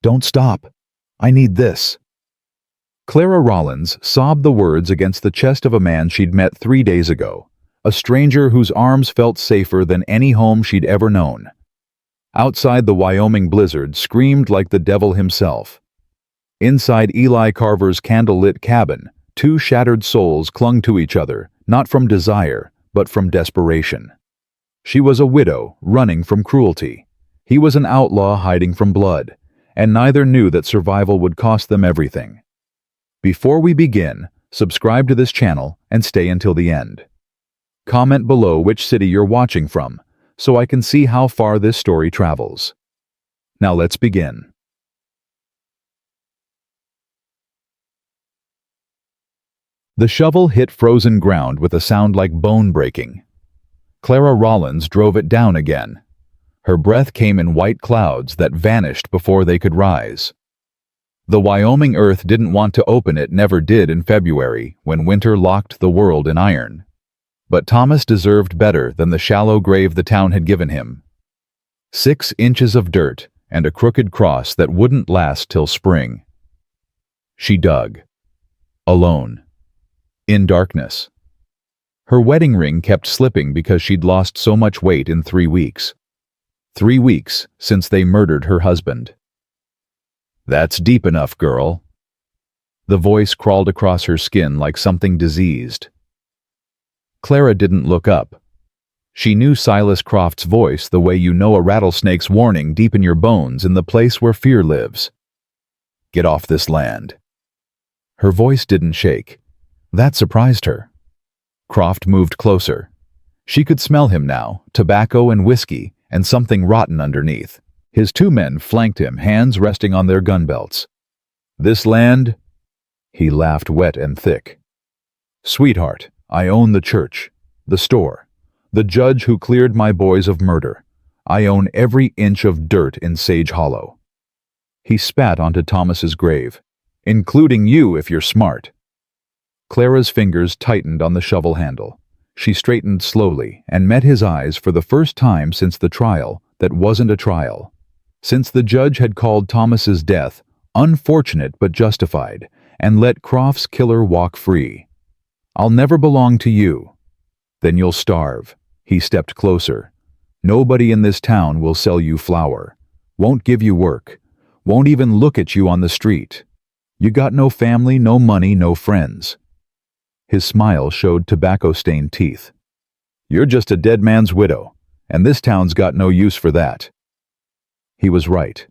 Don't stop. I need this." Clara Rollins sobbed the words against the chest of a man she'd met 3 days ago, a stranger whose arms felt safer than any home she'd ever known. Outside, the Wyoming blizzard screamed like the devil himself. Inside Eli Carver's candlelit cabin, two shattered souls clung to each other, not from desire, but from desperation. She was a widow, running from cruelty. He was an outlaw hiding from blood, and neither knew that survival would cost them everything. Before we begin, subscribe to this channel and stay until the end. Comment below which city you're watching from, so I can see how far this story travels. Now let's begin. The shovel hit frozen ground with a sound like bone breaking. Clara Rollins drove it down again. Her breath came in white clouds that vanished before they could rise. The Wyoming earth didn't want to open, it never did in February, when winter locked the world in iron. But Thomas deserved better than the shallow grave the town had given him. 6 inches of dirt and a crooked cross that wouldn't last till spring. She dug. Alone. In darkness. Her wedding ring kept slipping because she'd lost so much weight in 3 weeks. 3 weeks since they murdered her husband. "That's deep enough, girl." The voice crawled across her skin like something diseased. Clara didn't look up. She knew Silas Croft's voice the way you know a rattlesnake's warning deep in your bones in the place where fear lives. "Get off this land." Her voice didn't shake. That surprised her. Croft moved closer. She could smell him now, tobacco and whiskey, and something rotten underneath. His 2 men flanked him, hands resting on their gun belts. "This land?" He laughed wet and thick. "Sweetheart, I own the church, the store, the judge who cleared my boys of murder. I own every inch of dirt in Sage Hollow." He spat onto Thomas's grave. "Including you if you're smart." Clara's fingers tightened on the shovel handle. She straightened slowly and met his eyes for the first time since the trial that wasn't a trial. Since the judge had called Thomas's death unfortunate but justified and let Croft's killer walk free. "I'll never belong to you." "Then you'll starve." He stepped closer. "Nobody in this town will sell you flour, won't give you work, won't even look at you on the street. You got no family, no money, no friends." His smile showed tobacco-stained teeth. "You're just a dead man's widow, and this town's got no use for that." He was right.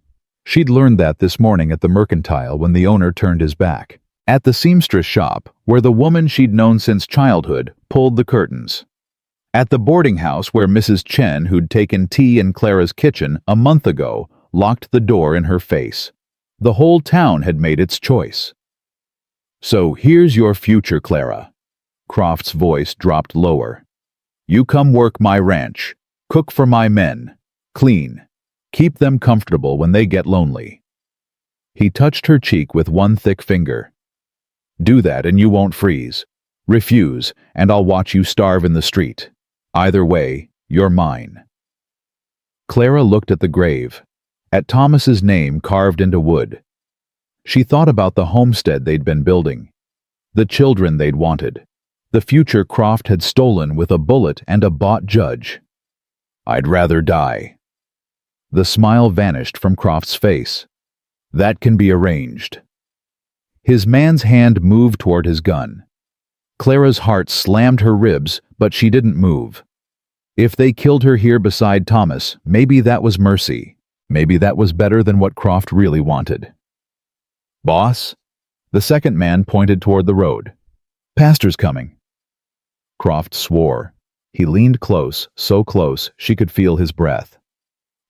She'd learned that this morning at the mercantile when the owner turned his back. At the seamstress shop, where the woman she'd known since childhood pulled the curtains. At the boarding house where Mrs. Chen, who'd taken tea in Clara's kitchen a month ago, locked the door in her face. The whole town had made its choice. "So here's your future, Clara." Croft's voice dropped lower. "You come work my ranch, cook for my men, clean, keep them comfortable when they get lonely." He touched her cheek with one thick finger. "Do that and you won't freeze. Refuse, and I'll watch you starve in the street. Either way, you're mine." Clara looked at the grave, at Thomas's name carved into wood. She thought about the homestead they'd been building, the children they'd wanted, the future Croft had stolen with a bullet and a bought judge. "I'd rather die." The smile vanished from Croft's face. "That can be arranged." His man's hand moved toward his gun. Clara's heart slammed her ribs, but she didn't move. If they killed her here beside Thomas, maybe that was mercy. Maybe that was better than what Croft really wanted. "Boss?" The second man pointed toward the road. "Pastor's coming." Croft swore. He leaned close, so close she could feel his breath.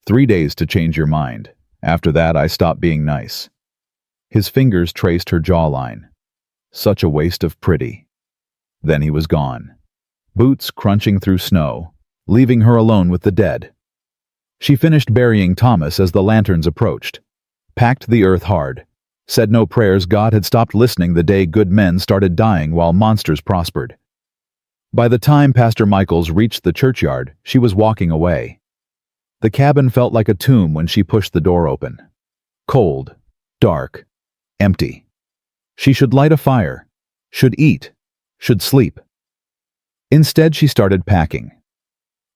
3 days to change your mind. After that, I stopped being nice." His fingers traced her jawline. Such a waste of pretty. Then he was gone. Boots crunching through snow, leaving her alone with the dead. She finished burying Thomas as the lanterns approached, packed the earth hard, said no prayers. God had stopped listening the day good men started dying while monsters prospered. By the time Pastor Michaels reached the churchyard, she was walking away. The cabin felt like a tomb when she pushed the door open. Cold, dark, empty. She should light a fire, should eat, should sleep. Instead, she started packing.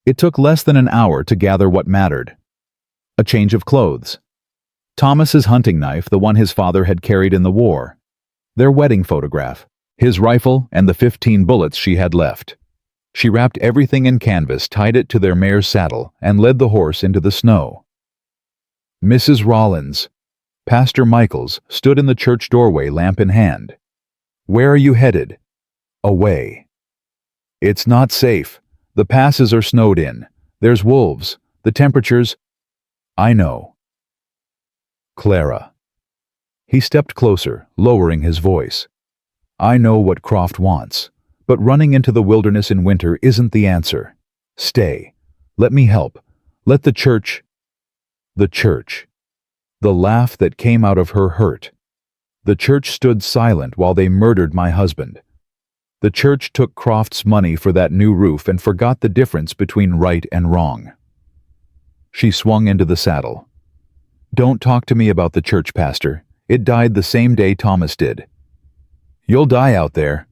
It took less than an hour to gather what mattered. A change of clothes. Thomas's hunting knife, the one his father had carried in the war. Their wedding photograph. His rifle and the 15 bullets she had left. She wrapped everything in canvas, tied it to their mare's saddle, and led the horse into the snow. Mrs. Rollins, Pastor Michaels, stood in the church doorway, lamp in hand. "Where are you headed?" "Away." "It's not safe. The passes are snowed in. There's wolves. The temperatures—" "I know." "Clara." He stepped closer, lowering his voice. "I know what Croft wants, but running into the wilderness in winter isn't the answer. Stay. Let me help. Let the church—" The church. The laugh that came out of her hurt. "The church stood silent while they murdered my husband. The church took Croft's money for that new roof and forgot the difference between right and wrong." She swung into the saddle. "Don't talk to me about the church, Pastor. It died the same day Thomas did." "You'll die out there."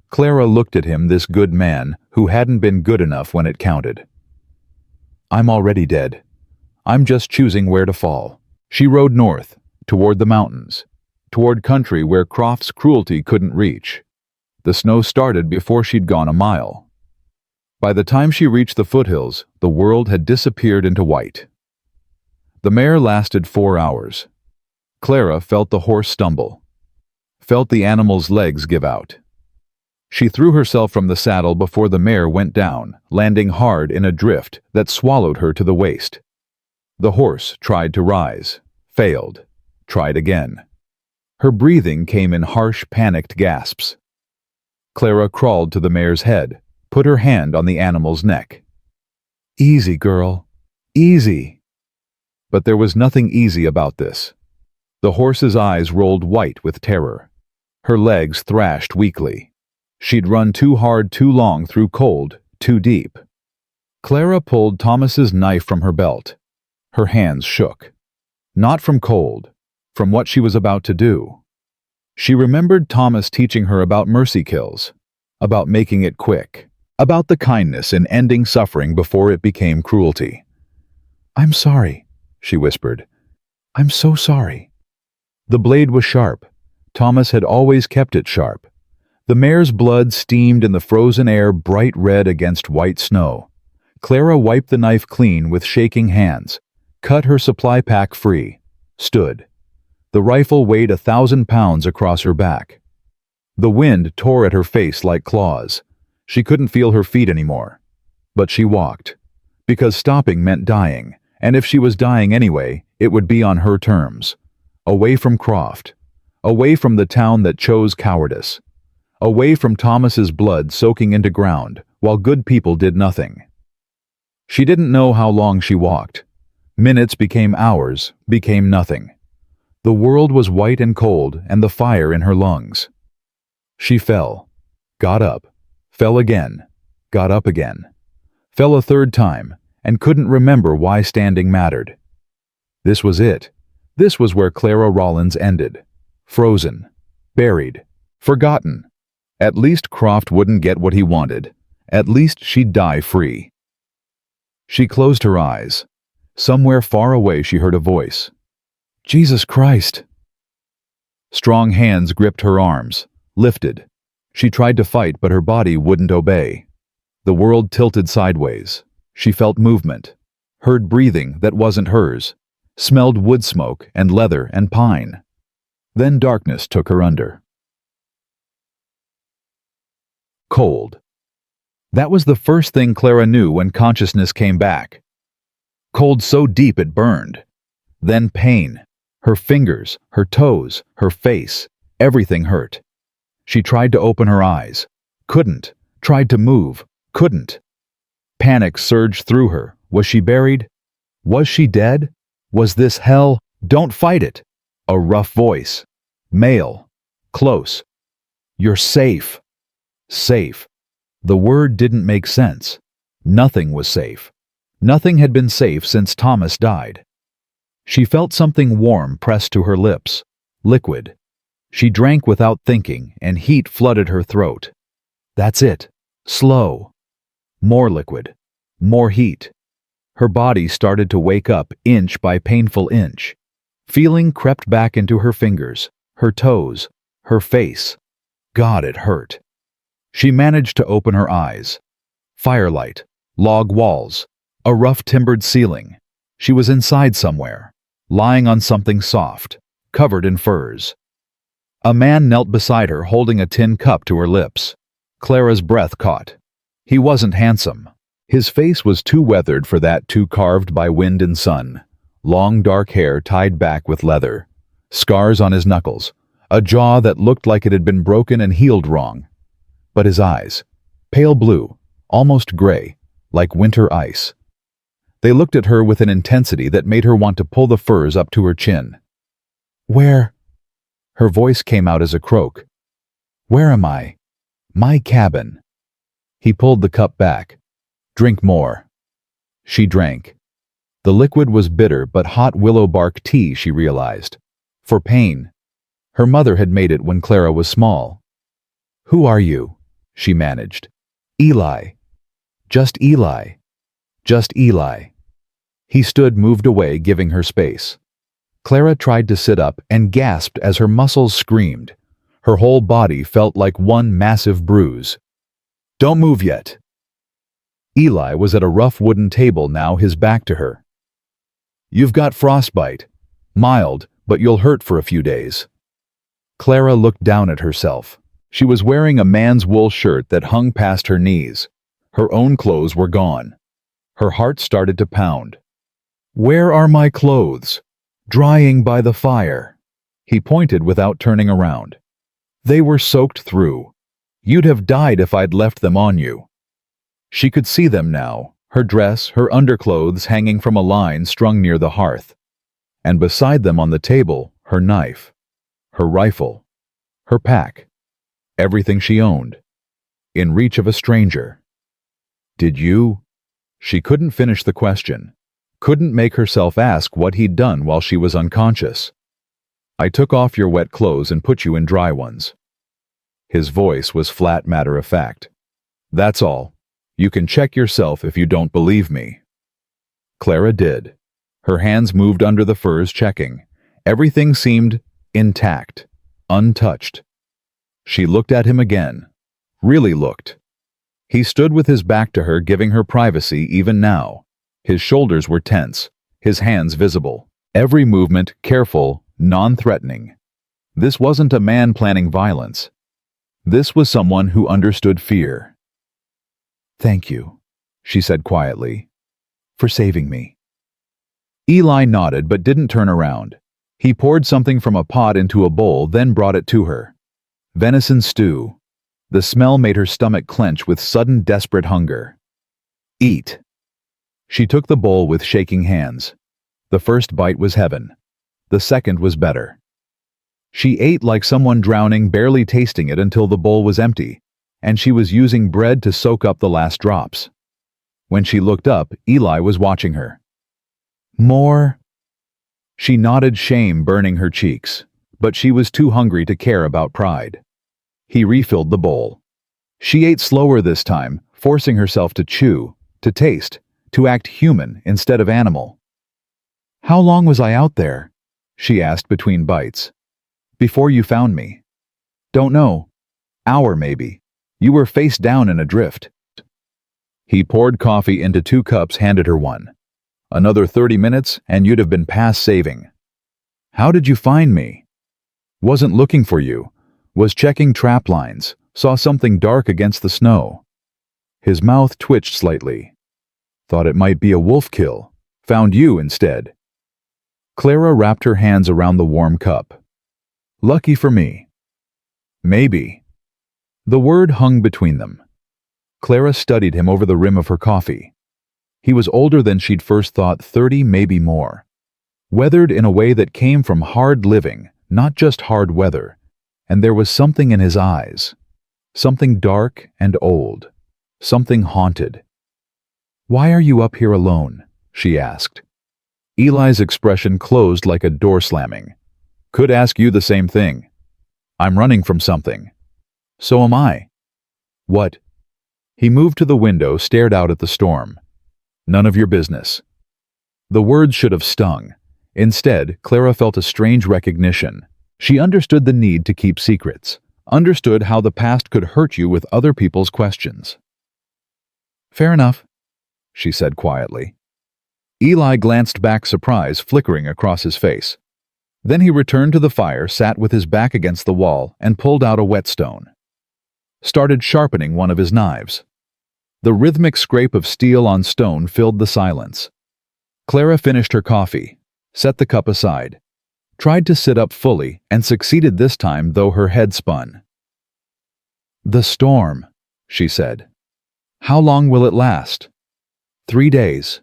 Clara looked at him, this good man who hadn't been good enough when it counted. "I'm already dead. I'm just choosing where to fall." She rode north, toward the mountains, toward country where Croft's cruelty couldn't reach. The snow started before she'd gone a mile. By the time she reached the foothills, the world had disappeared into white. The mare lasted 4 hours. Clara felt the horse stumble, felt the animal's legs give out. She threw herself from the saddle before the mare went down, landing hard in a drift that swallowed her to the waist. The horse tried to rise, failed, tried again. Her breathing came in harsh, panicked gasps. Clara crawled to the mare's head, put her hand on the animal's neck. "Easy, girl. Easy." But there was nothing easy about this. The horse's eyes rolled white with terror. Her legs thrashed weakly. She'd run too hard, too long, through cold, too deep. Clara pulled Thomas's knife from her belt. Her hands shook. Not from cold, from what she was about to do. She remembered Thomas teaching her about mercy kills, about making it quick, about the kindness in ending suffering before it became cruelty. "I'm sorry," she whispered. "I'm so sorry." The blade was sharp. Thomas had always kept it sharp. The mare's blood steamed in the frozen air, bright red against white snow. Clara wiped the knife clean with shaking hands, cut her supply pack free, stood. The rifle weighed 1,000 pounds across her back. The wind tore at her face like claws. She couldn't feel her feet anymore. But she walked, because stopping meant dying, and if she was dying anyway, it would be on her terms. Away from Croft, away from the town that chose cowardice, away from Thomas's blood soaking into ground while good people did nothing. She didn't know how long she walked. Minutes became hours, became nothing. The world was white and cold, and the fire in her lungs. She fell, got up, fell again, got up again, fell a third time, and couldn't remember why standing mattered. This was it. This was where Clara Rollins ended. Frozen, buried, forgotten. At least Croft wouldn't get what he wanted. At least she'd die free. She closed her eyes. Somewhere far away she heard a voice. "Jesus Christ!" Strong hands gripped her arms, lifted. She tried to fight, but her body wouldn't obey. The world tilted sideways. She felt movement, heard breathing that wasn't hers, smelled wood smoke and leather and pine. Then darkness took her under. Cold. That was the first thing Clara knew when consciousness came back. Cold so deep it burned. Then pain. Her fingers, her toes, her face, everything hurt. She tried to open her eyes. Couldn't. Tried to move. Couldn't. Panic surged through her. Was she buried? Was she dead? Was this hell? "Don't fight it." A rough voice. Male. Close. "You're safe." Safe. The word didn't make sense. Nothing was safe. Nothing had been safe since Thomas died. She felt something warm pressed to her lips. Liquid. She drank without thinking, and heat flooded her throat. That's it. Slow. More liquid. More heat. Her body started to wake up inch by painful inch. Feeling crept back into her fingers, her toes, her face. God, it hurt. She managed to open her eyes. Firelight, log walls, a rough timbered ceiling. She was inside somewhere, lying on something soft, covered in furs. A man knelt beside her holding a tin cup to her lips. Clara's breath caught. He wasn't handsome. His face was too weathered for that, too carved by wind and sun. Long dark hair tied back with leather. Scars on his knuckles. A jaw that looked like it had been broken and healed wrong. But his eyes, pale blue, almost gray, like winter ice. They looked at her with an intensity that made her want to pull the furs up to her chin. Where? Her voice came out as a croak. Where am I? My cabin. He pulled the cup back. Drink more. She drank. The liquid was bitter but hot willow bark tea, she realized. For pain. Her mother had made it when Clara was small. Who are you? She managed. Eli. Just Eli. Just Eli. He stood, moved away, giving her space. Clara tried to sit up and gasped as her muscles screamed. Her whole body felt like one massive bruise. Don't move yet. Eli was at a rough wooden table now, his back to her. You've got frostbite. Mild, but you'll hurt for a few days. Clara looked down at herself. She was wearing a man's wool shirt that hung past her knees. Her own clothes were gone. Her heart started to pound. Where are my clothes? Drying by the fire. He pointed without turning around. They were soaked through. You'd have died if I'd left them on you. She could see them now, her dress, her underclothes hanging from a line strung near the hearth. And beside them on the table, her knife, her rifle, her pack, everything she owned, in reach of a stranger. Did you? She couldn't finish the question, couldn't make herself ask what he'd done while she was unconscious. I took off your wet clothes and put you in dry ones. His voice was flat matter-of-fact. That's all. You can check yourself if you don't believe me. Clara did. Her hands moved under the furs, checking. Everything seemed intact, untouched. She looked at him again. Really looked. He stood with his back to her, giving her privacy even now. His shoulders were tense, his hands visible. Every movement careful, non-threatening. This wasn't a man planning violence. This was someone who understood fear. Thank you, she said quietly, for saving me. Eli nodded but didn't turn around. He poured something from a pot into a bowl, then brought it to her. Venison stew. The smell made her stomach clench with sudden desperate hunger. Eat. She took the bowl with shaking hands. The first bite was heaven. The second was better. She ate like someone drowning, barely tasting it until the bowl was empty, and she was using bread to soak up the last drops. When she looked up, Eli was watching her. More? She nodded, shame burning her cheeks, but she was too hungry to care about pride. He refilled the bowl. She ate slower this time, forcing herself to chew, to taste, to act human instead of animal. How long was I out there? She asked between bites. Before you found me. Don't know. Hour maybe. You were face down in a drift. He poured coffee into 2 cups, handed her one. Another 30 minutes and you'd have been past saving. How did you find me? Wasn't looking for you. Was checking trap lines. Saw something dark against the snow. His mouth twitched slightly. Thought it might be a wolf kill. Found you instead. Clara wrapped her hands around the warm cup. Lucky for me. Maybe. The word hung between them. Clara studied him over the rim of her coffee. He was older than she'd first thought, 30, maybe more. Weathered in a way that came from hard living, not just hard weather. And there was something in his eyes. Something dark and old. Something haunted. Why are you up here alone? She asked. Eli's expression closed like a door slamming. Could ask you the same thing. I'm running from something. So am I. What? He moved to the window, stared out at the storm. None of your business. The words should have stung. Instead, Clara felt a strange recognition. She understood the need to keep secrets, understood how the past could hurt you with other people's questions. Fair enough, she said quietly. Eli glanced back, surprise flickering across his face. Then he returned to the fire, sat with his back against the wall, and pulled out a whetstone. Started sharpening one of his knives. The rhythmic scrape of steel on stone filled the silence. Clara finished her coffee, set the cup aside, tried to sit up fully, and succeeded this time, though her head spun. The storm, she said. How long will it last? 3 days,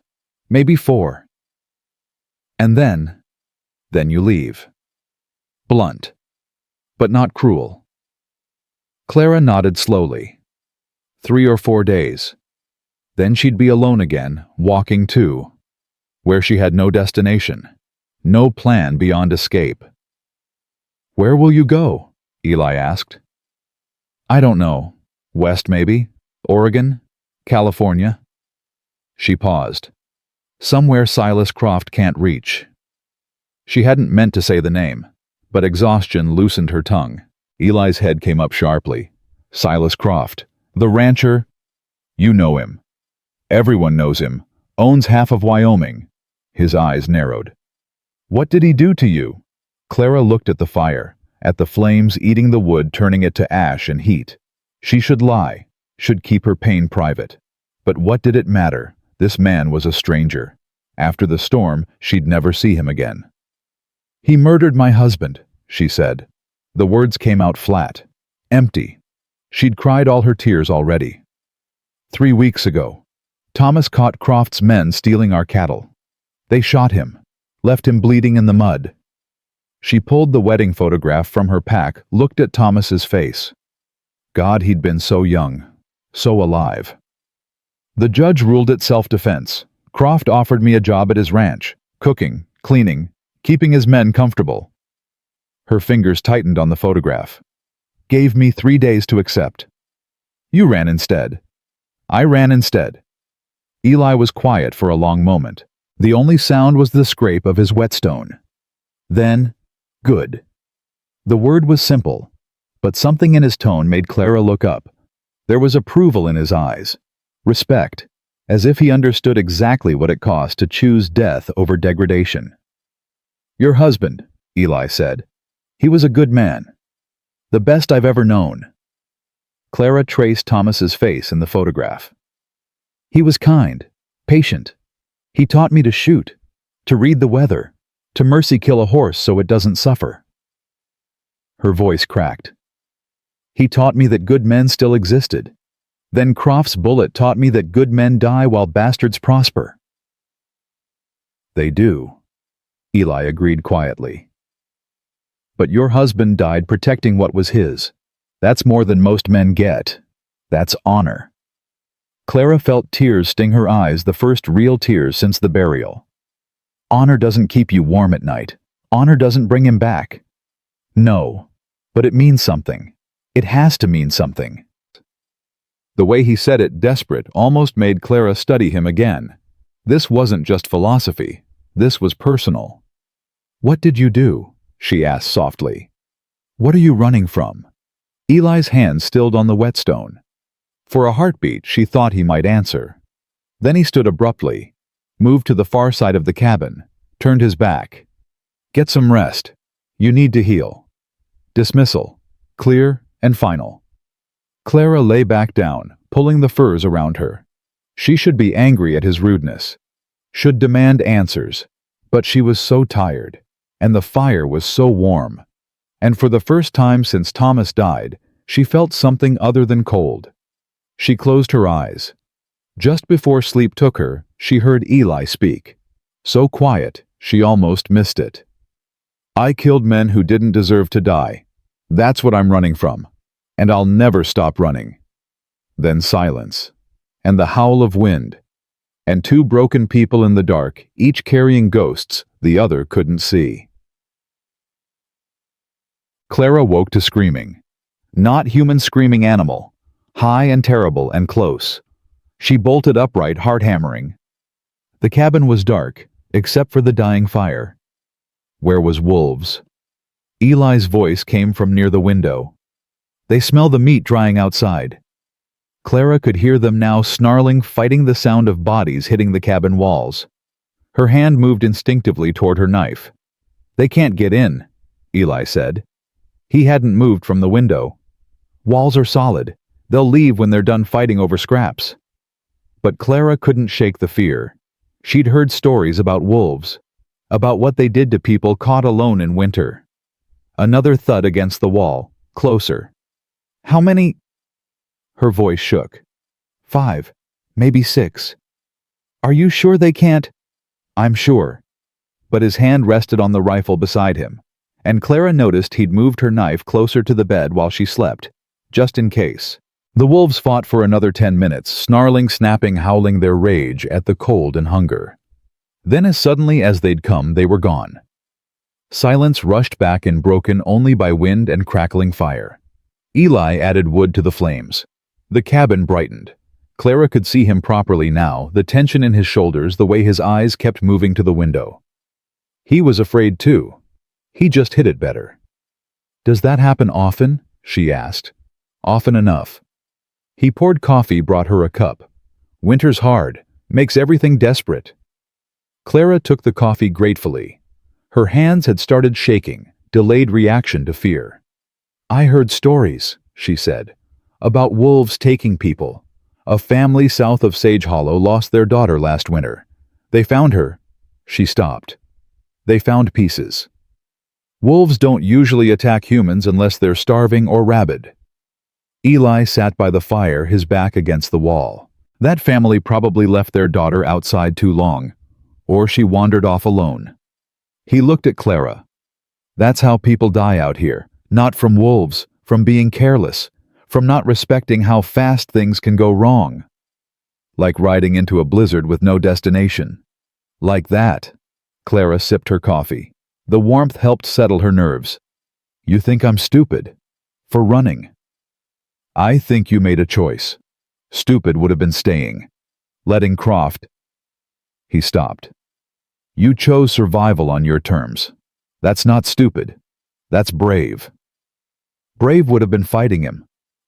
maybe 4. And then you leave. Blunt, but not cruel. Clara nodded slowly. 3 or 4 days. Then she'd be alone again, walking too, where she had no destination, no plan beyond escape. Where will you go? Eli asked. I don't know. West maybe? Oregon? California? She paused. Somewhere Silas Croft can't reach. She hadn't meant to say the name, but exhaustion loosened her tongue. Eli's head came up sharply. Silas Croft, the rancher. You know him. Everyone knows him. Owns half of Wyoming. His eyes narrowed. What did he do to you? Clara looked at the fire, at the flames eating the wood, turning it to ash and heat. She should lie, should keep her pain private. But what did it matter? This man was a stranger. After the storm, she'd never see him again. He murdered my husband, she said. The words came out flat, empty. She'd cried all her tears already. 3 weeks ago, Thomas caught Croft's men stealing our cattle. They shot him, left him bleeding in the mud. She pulled the wedding photograph from her pack, looked at Thomas's face. God, he'd been so young, so alive. The judge ruled it self-defense. Croft offered me a job at his ranch, cooking, cleaning, keeping his men comfortable. Her fingers tightened on the photograph. Gave me 3 days to accept. You ran instead. I ran instead. Eli was quiet for a long moment. The only sound was the scrape of his whetstone. Then, good. The word was simple, but something in his tone made Clara look up. There was approval in his eyes, respect, as if he understood exactly what it cost to choose death over degradation. Your husband, Eli said. He was a good man. The best I've ever known. Clara traced Thomas's face in the photograph. He was kind, patient. He taught me to shoot, to read the weather, to mercy kill a horse so it doesn't suffer. Her voice cracked. He taught me that good men still existed. Then Croft's bullet taught me that good men die while bastards prosper. They do, Eli agreed quietly. But your husband died protecting what was his. That's more than most men get. That's honor. Clara felt tears sting her eyes, the first real tears since the burial. Honor doesn't keep you warm at night. Honor doesn't bring him back. No, but it means something. It has to mean something. The way he said it, desperate, almost made Clara study him again. This wasn't just philosophy. This was personal. What did you do? She asked softly. What are you running from? Eli's hand stilled on the whetstone. For a heartbeat, she thought he might answer. Then he stood abruptly, moved to the far side of the cabin, turned his back. Get some rest. You need to heal. Dismissal. Clear and final. Clara lay back down, pulling the furs around her. She should be angry at his rudeness, should demand answers, but she was so tired, and the fire was so warm. And for the first time since Thomas died, she felt something other than cold. She closed her eyes. Just before sleep took her, she heard Eli speak. So quiet, she almost missed it. I killed men who didn't deserve to die. That's what I'm running from. And I'll never stop running. Then silence, and the howl of wind. and two broken people in the dark, each carrying ghosts the other couldn't see. Clara woke to screaming. Not human screaming animal. High and terrible and close. She bolted upright, heart hammering. The cabin was dark, except for the dying fire. Where was Wolves? Eli's voice came from near the window. They smell the meat drying outside. Clara could hear them now, snarling, fighting the sound of bodies hitting the cabin walls. Her hand moved instinctively toward her knife. They can't get in, Eli said. He hadn't moved from the window. Walls are solid. They'll leave when they're done fighting over scraps. But Clara couldn't shake the fear. She'd heard stories about wolves, about what they did to people caught alone in winter. Another thud against the wall, closer. How many? Her voice shook. 5, maybe 6. Are you sure they can't? I'm sure. But his hand rested on the rifle beside him, and Clara noticed he'd moved her knife closer to the bed while she slept, just in case. The wolves fought for another 10 minutes, snarling, snapping, howling their rage at the cold and hunger. Then as suddenly as they'd come, they were gone. Silence rushed back in, broken only by wind and crackling fire. Eli added wood to the flames. The cabin brightened. Clara could see him properly now, the tension in his shoulders, the way his eyes kept moving to the window. He was afraid too. He just hid it better. Does that happen often? She asked. Often enough. He poured coffee, brought her a cup. Winter's hard, makes everything desperate. Clara took the coffee gratefully. Her hands had started shaking, delayed reaction to fear. I heard stories, she said, about wolves taking people. A family south of Sage Hollow lost their daughter last winter. They found her. She stopped. They found pieces. Wolves don't usually attack humans unless they're starving or rabid. Eli sat by the fire, his back against the wall. That family probably left their daughter outside too long, or she wandered off alone. He looked at Clara. That's how people die out here, not from wolves, from being careless, from not respecting how fast things can go wrong. Like riding into a blizzard with no destination. Like that. Clara sipped her coffee. The warmth helped settle her nerves. You think I'm stupid? For running? I think you made a choice. Stupid would have been staying. Letting Croft. He stopped. You chose survival on your terms. That's not stupid. That's brave. Brave would have been fighting him.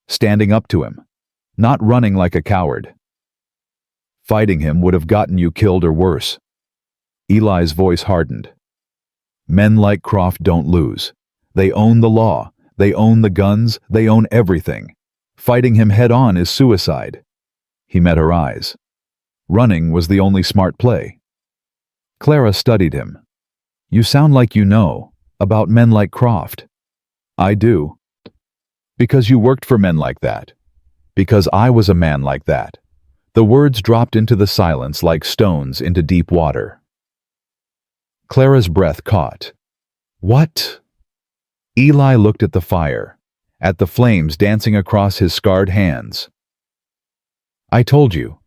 Standing up to him. Not running like a coward. Fighting him would have gotten you killed or worse. Eli's voice hardened. Men like Croft don't lose. They own the law. They own the guns. They own everything. Fighting him head-on is suicide. He met her eyes. Running was the only smart play. Clara studied him. You sound like you know about men like Croft. I do. Because you worked for men like that. Because I was a man like that. The words dropped into the silence like stones into deep water. Clara's breath caught. What? Eli looked at the fire, at the flames dancing across his scarred hands. I told you.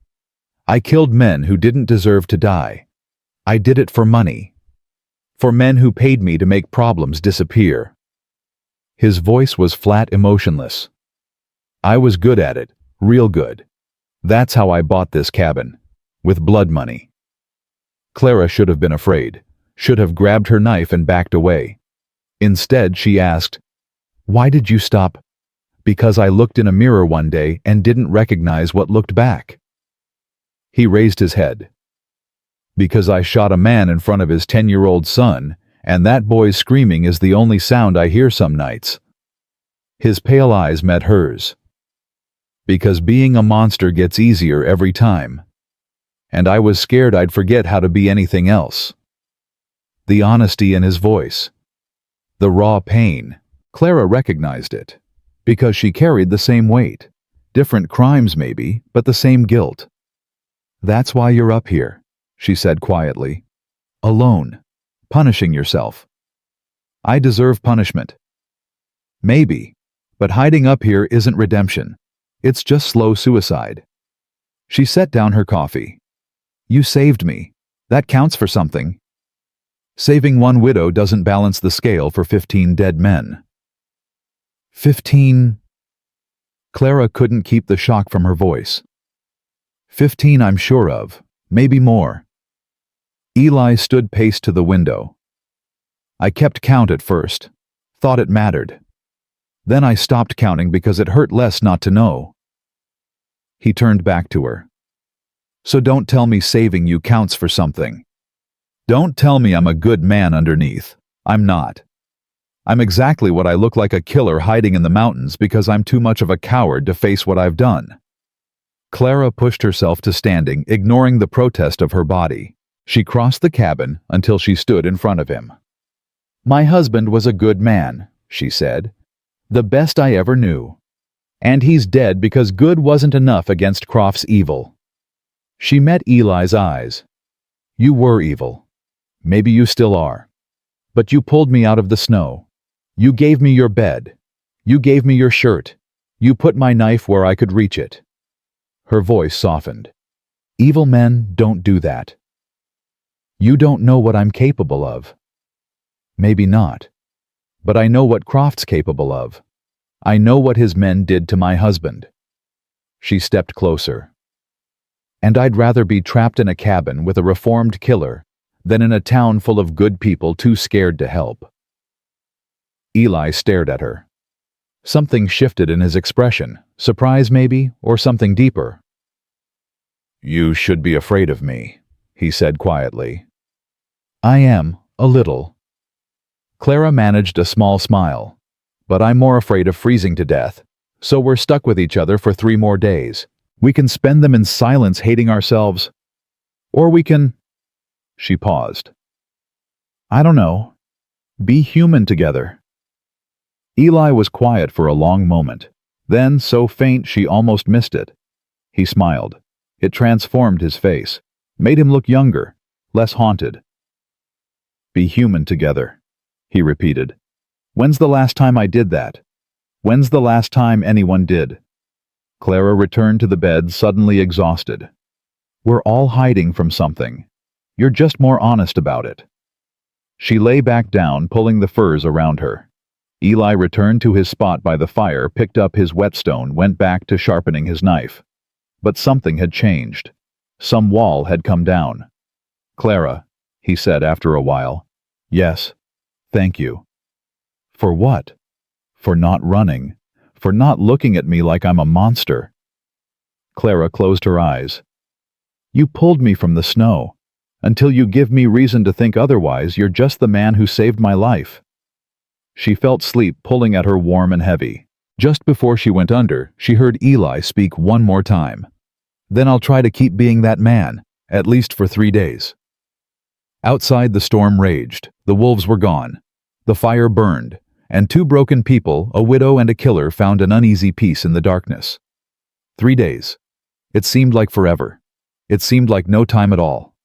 I killed men who didn't deserve to die. I did it for money. For men who paid me to make problems disappear. His voice was flat, emotionless. I was good at it, real good. That's how I bought this cabin, with blood money. Clara should have been afraid, should have grabbed her knife and backed away. Instead, she asked, Why did you stop? Because I looked in a mirror one day and didn't recognize what looked back. He raised his head. Because I shot a man in front of his 10-year-old son, and that boy's screaming is the only sound I hear some nights. His pale eyes met hers. Because being a monster gets easier every time. And I was scared I'd forget how to be anything else. The honesty in his voice. The raw pain. Clara recognized it. Because she carried the same weight. Different crimes maybe, but the same guilt. That's why you're up here, she said quietly. Alone. Punishing yourself. I deserve punishment. Maybe. But hiding up here isn't redemption. It's just slow suicide. She set down her coffee. You saved me. That counts for something. Saving one widow doesn't balance the scale for 15 dead men. 15. Clara couldn't keep the shock from her voice. 15 I'm sure of, maybe more. Eli stood paced to the window. I kept count at first, thought it mattered. Then I stopped counting because it hurt less not to know. He turned back to her. So don't tell me saving you counts for something. Don't tell me I'm a good man underneath. I'm not. I'm exactly what I look like, a killer hiding in the mountains because I'm too much of a coward to face what I've done. Clara pushed herself to standing, ignoring the protest of her body. She crossed the cabin until she stood in front of him. My husband was a good man, she said. The best I ever knew. And he's dead because good wasn't enough against Croft's evil. She met Eli's eyes. You were evil. Maybe you still are. But you pulled me out of the snow. You gave me your bed. You gave me your shirt. You put my knife where I could reach it. Her voice softened. Evil men don't do that. You don't know what I'm capable of. Maybe not. But I know what Croft's capable of. I know what his men did to my husband. She stepped closer. And I'd rather be trapped in a cabin with a reformed killer than in a town full of good people too scared to help. Eli stared at her. Something shifted in his expression, surprise maybe, or something deeper. You should be afraid of me, he said quietly. I am, a little. Clara managed a small smile. But I'm more afraid of freezing to death, so we're stuck with each other for 3 more days. We can spend them in silence hating ourselves. Or we can... She paused. I don't know. Be human together. Eli was quiet for a long moment, then so faint she almost missed it. He smiled. It transformed his face, made him look younger, less haunted. Be human together, he repeated. When's the last time I did that? When's the last time anyone did? Clara returned to the bed, suddenly exhausted. We're all hiding from something. You're just more honest about it. She lay back down, pulling the furs around her. Eli returned to his spot by the fire, picked up his whetstone, went back to sharpening his knife. But something had changed. Some wall had come down. Clara, he said after a while. Yes, thank you. For what? For not running. For not looking at me like I'm a monster. Clara closed her eyes. You pulled me from the snow. Until you give me reason to think otherwise, you're just the man who saved my life. She felt sleep pulling at her warm and heavy. Just before she went under, she heard Eli speak one more time. Then I'll try to keep being that man, at least for 3 days. Outside the storm raged. The wolves were gone. The fire burned, and 2 broken people, a widow and a killer, found an uneasy peace in the darkness. 3 days. It seemed like forever. It seemed like no time at all.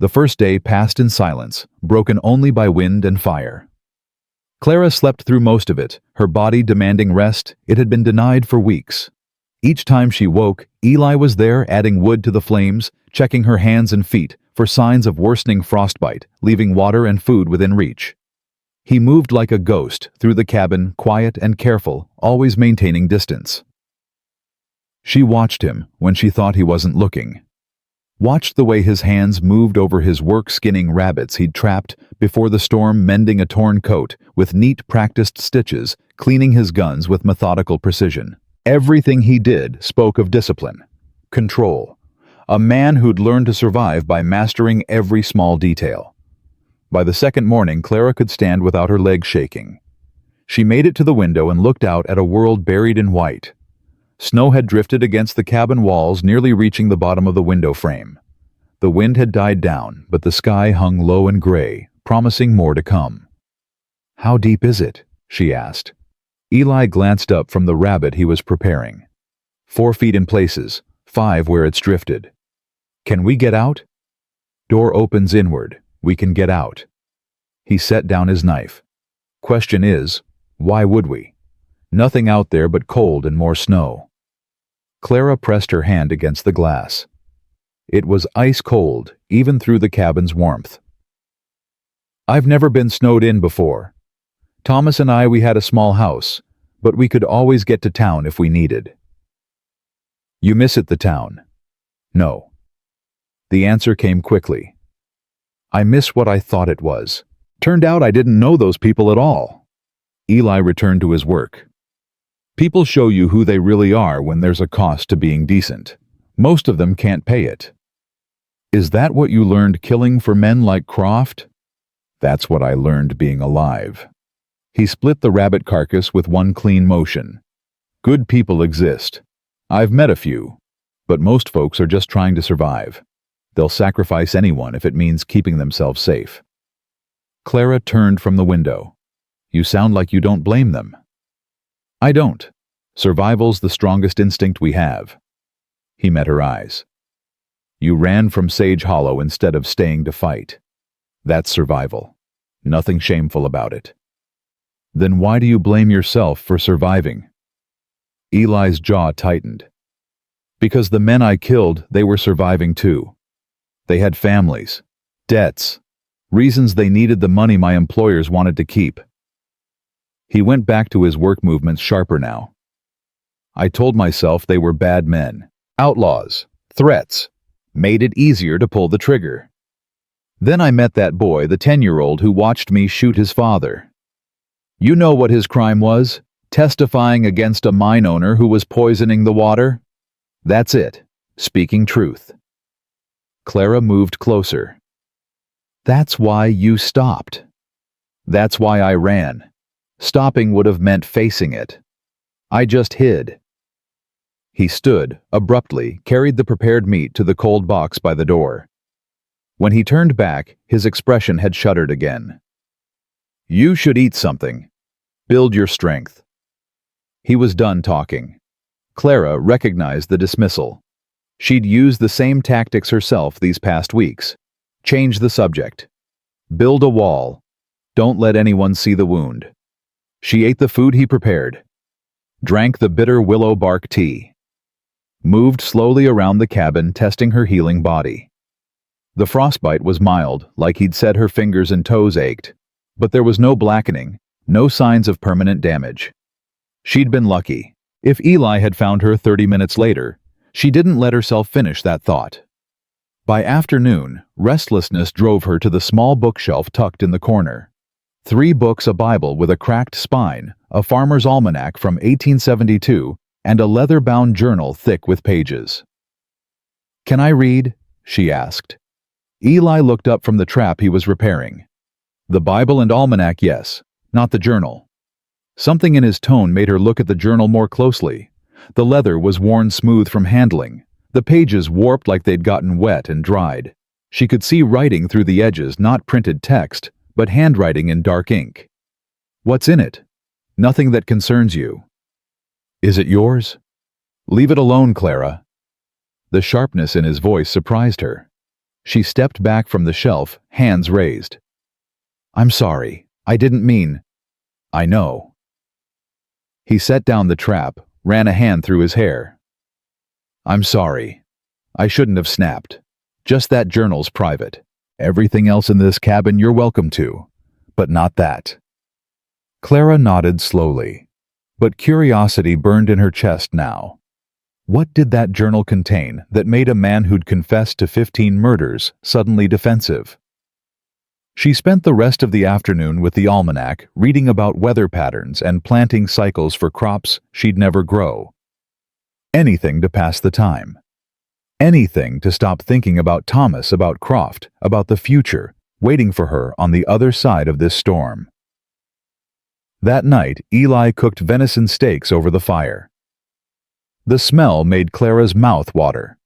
The first day passed in silence, broken only by wind and fire. Clara slept through most of it, her body demanding rest it had been denied for weeks. Each time she woke, Eli was there, adding wood to the flames, checking her hands and feet for signs of worsening frostbite, leaving water and food within reach. He moved like a ghost through the cabin, quiet and careful, always maintaining distance. She watched him when she thought he wasn't looking. Watched the way his hands moved over his work skinning rabbits he'd trapped before the storm, mending a torn coat with neat practiced stitches, cleaning his guns with methodical precision. Everything he did spoke of discipline, control, a man who'd learned to survive by mastering every small detail. By the second morning, Clara could stand without her legs shaking. She made it to the window and looked out at a world buried in white. Snow had drifted against the cabin walls, nearly reaching the bottom of the window frame. The wind had died down, but the sky hung low and gray, promising more to come. How deep is it? She asked. Eli glanced up from the rabbit he was preparing. 4 feet in places, 5 where it's drifted. Can we get out? Door opens inward. We can get out. He set down his knife. Question is, why would we? Nothing out there but cold and more snow. Clara pressed her hand against the glass. It was ice cold, even through the cabin's warmth. I've never been snowed in before. Thomas and we had a small house, but we could always get to town if we needed. You miss it, the town? No. The answer came quickly. I miss what I thought it was. Turned out I didn't know those people at all. Eli returned to his work. People show you who they really are when there's a cost to being decent. Most of them can't pay it. Is that what you learned killing for men like Croft? That's what I learned being alive. He split the rabbit carcass with one clean motion. Good people exist. I've met a few, but most folks are just trying to survive. They'll sacrifice anyone if it means keeping themselves safe. Clara turned from the window. You sound like you don't blame them. I don't. Survival's the strongest instinct we have. He met her eyes. You ran from Sage Hollow instead of staying to fight. That's survival. Nothing shameful about it. Then why do you blame yourself for surviving? Eli's jaw tightened. Because the men I killed, they were surviving too. They had families, debts, reasons they needed the money my employers wanted to keep. He went back to his work movements sharper now. I told myself they were bad men, outlaws, threats, made it easier to pull the trigger. Then I met that boy, the 10-year-old who watched me shoot his father. You know what his crime was? Testifying against a mine owner who was poisoning the water? That's it, speaking truth. Clara moved closer. That's why you stopped. That's why I ran. Stopping would have meant facing it. I just hid. He stood, abruptly, carried the prepared meat to the cold box by the door. When he turned back, his expression had shuddered again. You should eat something. Build your strength. He was done talking. Clara recognized the dismissal. She'd used the same tactics herself these past weeks. Change the subject. Build a wall. Don't let anyone see the wound. She ate the food he prepared. Drank the bitter willow bark tea. Moved slowly around the cabin, testing her healing body. The frostbite was mild, like he'd said her fingers and toes ached, but there was no blackening, no signs of permanent damage. She'd been lucky. If Eli had found her 30 minutes later, she didn't let herself finish that thought. By afternoon, restlessness drove her to the small bookshelf tucked in the corner. 3 books, a Bible with a cracked spine, a farmer's almanac from 1872, and a leather-bound journal thick with pages. Can I read? She asked. Eli looked up from the trap he was repairing. The Bible and almanac, yes, not the journal. Something in his tone made her look at the journal more closely. The leather was worn smooth from handling, the pages warped like they'd gotten wet and dried. She could see writing through the edges, not printed text, but handwriting in dark ink. What's in it? Nothing that concerns you. Is it yours? Leave it alone, Clara. The sharpness in his voice surprised her. She stepped back from the shelf, hands raised. I'm sorry. I didn't mean. I know. He set down the trap, ran a hand through his hair. I'm sorry. I shouldn't have snapped. Just that journal's private. Everything else in this cabin you're welcome to, but not that. Clara nodded slowly, but curiosity burned in her chest now. What did that journal contain that made a man who'd confessed to 15 murders suddenly defensive? She spent the rest of the afternoon with the almanac, reading about weather patterns and planting cycles for crops she'd never grow. Anything to pass the time. Anything to stop thinking about Thomas, about Croft, about the future, waiting for her on the other side of this storm. That night, Eli cooked venison steaks over the fire. The smell made Clara's mouth water.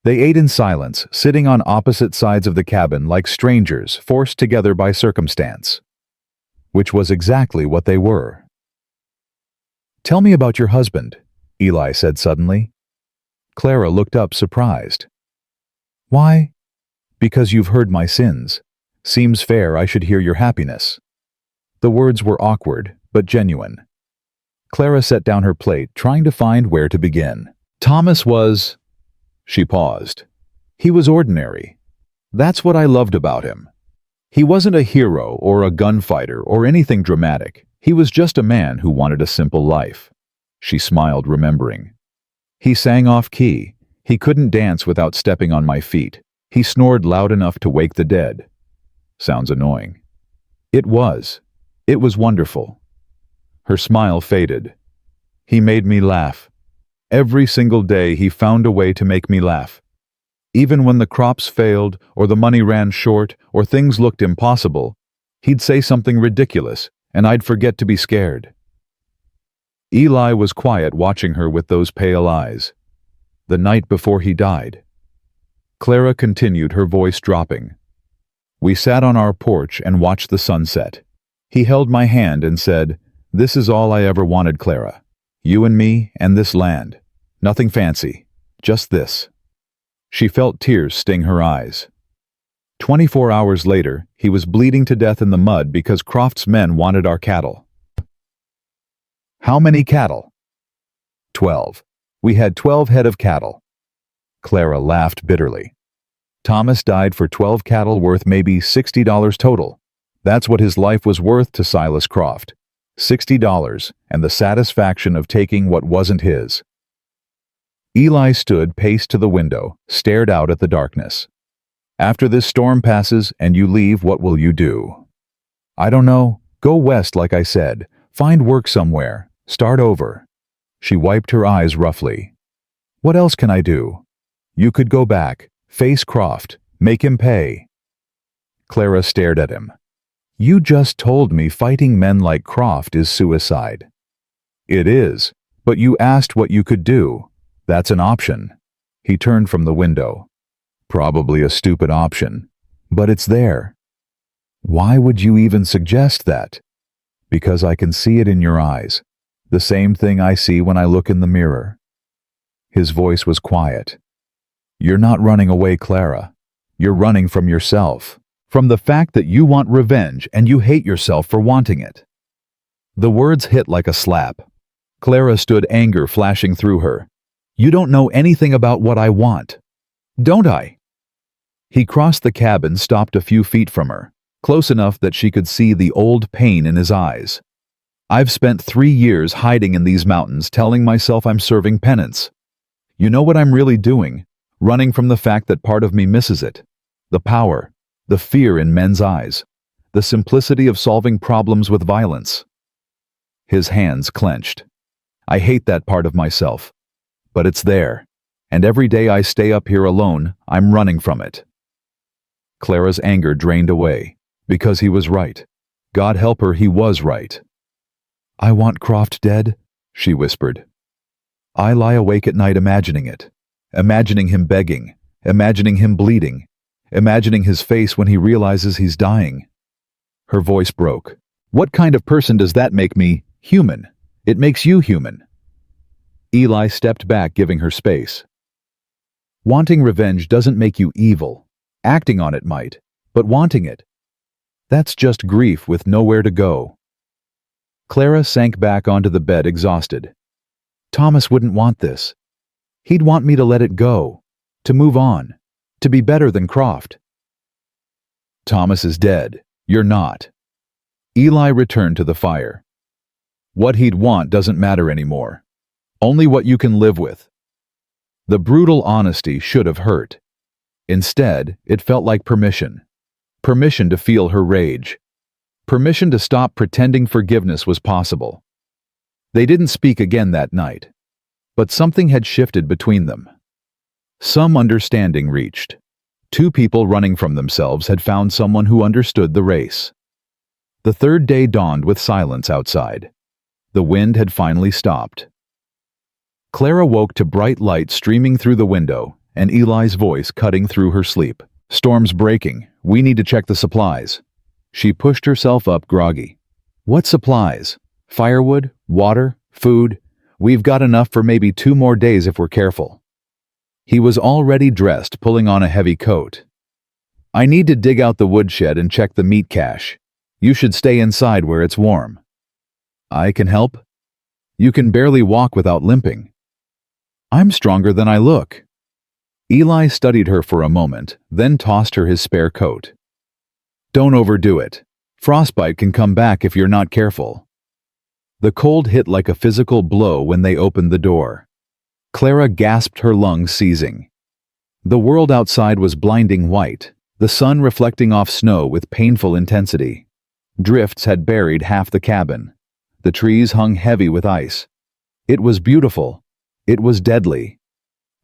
They ate in silence, sitting on opposite sides of the cabin like strangers forced together by circumstance. Which was exactly what they were. Tell me about your husband, Eli said suddenly. Clara looked up surprised. Why? Because you've heard my sins. Seems fair I should hear your happiness. The words were awkward, but genuine. Clara set down her plate, trying to find where to begin. Thomas was... She paused. He was ordinary. That's what I loved about him. He wasn't a hero or a gunfighter or anything dramatic. He was just a man who wanted a simple life. She smiled, remembering. He sang off key. He couldn't dance without stepping on my feet. He snored loud enough to wake the dead. Sounds annoying. It was. It was wonderful. Her smile faded. He made me laugh. Every single day he found a way to make me laugh. Even when the crops failed, or the money ran short, or things looked impossible, he'd say something ridiculous, and I'd forget to be scared. Eli was quiet, watching her with those pale eyes. The night before he died. Clara continued, her voice dropping. We sat on our porch and watched the sunset. He held my hand and said, "This is all I ever wanted, Clara. You and me and this land. Nothing fancy. Just this." She felt tears sting her eyes. 24 hours later, he was bleeding to death in the mud because Croft's men wanted our cattle. How many cattle? 12. We had 12 head of cattle. Clara laughed bitterly. Thomas died for 12 cattle worth maybe $60 total. That's what his life was worth to Silas Croft. $60, and the satisfaction of taking what wasn't his. Eli stood, paced to the window, stared out at the darkness. After this storm passes and you leave, what will you do? I don't know. Go west, like I said. Find work somewhere. Start over. She wiped her eyes roughly. What else can I do? You could go back, face Croft, make him pay. Clara stared at him. You just told me fighting men like Croft is suicide. It is, but you asked what you could do. That's an option. He turned from the window. Probably a stupid option, but it's there. Why would you even suggest that? Because I can see it in your eyes. The same thing I see when I look in the mirror. His voice was quiet. You're not running away, Clara. You're running from yourself. From the fact that you want revenge and you hate yourself for wanting it. The words hit like a slap. Clara stood, anger flashing through her. You don't know anything about what I want. Don't I? He crossed the cabin, stopped a few feet from her, close enough that she could see the old pain in his eyes. I've spent 3 years hiding in these mountains, telling myself I'm serving penance. You know what I'm really doing? Running from the fact that part of me misses it. The power, the fear in men's eyes, the simplicity of solving problems with violence. His hands clenched. I hate that part of myself. But it's there, and every day I stay up here alone, I'm running from it. Clara's anger drained away, because he was right. God help her, he was right. I want Croft dead, she whispered. I lie awake at night imagining it, imagining him begging, imagining him bleeding, imagining his face when he realizes he's dying. Her voice broke. What kind of person does that make me? Human. It makes you human. Eli stepped back, giving her space. Wanting revenge doesn't make you evil. Acting on it might, but wanting it, that's just grief with nowhere to go. Clara sank back onto the bed, exhausted. Thomas wouldn't want this. He'd want me to let it go, to move on, to be better than Croft. Thomas is dead. You're not. Eli returned to the fire. What he'd want doesn't matter anymore. Only what you can live with. The brutal honesty should have hurt. Instead, it felt like permission. Permission to feel her rage. Permission to stop pretending forgiveness was possible. They didn't speak again that night. But something had shifted between them. Some understanding reached. 2 people running from themselves had found someone who understood the race. The third day dawned with silence outside. The wind had finally stopped. Clara woke to bright light streaming through the window and Eli's voice cutting through her sleep. Storm's breaking. We need to check the supplies. She pushed herself up, groggy. What supplies? Firewood? Water? Food? We've got enough for maybe 2 more days if we're careful. He was already dressed, pulling on a heavy coat. I need to dig out the woodshed and check the meat cache. You should stay inside where it's warm. I can help. You can barely walk without limping. I'm stronger than I look. Eli studied her for a moment, then tossed her his spare coat. "Don't overdo it. Frostbite can come back if you're not careful." The cold hit like a physical blow when they opened the door. Clara gasped, her lungs seizing. The world outside was blinding white, the sun reflecting off snow with painful intensity. Drifts had buried half the cabin. The trees hung heavy with ice. It was beautiful. It was deadly.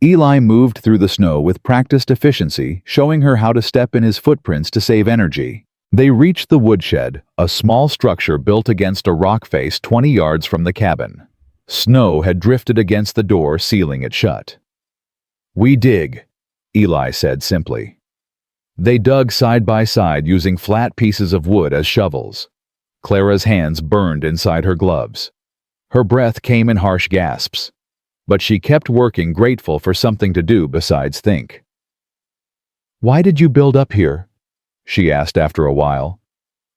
Eli moved through the snow with practiced efficiency, showing her how to step in his footprints to save energy. They reached the woodshed, a small structure built against a rock face 20 yards from the cabin. Snow had drifted against the door, sealing it shut. "We dig," Eli said simply. They dug side by side using flat pieces of wood as shovels. Clara's hands burned inside her gloves. Her breath came in harsh gasps. But she kept working, grateful for something to do besides think. "Why did you build up here?" she asked after a while.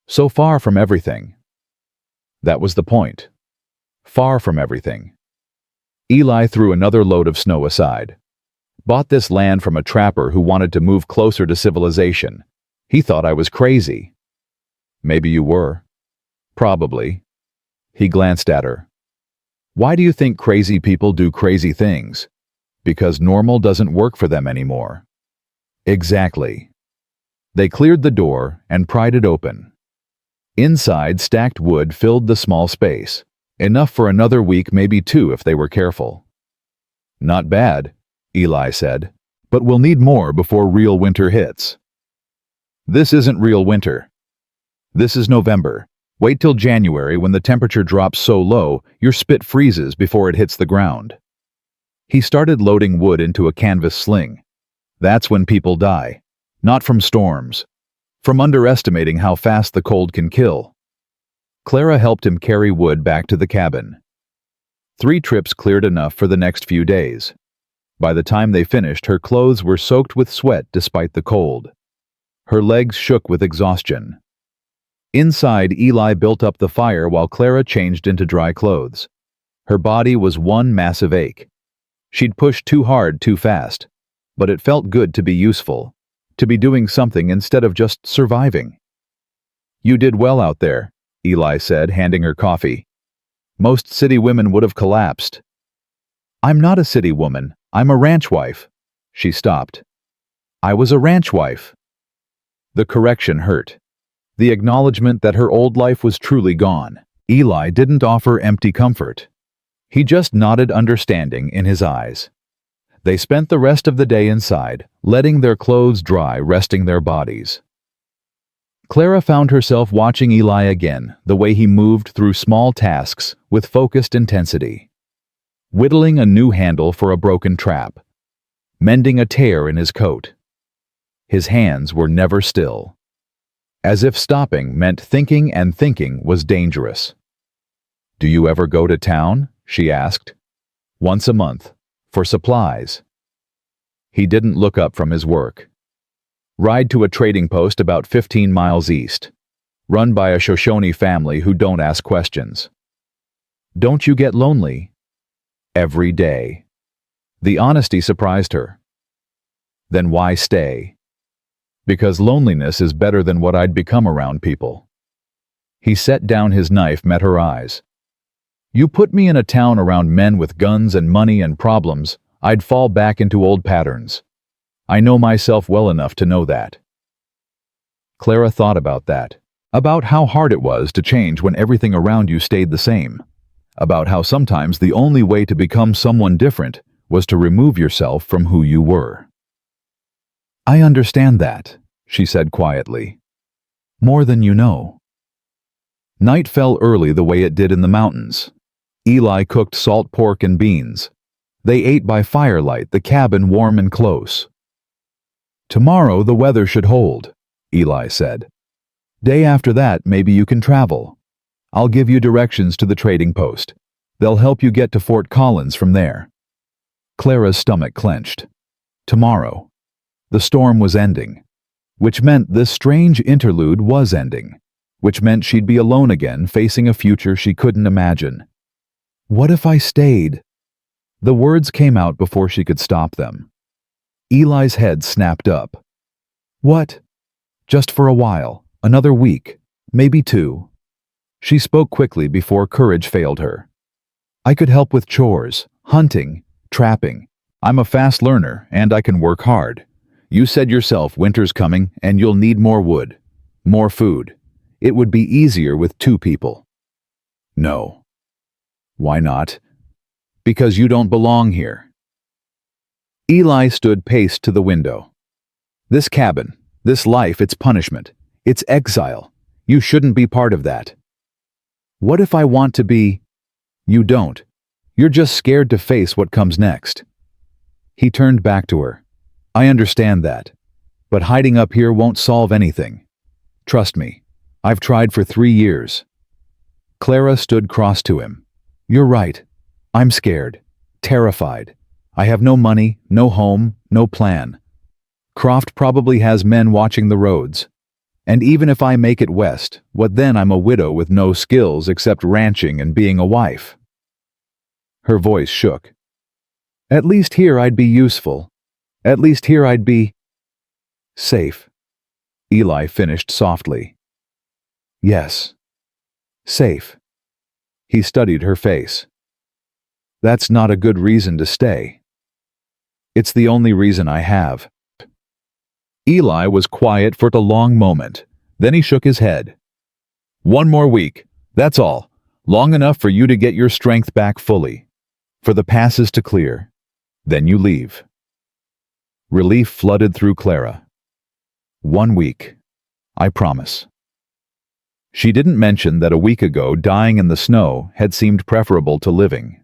"So far from everything." That was the point. Far from everything. Eli threw another load of snow aside. "Bought this land from a trapper who wanted to move closer to civilization. He thought I was crazy." "Maybe you were." "Probably." He glanced at her. "Why do you think crazy people do crazy things? Because normal doesn't work for them anymore." "Exactly." They cleared the door and pried it open. Inside, stacked wood filled the small space, enough for another week, maybe two if they were careful. "Not bad," Eli said, "but we'll need more before real winter hits." "This isn't real winter. This is November. Wait till January when the temperature drops so low your spit freezes before it hits the ground." He started loading wood into a canvas sling. "That's when people die. Not from storms. From underestimating how fast the cold can kill." Clara helped him carry wood back to the cabin. 3 trips cleared enough for the next few days. By the time they finished, her clothes were soaked with sweat despite the cold. Her legs shook with exhaustion. Inside, Eli built up the fire while Clara changed into dry clothes. Her body was one massive ache. She'd pushed too hard too fast, but it felt good to be useful, to be doing something instead of just surviving. "You did well out there," Eli said, handing her coffee. "Most city women would have collapsed." "I'm not a city woman, I'm a ranch wife." She stopped. "I was a ranch wife." The correction hurt. The acknowledgement that her old life was truly gone. Eli didn't offer empty comfort. He just nodded understanding in his eyes. They spent the rest of the day inside, letting their clothes dry, resting their bodies. Clara found herself watching Eli again, the way he moved through small tasks with focused intensity. Whittling a new handle for a broken trap. Mending a tear in his coat. His hands were never still. As if stopping meant thinking, and thinking was dangerous. "Do you ever go to town?" she asked. "Once a month. For supplies." He didn't look up from his work. "Ride to a trading post about 15 miles east. Run by a Shoshone family who don't ask questions." "Don't you get lonely?" "Every day." The honesty surprised her. "Then why stay?" "Because loneliness is better than what I'd become around people." He set down his knife, met her eyes. "You put me in a town around men with guns and money and problems, I'd fall back into old patterns. I know myself well enough to know that." Clara thought about that. About how hard it was to change when everything around you stayed the same. About how sometimes the only way to become someone different was to remove yourself from who you were. "I understand that," she said quietly. "More than you know." Night fell early the way it did in the mountains. Eli cooked salt pork and beans. They ate by firelight, the cabin warm and close. "Tomorrow the weather should hold," Eli said. "Day after that maybe you can travel. I'll give you directions to the trading post. They'll help you get to Fort Collins from there." Clara's stomach clenched. Tomorrow. The storm was ending, which meant this strange interlude was ending, which meant she'd be alone again, facing a future she couldn't imagine. "What if I stayed?" The words came out before she could stop them. Eli's head snapped up. What? Just for a while, another week, maybe 2. She spoke quickly before courage failed her. I could help with chores, hunting, trapping. I'm a fast learner and I can work hard. You said yourself winter's coming and you'll need more wood, more food. It would be easier with 2 people. No. Why not? Because you don't belong here. Eli stood paced to the window. This cabin, this life, it's punishment. It's exile. You shouldn't be part of that. What if I want to be? You don't. You're just scared to face what comes next. He turned back to her. I understand that. But hiding up here won't solve anything. Trust me. I've tried for 3 years. Clara stood cross to him. You're right. I'm scared. Terrified. I have no money, no home, no plan. Croft probably has men watching the roads. And even if I make it west, what then? I'm a widow with no skills except ranching and being a wife. Her voice shook. At least here I'd be useful. At least here I'd be safe. Eli finished softly. Yes. Safe. He studied her face. That's not a good reason to stay. It's the only reason I have. Eli was quiet for a long moment. Then he shook his head. 1 more week. That's all. Long enough for you to get your strength back fully. For the passes to clear. Then you leave. Relief flooded through Clara. 1 week. I promise. She didn't mention that a week ago dying in the snow had seemed preferable to living.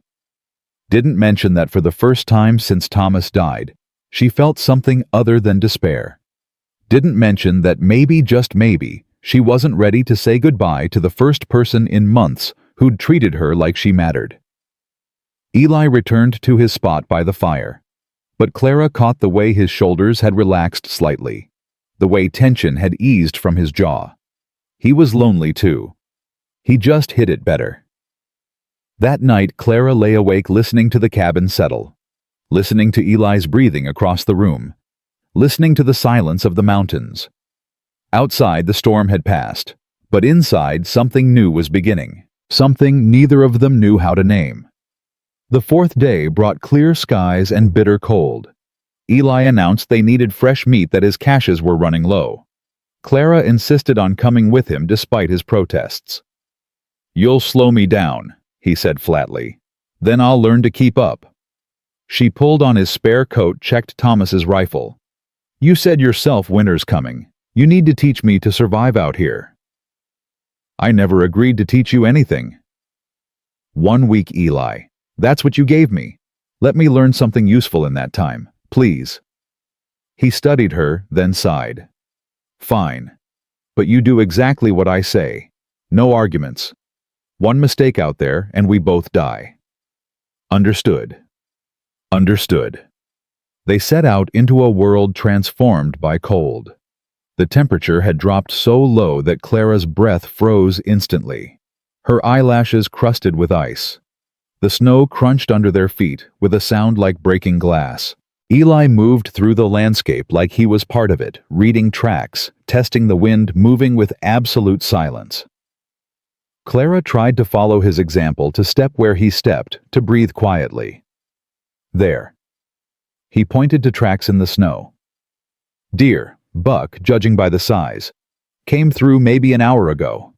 Didn't mention that for the first time since Thomas died, she felt something other than despair. Didn't mention that maybe, just maybe, she wasn't ready to say goodbye to the first person in months who'd treated her like she mattered. Eli returned to his spot by the fire, but Clara caught the way his shoulders had relaxed slightly, the way tension had eased from his jaw. He was lonely too. He just hid it better. That night, Clara lay awake listening to the cabin settle, listening to Eli's breathing across the room, listening to the silence of the mountains. Outside, the storm had passed, but inside, something new was beginning, something neither of them knew how to name. The 4th day brought clear skies and bitter cold. Eli announced they needed fresh meat, that his caches were running low. Clara insisted on coming with him despite his protests. You'll slow me down, he said flatly. Then I'll learn to keep up. She pulled on his spare coat, checked Thomas's rifle. You said yourself winter's coming. You need to teach me to survive out here. I never agreed to teach you anything. 1 week, Eli. That's what you gave me. Let me learn something useful in that time, please. He studied her, then sighed. Fine. But you do exactly what I say. No arguments. 1 mistake out there and we both die. Understood. Understood. They set out into a world transformed by cold. The temperature had dropped so low that Clara's breath froze instantly. Her eyelashes crusted with ice. The snow crunched under their feet with a sound like breaking glass. Eli moved through the landscape like he was part of it, reading tracks, testing the wind, moving with absolute silence. Clara tried to follow his example, to step where he stepped, to breathe quietly. There. He pointed to tracks in the snow. Deer, buck, judging by the size. Came through maybe an hour ago.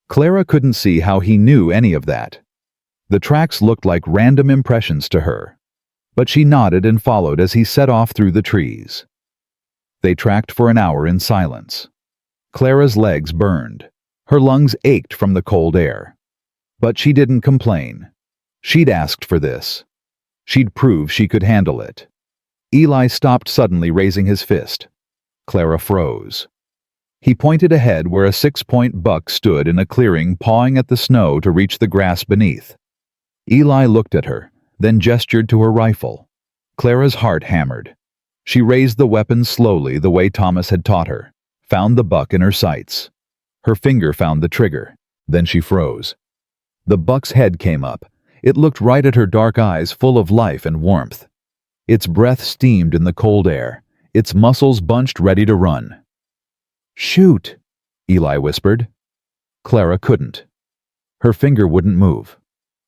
Clara couldn't see how he knew any of that. The tracks looked like random impressions to her. But she nodded and followed as he set off through the trees. They tracked for an hour in silence. Clara's legs burned. Her lungs ached from the cold air. But she didn't complain. She'd asked for this. She'd prove she could handle it. Eli stopped suddenly, raising his fist. Clara froze. He pointed ahead where a 6-point buck stood in a clearing, pawing at the snow to reach the grass beneath. Eli looked at her, then gestured to her rifle. Clara's heart hammered. She raised the weapon slowly, the way Thomas had taught her, found the buck in her sights. Her finger found the trigger. Then she froze. The buck's head came up. It looked right at her, dark eyes full of life and warmth. Its breath steamed in the cold air, its muscles bunched ready to run. "Shoot," Eli whispered. Clara couldn't. Her finger wouldn't move.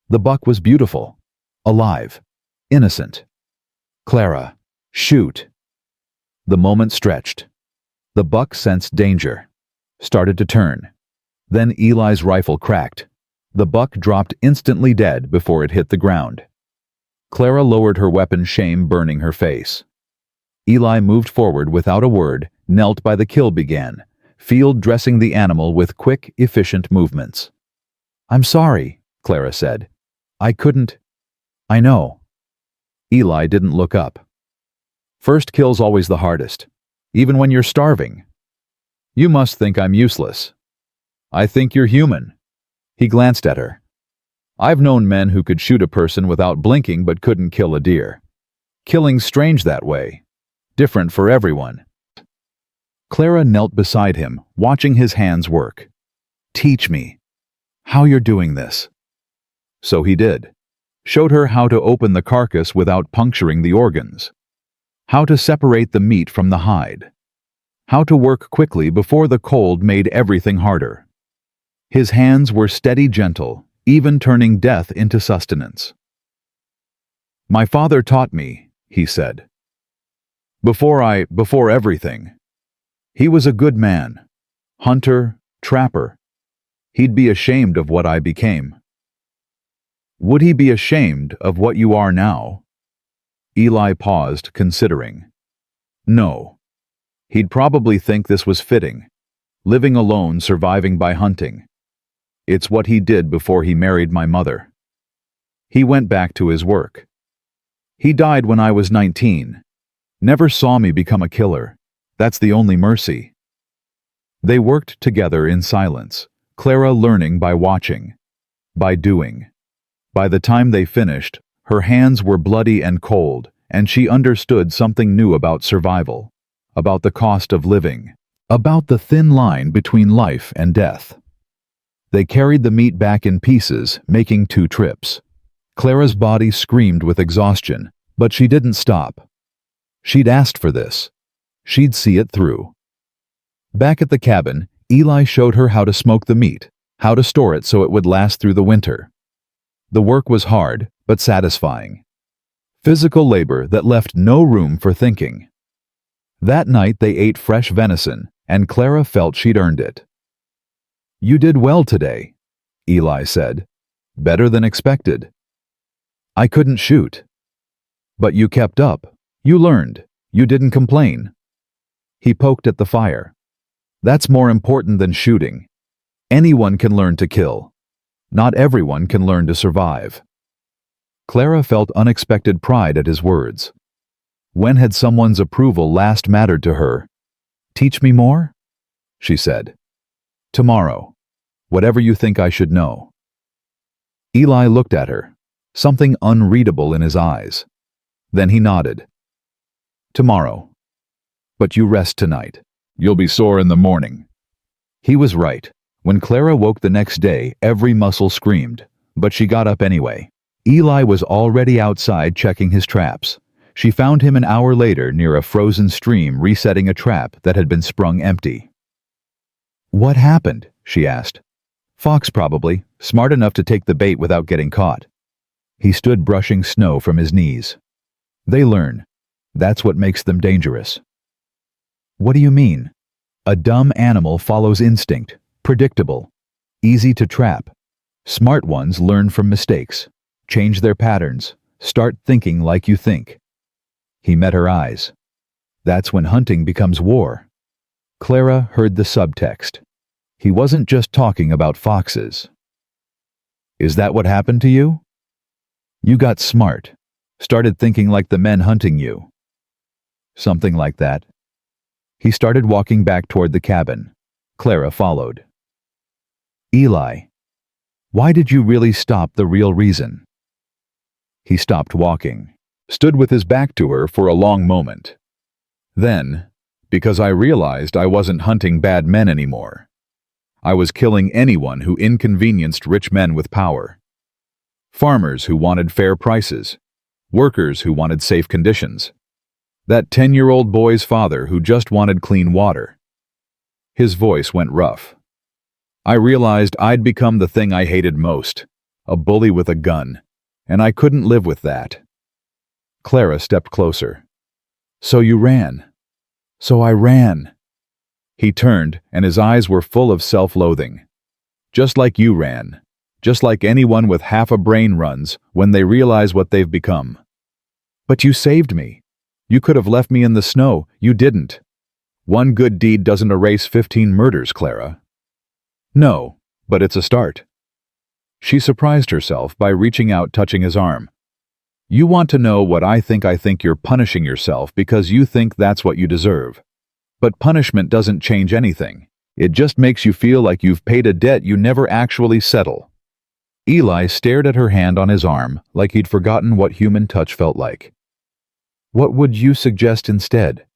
The buck was beautiful, alive, innocent. "Clara, shoot." The moment stretched. The buck sensed danger, started to turn. Then Eli's rifle cracked. The buck dropped instantly dead before it hit the ground. Clara lowered her weapon, shame burning her face. Eli moved forward without a word, knelt by the kill began, field dressing the animal with quick, efficient movements. "I'm sorry," Clara said. "I couldn't." "I know." Eli didn't look up. "First kill's always the hardest, even when you're starving." "You must think I'm useless." "I think you're human." He glanced at her. "I've known men who could shoot a person without blinking but couldn't kill a deer. Killing's strange that way. Different for everyone." Clara knelt beside him, watching his hands work. "Teach me how you're doing this." So he did. Showed her how to open the carcass without puncturing the organs. How to separate the meat from the hide. How to work quickly before the cold made everything harder. His hands were steady, gentle, even turning death into sustenance. "My father taught me," he said. Before everything. He was a good man. Hunter, trapper. He'd be ashamed of what I became." "Would he be ashamed of what you are now?" Eli paused, considering. "No. He'd probably think this was fitting. Living alone, surviving by hunting. It's what he did before he married my mother. He went back to his work. He died when I was 19. Never saw me become a killer. That's the only mercy." They worked together in silence, Clara learning by watching, by doing. By the time they finished, her hands were bloody and cold, and she understood something new about survival, about the cost of living, about the thin line between life and death. They carried the meat back in pieces, making 2 trips. Clara's body screamed with exhaustion, but she didn't stop. She'd asked for this. She'd see it through. Back at the cabin, Eli showed her how to smoke the meat, how to store it so it would last through the winter. The work was hard, but satisfying. Physical labor that left no room for thinking. That night they ate fresh venison, and Clara felt she'd earned it. "You did well today," Eli said. "Better than expected." "I couldn't shoot." "But you kept up. You learned. You didn't complain." He poked at the fire. "That's more important than shooting. Anyone can learn to kill. Not everyone can learn to survive." Clara felt unexpected pride at his words. When had someone's approval last mattered to her? "Teach me more?" she said. "Tomorrow. Whatever you think I should know." Eli looked at her, something unreadable in his eyes. Then he nodded. "Tomorrow. But you rest tonight. You'll be sore in the morning." He was right. When Clara woke the next day, every muscle screamed, but she got up anyway. Eli was already outside checking his traps. She found him an hour later near a frozen stream resetting a trap that had been sprung empty. "What happened?" she asked. "Fox probably, smart enough to take the bait without getting caught." He stood brushing snow from his knees. "They learn. That's what makes them dangerous." "What do you mean?" "A dumb animal follows instinct, predictable, easy to trap. Smart ones learn from mistakes, change their patterns, start thinking like you think." He met her eyes. "That's when hunting becomes war." Clara heard the subtext. He wasn't just talking about foxes. "Is that what happened to you?" "You got smart, started thinking like the men hunting you." "Something like that." He started walking back toward the cabin. Clara followed. "Eli, why did you really stop the real reason?" He stopped walking, stood with his back to her for a long moment. Then, "Because I realized I wasn't hunting bad men anymore. I was killing anyone who inconvenienced rich men with power. Farmers who wanted fair prices. workers who wanted safe conditions, that 10-year-old boy's father who just wanted clean water. His voice went rough. I realized I'd become the thing I hated most, a bully with a gun, and I couldn't live with that. Clara stepped closer. So you ran. So I ran. He turned, and his eyes were full of self-loathing. Just like you ran. Just like anyone with half a brain runs when they realize what they've become. But you saved me. You could have left me in the snow. You didn't. One good deed doesn't erase 15 murders, Clara. No, but it's a start. She surprised herself by reaching out, touching his arm. You want to know what I think you're punishing yourself because you think that's what you deserve. But punishment doesn't change anything. It just makes you feel like you've paid a debt you never actually settle. Eli stared at her hand on his arm like he'd forgotten what human touch felt like. What would you suggest instead?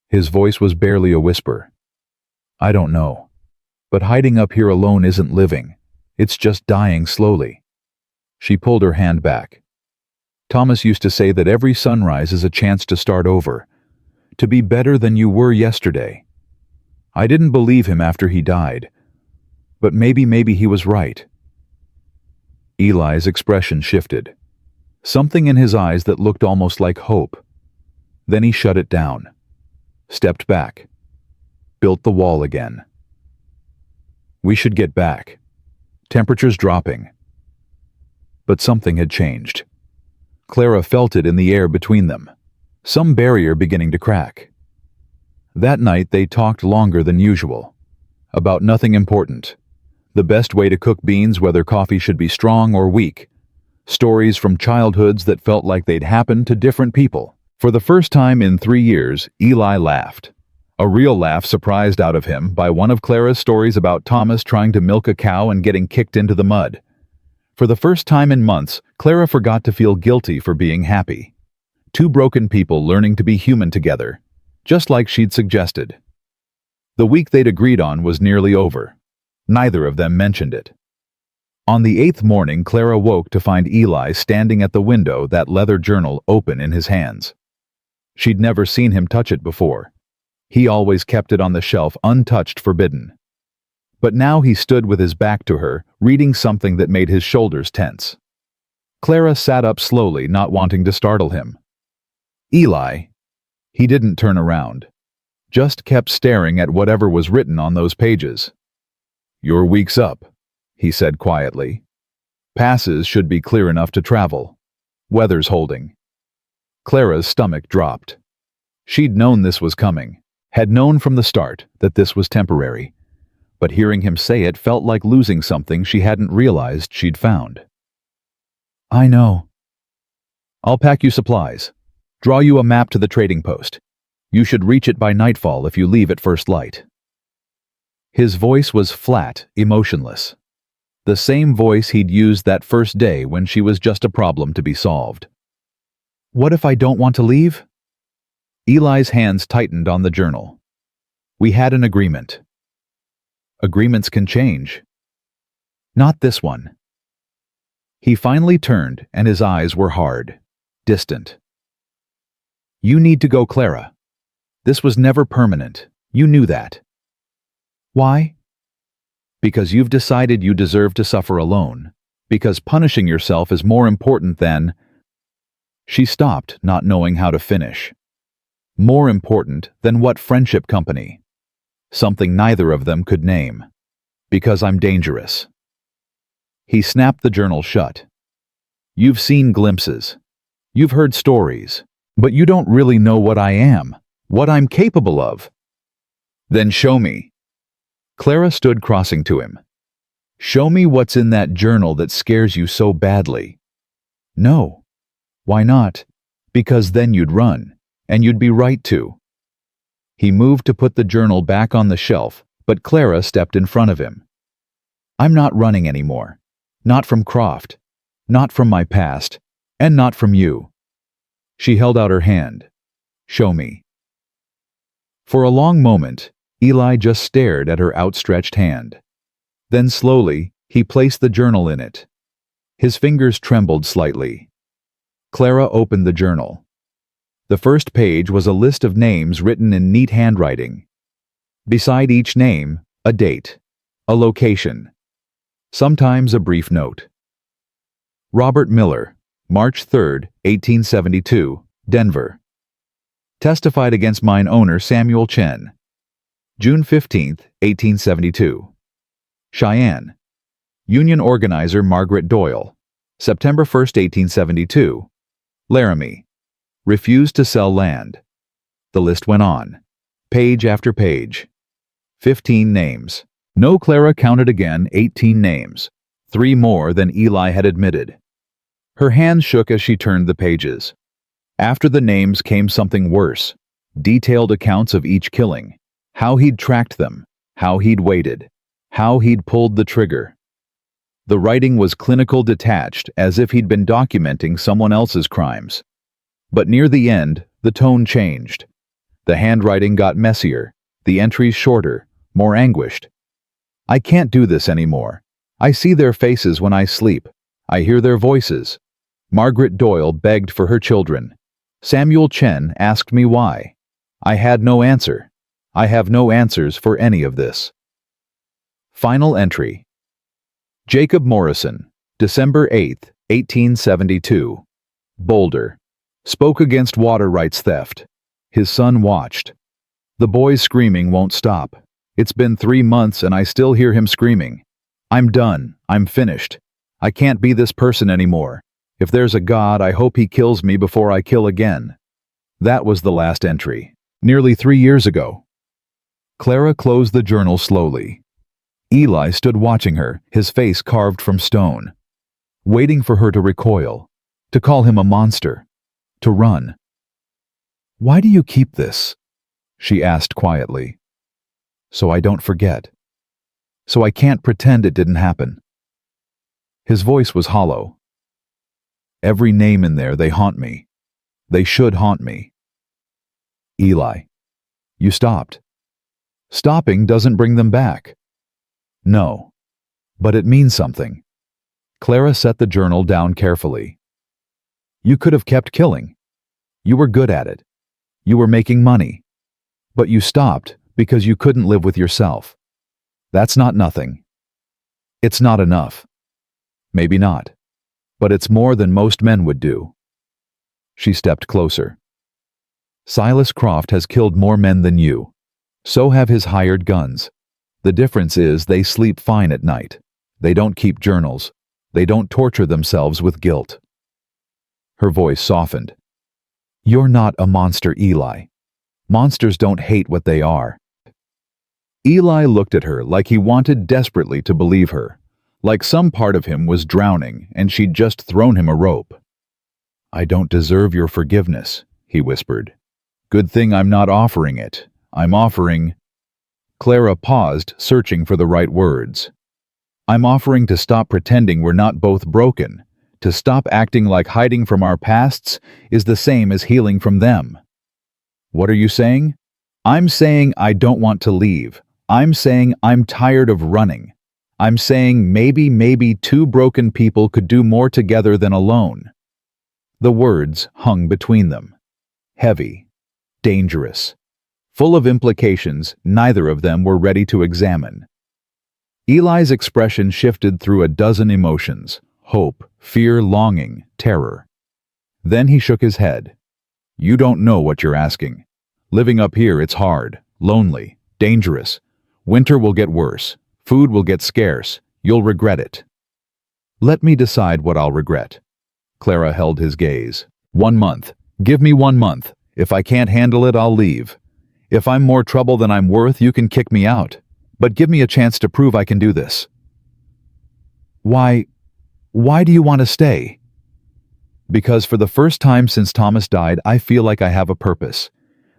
His voice was barely a whisper. I don't know. But hiding up here alone isn't living. It's just dying slowly. She pulled her hand back. Thomas used to say that every sunrise is a chance to start over, to be better than you were yesterday. I didn't believe him after he died, but maybe he was right. Eli's expression shifted. Something in his eyes that looked almost like hope. Then he shut it down, stepped back, built the wall again. We should get back. Temperatures dropping. But something had changed. Clara felt it in the air between them, some barrier beginning to crack. That night they talked longer than usual, about nothing important. The best way to cook beans, whether coffee should be strong or weak. Stories from childhoods that felt like they'd happened to different people. For the first time in 3 years, Eli laughed. A real laugh surprised out of him by one of Clara's stories about Thomas trying to milk a cow and getting kicked into the mud. For the first time in months, Clara forgot to feel guilty for being happy. Two broken people learning to be human together, just like she'd suggested. The week they'd agreed on was nearly over. Neither of them mentioned it. On the 8th morning, Clara woke to find Eli standing at the window, that leather journal open in his hands. She'd never seen him touch it before. He always kept it on the shelf, untouched, forbidden. But now he stood with his back to her, reading something that made his shoulders tense. Clara sat up slowly, not wanting to startle him. Eli. He didn't turn around. Just kept staring at whatever was written on those pages. Your week's up, he said quietly. Passes should be clear enough to travel. Weather's holding. Clara's stomach dropped. She'd known this was coming, had known from the start that this was temporary. But hearing him say it felt like losing something she hadn't realized she'd found. I know. I'll pack you supplies. Draw you a map to the trading post. You should reach it by nightfall if you leave at first light. His voice was flat, emotionless. The same voice he'd used that first day when she was just a problem to be solved. What if I don't want to leave? Eli's hands tightened on the journal. We had an agreement. Agreements can change. Not this one. He finally turned, and his eyes were hard, distant. You need to go, Clara. This was never permanent. You knew that. Why? Because you've decided you deserve to suffer alone. Because punishing yourself is more important than... She stopped, not knowing how to finish. More important than what friendship company? Something neither of them could name. Because I'm dangerous. He snapped the journal shut. You've seen glimpses. You've heard stories. But you don't really know what I am, what I'm capable of. Then show me. Clara stood crossing to him. Show me what's in that journal that scares you so badly. No. Why not? Because then you'd run, and you'd be right to. He moved to put the journal back on the shelf, but Clara stepped in front of him. I'm not running anymore. Not from Croft. Not from my past. And not from you. She held out her hand. Show me. For a long moment, Eli just stared at her outstretched hand. Then slowly, he placed the journal in it. His fingers trembled slightly. Clara opened the journal. The first page was a list of names written in neat handwriting. Beside each name, a date, a location, sometimes a brief note. Robert Miller, March 3, 1872, Denver. Testified against mine owner Samuel Chen. June 15, 1872. Cheyenne. Union organizer Margaret Doyle. September 1, 1872. Laramie. Refused to sell land. The list went on. Page after page. 15 names. No, Clara counted again 18 names. 3 more than Eli had admitted. Her hands shook as she turned the pages. After the names came something worse. Detailed accounts of each killing. How he'd tracked them. How he'd waited. How he'd pulled the trigger. The writing was clinical, detached, as if he'd been documenting someone else's crimes. But near the end, the tone changed. The handwriting got messier, the entries shorter, more anguished. I can't do this anymore. I see their faces when I sleep. I hear their voices. Margaret Doyle begged for her children. Samuel Chen asked me why. I had no answer. I have no answers for any of this. Final entry. Jacob Morrison, December 8, 1872. Boulder. Spoke against water rights theft. His son watched. The boy's screaming won't stop. It's been 3 months and I still hear him screaming. I'm done. I'm finished. I can't be this person anymore. If there's a God, I hope he kills me before I kill again. That was the last entry, nearly 3 years ago. Clara closed the journal slowly. Eli stood watching her, his face carved from stone, waiting for her to recoil, to call him a monster, to run. Why do you keep this? She asked quietly. So I don't forget. So I can't pretend it didn't happen. His voice was hollow. Every name in there, they haunt me. They should haunt me. Eli, you stopped. Stopping doesn't bring them back. No, but it means something. Clara set the journal down carefully. You could have kept killing. You were good at it. You were making money. But you stopped because you couldn't live with yourself. That's not nothing. It's not enough. Maybe not. But it's more than most men would do. She stepped closer. Silas Croft has killed more men than you. So have his hired guns. The difference is they sleep fine at night. They don't keep journals. They don't torture themselves with guilt. Her voice softened. You're not a monster, Eli. Monsters don't hate what they are. Eli looked at her like he wanted desperately to believe her, like some part of him was drowning and she'd just thrown him a rope. I don't deserve your forgiveness, he whispered. Good thing I'm not offering it. I'm offering... Clara paused, searching for the right words. I'm offering to stop pretending we're not both broken, to stop acting like hiding from our pasts is the same as healing from them. What are you saying? I'm saying I don't want to leave. I'm saying I'm tired of running. I'm saying maybe 2 broken people could do more together than alone. The words hung between them. Heavy, dangerous, full of implications neither of them were ready to examine. Eli's expression shifted through a dozen emotions: hope, fear, longing, terror. Then he shook his head. You don't know what you're asking. Living up here, it's hard, lonely, dangerous. Winter will get worse. Food will get scarce. You'll regret it. Let me decide what I'll regret. Clara held his gaze. 1 month. Give me 1 month. If I can't handle it, I'll leave. If I'm more trouble than I'm worth, you can kick me out. But give me a chance to prove I can do this. Why do you want to stay? Because for the first time since Thomas died, I feel like I have a purpose.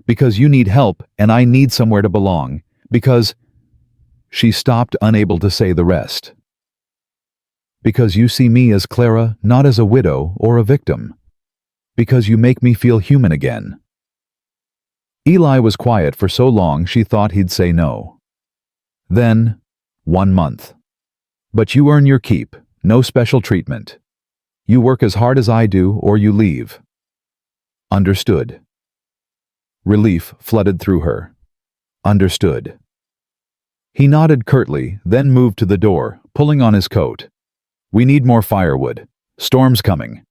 Because you need help and I need somewhere to belong. Because... She stopped, unable to say the rest. Because you see me as Clara, not as a widow or a victim. Because you make me feel human again. Eli was quiet for so long she thought he'd say no. Then, 1 month. But you earn your keep, no special treatment. You work as hard as I do, or you leave." "Understood." Relief flooded through her. "Understood." He nodded curtly, then moved to the door, pulling on his coat. "We need more firewood. Storm's coming."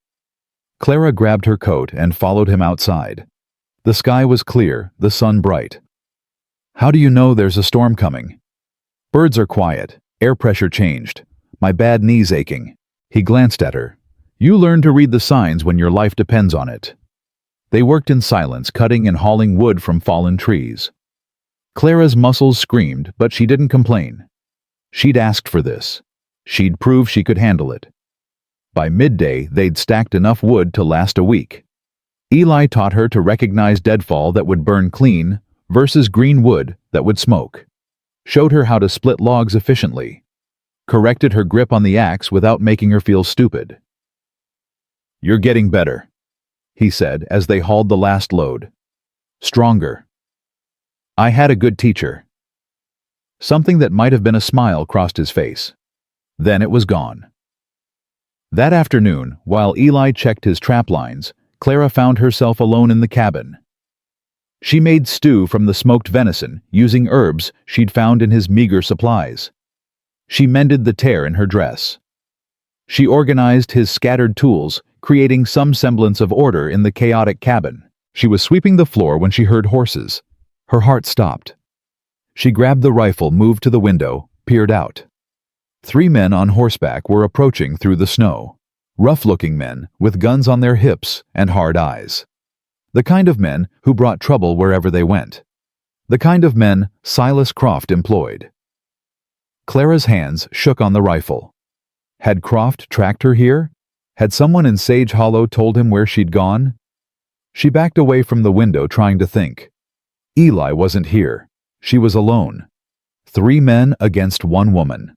Clara grabbed her coat and followed him outside. The sky was clear, the sun bright. "How do you know there's a storm coming?" "Birds are quiet. Air pressure changed. My bad knee's aching." He glanced at her. "You learn to read the signs when your life depends on it." They worked in silence, cutting and hauling wood from fallen trees. Clara's muscles screamed, but she didn't complain. She'd asked for this. She'd prove she could handle it. By midday, they'd stacked enough wood to last a week. Eli taught her to recognize deadfall that would burn clean versus green wood that would smoke. Showed her how to split logs efficiently. Corrected her grip on the axe without making her feel stupid. "You're getting better," he said as they hauled the last load. "Stronger." "I had a good teacher." Something that might have been a smile crossed his face. Then it was gone. That afternoon, while Eli checked his trap lines, Clara found herself alone in the cabin. She made stew from the smoked venison, using herbs she'd found in his meager supplies. She mended the tear in her dress. She organized his scattered tools, creating some semblance of order in the chaotic cabin. She was sweeping the floor when she heard horses. Her heart stopped. She grabbed the rifle, moved to the window, peered out. 3 men on horseback were approaching through the snow. Rough-looking men with guns on their hips and hard eyes. The kind of men who brought trouble wherever they went. The kind of men Silas Croft employed. Clara's hands shook on the rifle. Had Croft tracked her here? Had someone in Sage Hollow told him where she'd gone? She backed away from the window, trying to think. Eli wasn't here. She was alone. 3 men against 1 woman.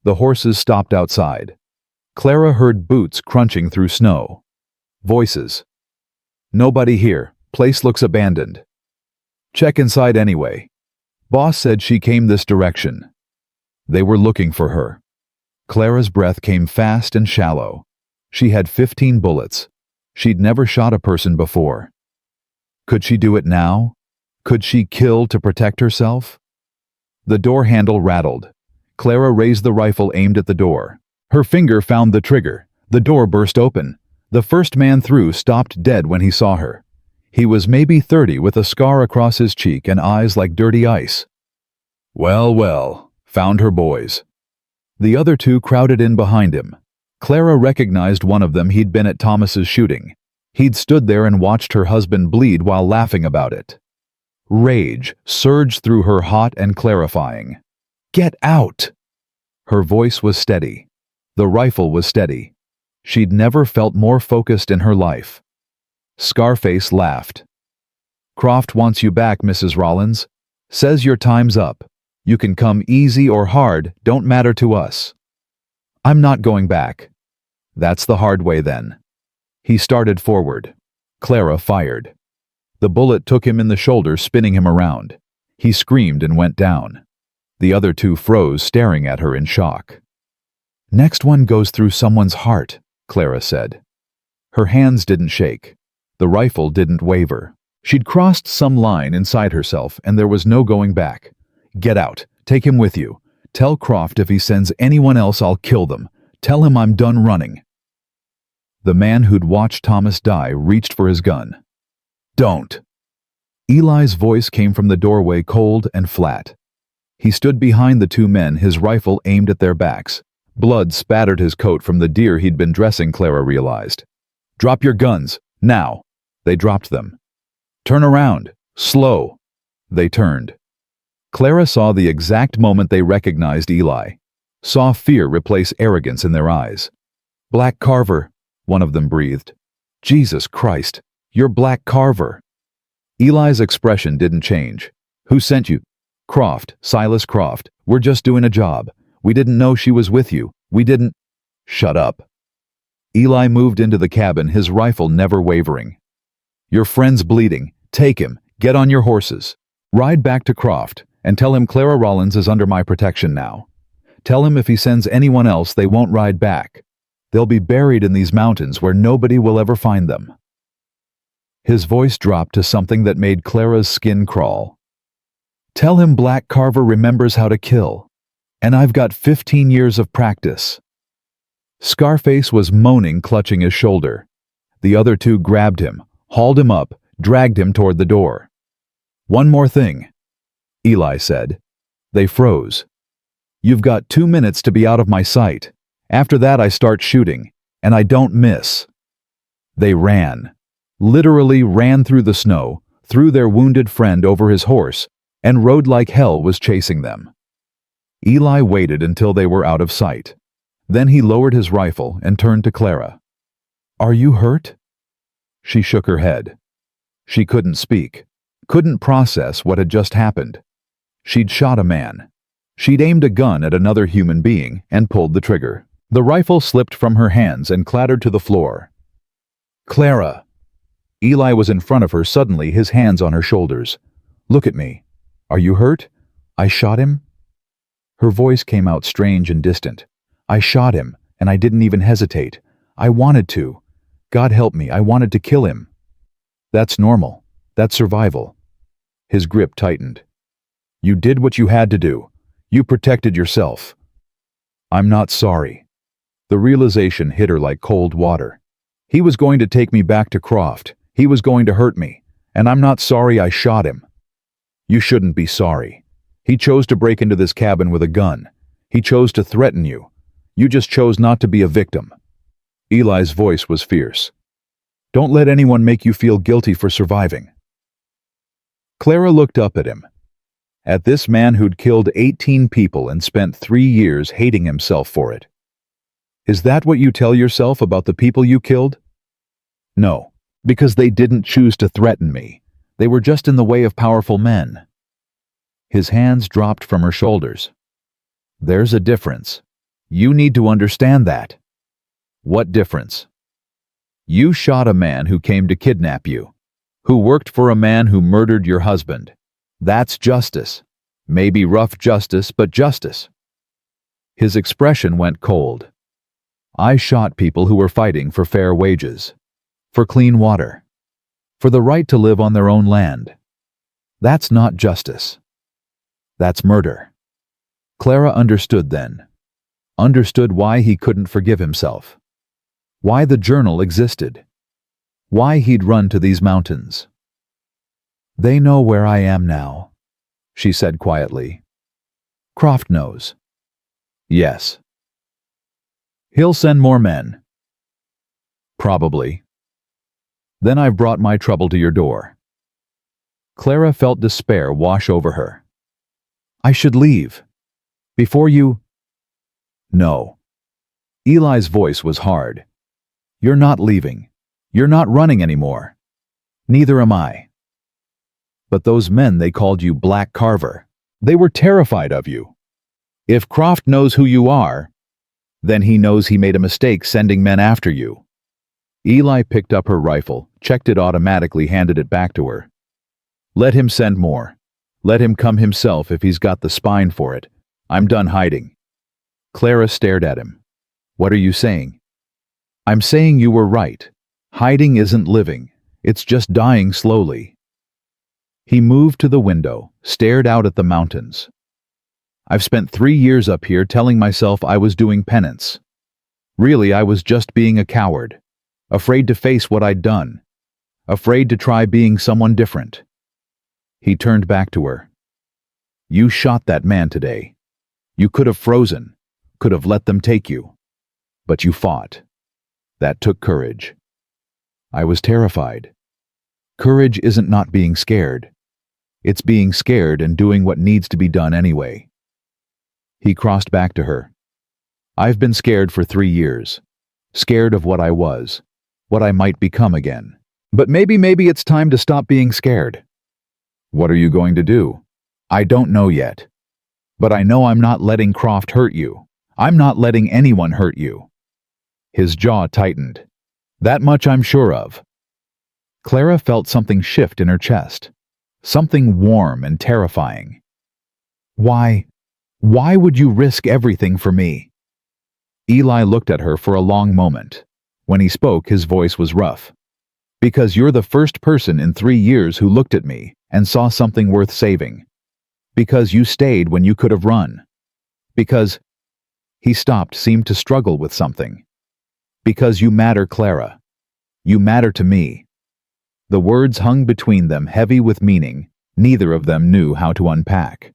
The horses stopped outside. Clara heard boots crunching through snow. Voices. "Nobody here. Place looks abandoned." "Check inside anyway. Boss said she came this direction." They were looking for her. Clara's breath came fast and shallow. She had 15 bullets. She'd never shot a person before. Could she do it now? Could she kill to protect herself? The door handle rattled. Clara raised the rifle aimed at the door. Her finger found the trigger. The door burst open. The first man through stopped dead when he saw her. He was maybe 30 with a scar across his cheek and eyes like dirty ice. Well, well, found her boys. The other 2 crowded in behind him. Clara recognized one of them. He'd been at Thomas's shooting. He'd stood there and watched her husband bleed while laughing about it. Rage surged through her, hot and clarifying. "Get out!" Her voice was steady. The rifle was steady. She'd never felt more focused in her life. Scarface laughed. "Croft wants you back, Mrs. Rollins. Says your time's up. You can come easy or hard, don't matter to us." "I'm not going back." "That's the hard way then." He started forward. Clara fired. The bullet took him in the shoulder, spinning him around. He screamed and went down. The other 2 froze, staring at her in shock. "Next one goes through someone's heart," Clara said. Her hands didn't shake. The rifle didn't waver. She'd crossed some line inside herself, and there was no going back. "Get out. Take him with you. Tell Croft if he sends anyone else, I'll kill them. Tell him I'm done running." The man who'd watched Thomas die reached for his gun. "Don't." Eli's voice came from the doorway, cold and flat. He stood behind the 2 men, his rifle aimed at their backs. Blood spattered his coat from the deer he'd been dressing, Clara realized. "Drop your guns, now." They dropped them. "Turn around, slow." They turned. Clara saw the exact moment they recognized Eli. Saw fear replace arrogance in their eyes. "Black Carver," one of them breathed. "Jesus Christ, you're Black Carver." Eli's expression didn't change. "Who sent you?" "Croft, Silas Croft. We're just doing a job. We didn't know she was with you. We didn't—" "Shut up." Eli moved into the cabin, his rifle never wavering. "Your friend's bleeding. Take him. Get on your horses. Ride back to Croft, and tell him Clara Rollins is under my protection now. Tell him if he sends anyone else, they won't ride back. They'll be buried in these mountains where nobody will ever find them." His voice dropped to something that made Clara's skin crawl. "Tell him Black Carver remembers how to kill, and I've got 15 years of practice." Scarface was moaning, clutching his shoulder. The other two grabbed him, hauled him up, dragged him toward the door. "One more thing," Eli said. They froze. "You've got 2 minutes to be out of my sight. After that I start shooting, and I don't miss." They ran. Literally ran through the snow, threw their wounded friend over his horse, and rode like hell was chasing them. Eli waited until they were out of sight. Then he lowered his rifle and turned to Clara. "Are you hurt?" She shook her head. She couldn't speak, couldn't process what had just happened. She'd shot a man. She'd aimed a gun at another human being and pulled the trigger. The rifle slipped from her hands and clattered to the floor. "Clara!" Eli was in front of her suddenly, his hands on her shoulders. "Look at me. Are you hurt? I shot him?" Her voice came out strange and distant. "I shot him, and I didn't even hesitate. I wanted to. God help me, I wanted to kill him." "That's normal. That's survival." His grip tightened. "You did what you had to do. You protected yourself." "I'm not sorry." The realization hit her like cold water. He was going to take me back to Croft. He was going to hurt me, and I'm not sorry I shot him. "You shouldn't be sorry. He chose to break into this cabin with a gun. He chose to threaten you. You just chose not to be a victim." Eli's voice was fierce. "Don't let anyone make you feel guilty for surviving." Clara looked up at him. At this man who'd killed 18 people and spent 3 years hating himself for it. "Is that what you tell yourself about the people you killed?" "No, because they didn't choose to threaten me. They were just in the way of powerful men." His hands dropped from her shoulders. "There's a difference. You need to understand that." "What difference?" "You shot a man who came to kidnap you, who worked for a man who murdered your husband. That's justice. Maybe rough justice, but justice." His expression went cold. "I shot people who were fighting for fair wages, for clean water, for the right to live on their own land. That's not justice. That's murder." Clara understood then. Understood why he couldn't forgive himself. Why the journal existed. Why he'd run to these mountains. "They know where I am now," she said quietly. "Croft knows." "Yes." "He'll send more men." "Probably." "Then I've brought my trouble to your door." Clara felt despair wash over her. "I should leave. Before you—" "No." Eli's voice was hard. "You're not leaving. You're not running anymore. Neither am I." "But those men, they called you Black Carver. They were terrified of you. If Croft knows who you are, then he knows he made a mistake sending men after you." Eli picked up her rifle, checked it automatically, handed it back to her. "Let him send more. Let him come himself if he's got the spine for it. I'm done hiding." Clara stared at him. "What are you saying?" "I'm saying you were right. Hiding isn't living. It's just dying slowly." He moved to the window, stared out at the mountains. "I've spent 3 years up here telling myself I was doing penance. Really, I was just being a coward, afraid to face what I'd done, afraid to try being someone different." He turned back to her. "You shot that man today. You could have frozen, could have let them take you. But you fought. That took courage." "I was terrified. Courage isn't not being scared. It's being scared and doing what needs to be done anyway." He crossed back to her. "I've been scared for 3 years. Scared of what I was, what I might become again. But maybe it's time to stop being scared." "What are you going to do?" "I don't know yet. But I know I'm not letting Croft hurt you. I'm not letting anyone hurt you." His jaw tightened. "That much I'm sure of." Clara felt something shift in her chest. Something warm and terrifying. Why would you risk everything for me?" Eli looked at her for a long moment. When he spoke, his voice was rough. Because you're the first person in 3 years who looked at me and saw something worth saving. Because you stayed when you could have run. Because... He stopped, seemed to struggle with something. Because you matter, Clara. You matter to me. The words hung between them, heavy with meaning. Neither of them knew how to unpack.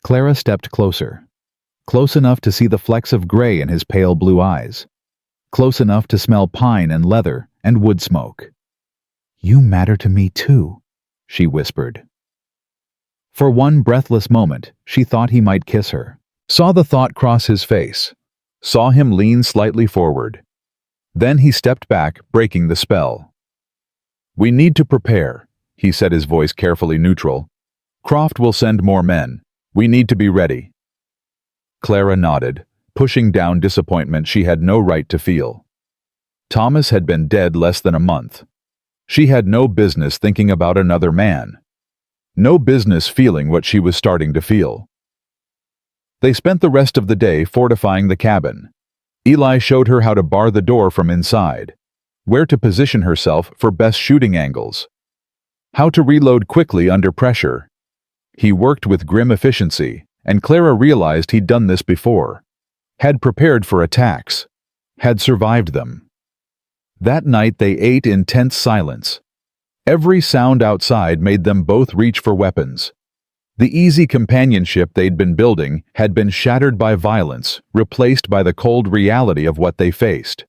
Clara stepped closer. Close enough to see the flecks of gray in his pale blue eyes. Close enough to smell pine and leather and wood smoke. You matter to me too, she whispered. For one breathless moment, she thought he might kiss her. Saw the thought cross his face. Saw him lean slightly forward. Then he stepped back, breaking the spell. We need to prepare, he said, his voice carefully neutral. Croft will send more men. We need to be ready. Clara nodded, pushing down disappointment she had no right to feel. Thomas had been dead less than a month. She had no business thinking about another man. No business feeling what she was starting to feel. They spent the rest of the day fortifying the cabin. Eli showed her how to bar the door from inside, where to position herself for best shooting angles, how to reload quickly under pressure. He worked with grim efficiency, and Clara realized he'd done this before, had prepared for attacks, had survived them. That night they ate in tense silence. Every sound outside made them both reach for weapons. The easy companionship they'd been building had been shattered by violence, replaced by the cold reality of what they faced.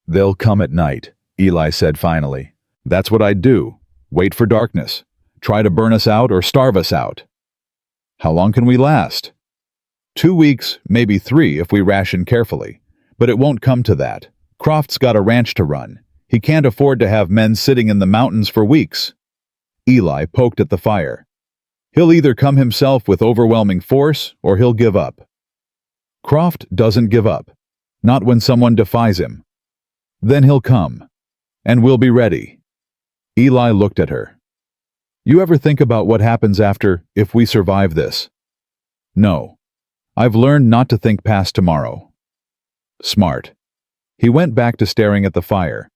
They'll come at night, Eli said finally. That's what I'd do. Wait for darkness. Try to burn us out or starve us out. How long can we last? 2 weeks, maybe 3 if we ration carefully. But it won't come to that. Croft's got a ranch to run. He can't afford to have men sitting in the mountains for weeks. Eli poked at the fire. He'll either come himself with overwhelming force or he'll give up. Croft doesn't give up. Not when someone defies him. Then he'll come. And we'll be ready. Eli looked at her. You ever think about what happens after, if we survive this? No. I've learned not to think past tomorrow. Smart. He went back to staring at the fire.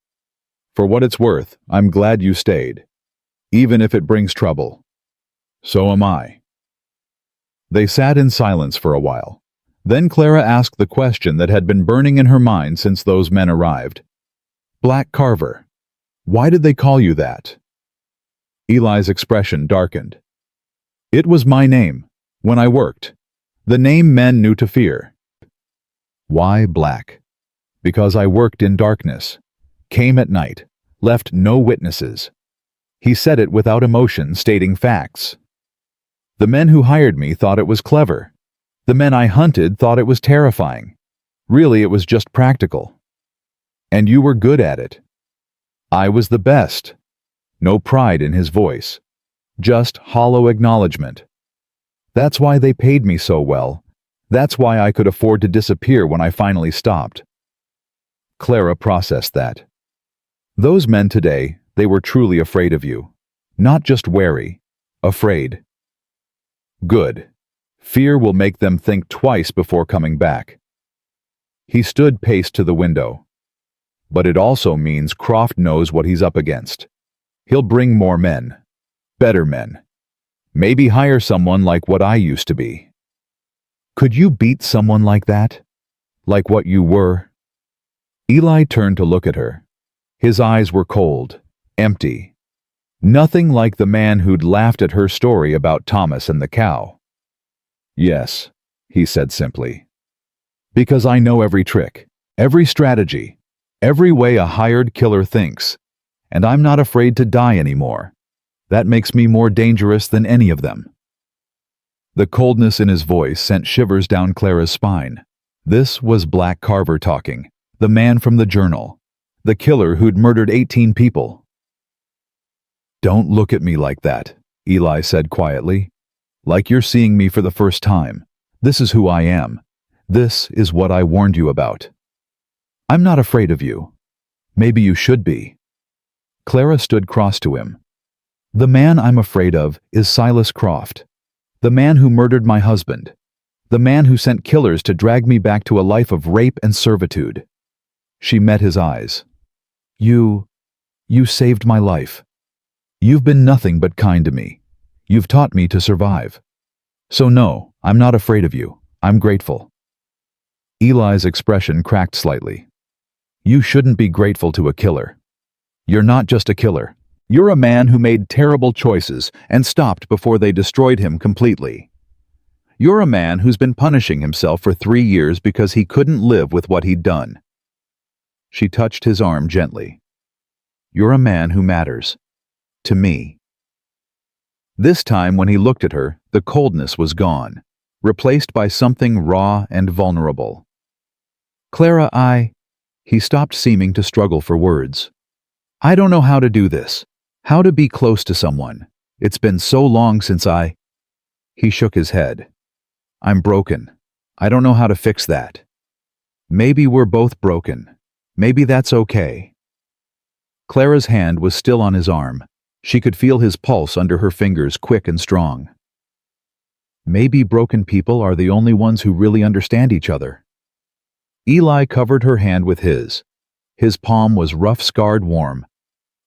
For what it's worth, I'm glad you stayed. Even if it brings trouble. So am I. They sat in silence for a while. Then Clara asked the question that had been burning in her mind since those men arrived. Black Carver. Why did they call you that? Eli's expression darkened. It was my name, when I worked. The name men knew to fear. Why black? Because I worked in darkness. Came at night. Left no witnesses. He said it without emotion, stating facts. The men who hired me thought it was clever. The men I hunted thought it was terrifying. Really, it was just practical. And you were good at it. I was the best. No pride in his voice. Just hollow acknowledgement. That's why they paid me so well. That's why I could afford to disappear when I finally stopped. Clara processed that. Those men today, they were truly afraid of you. Not just wary. Afraid. Good. Fear will make them think twice before coming back. He stood paced to the window. But it also means Croft knows what he's up against. He'll bring more men. Better men. Maybe hire someone like what I used to be. Could you beat someone like that? Like what you were? Eli turned to look at her. His eyes were cold, empty. Nothing like the man who'd laughed at her story about Thomas and the cow. Yes, he said simply. Because I know every trick, every strategy, every way a hired killer thinks, and I'm not afraid to die anymore. That makes me more dangerous than any of them. The coldness in his voice sent shivers down Clara's spine. This was Black Carver talking, the man from the journal, the killer who'd murdered 18 people. Don't look at me like that, Eli said quietly. Like you're seeing me for the first time. This is who I am. This is what I warned you about. I'm not afraid of you. Maybe you should be. Clara stood cross to him. The man I'm afraid of is Silas Croft, the man who murdered my husband. The man who sent killers to drag me back to a life of rape and servitude. She met his eyes. You saved my life. You've been nothing but kind to me. You've taught me to survive. So no, I'm not afraid of you. I'm grateful. Eli's expression cracked slightly. You shouldn't be grateful to a killer. You're not just a killer. You're a man who made terrible choices and stopped before they destroyed him completely. You're a man who's been punishing himself for 3 years because he couldn't live with what he'd done. She touched his arm gently. You're a man who matters. To me. This time when he looked at her, the coldness was gone, replaced by something raw and vulnerable. Clara, He stopped seeming to struggle for words. I don't know how to do this. How to be close to someone. It's been so long since He shook his head. I'm broken. I don't know how to fix that. Maybe we're both broken. Maybe that's okay. Clara's hand was still on his arm. She could feel his pulse under her fingers, quick and strong. Maybe broken people are the only ones who really understand each other. Eli covered her hand with his. His palm was rough, scarred, warm.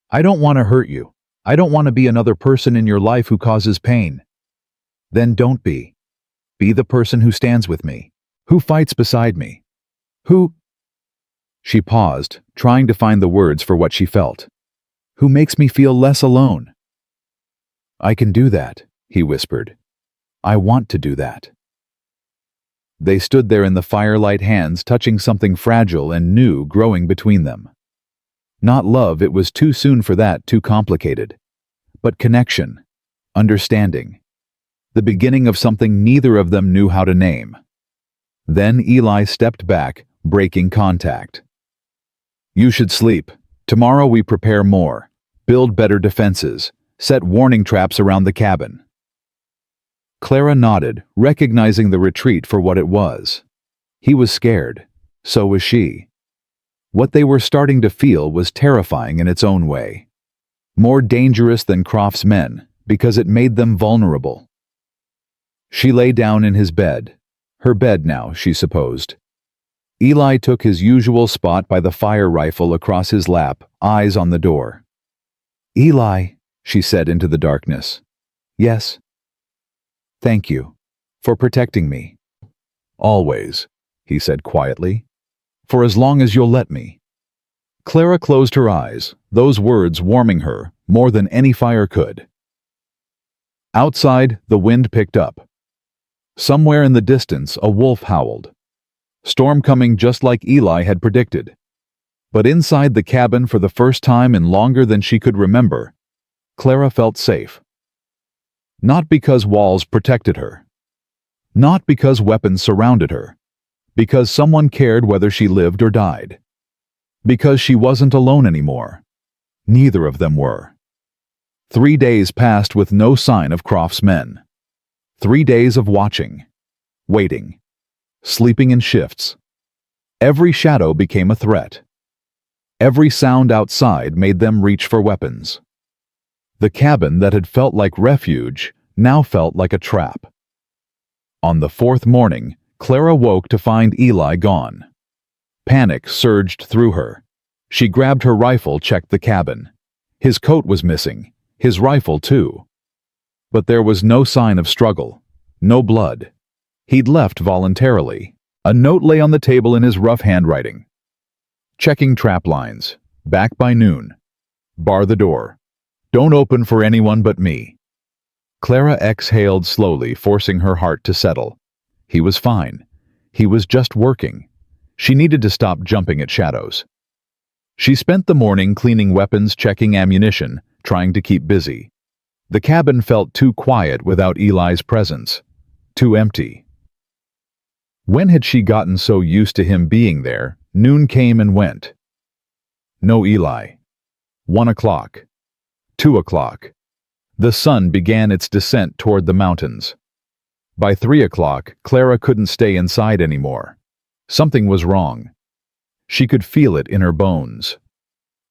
I don't want to hurt you. I don't want to be another person in your life who causes pain. Then don't be. Be the person who stands with me, who fights beside me, who... She paused, trying to find the words for what she felt. Who makes me feel less alone. I can do that, he whispered. I want to do that. They stood there in the firelight, hands touching something fragile and new growing between them. Not love, it was too soon for that, too complicated. But connection, understanding. The beginning of something neither of them knew how to name. Then Eli stepped back, breaking contact. You should sleep. Tomorrow we prepare more, build better defenses, set warning traps around the cabin. Clara nodded, recognizing the retreat for what it was. He was scared. So was she. What they were starting to feel was terrifying in its own way. More dangerous than Croft's men, because it made them vulnerable. She lay down in his bed. Her bed now, she supposed. Eli took his usual spot by the fire rifle across his lap, eyes on the door. Eli, she said into the darkness. Yes. Thank you. For protecting me. Always, he said quietly. For as long as you'll let me. Clara closed her eyes, those words warming her more than any fire could. Outside, the wind picked up. Somewhere in the distance, a wolf howled. Storm coming just like Eli had predicted. But inside the cabin, for the first time in longer than she could remember, Clara felt safe. Not because walls protected her. Not because weapons surrounded her. Because someone cared whether she lived or died. Because she wasn't alone anymore. Neither of them were. 3 days passed with no sign of Croft's men. 3 days of watching, waiting, sleeping in shifts. Every shadow became a threat. Every sound outside made them reach for weapons. The cabin that had felt like refuge now felt like a trap. On the 4th morning, Clara woke to find Eli gone. Panic surged through her. She grabbed her rifle, checked the cabin. His coat was missing, his rifle too. But there was no sign of struggle, no blood. He'd left voluntarily. A note lay on the table in his rough handwriting. Checking trap lines. Back by noon. Bar the door. Don't open for anyone but me. Clara exhaled slowly, forcing her heart to settle. He was fine. He was just working. She needed to stop jumping at shadows. She spent the morning cleaning weapons, checking ammunition, trying to keep busy. The cabin felt too quiet without Eli's presence. Too empty. When had she gotten so used to him being there? Noon came and went. No Eli. 1 o'clock. 2 o'clock. The sun began its descent toward the mountains. By 3 o'clock, Clara couldn't stay inside anymore. Something was wrong. She could feel it in her bones.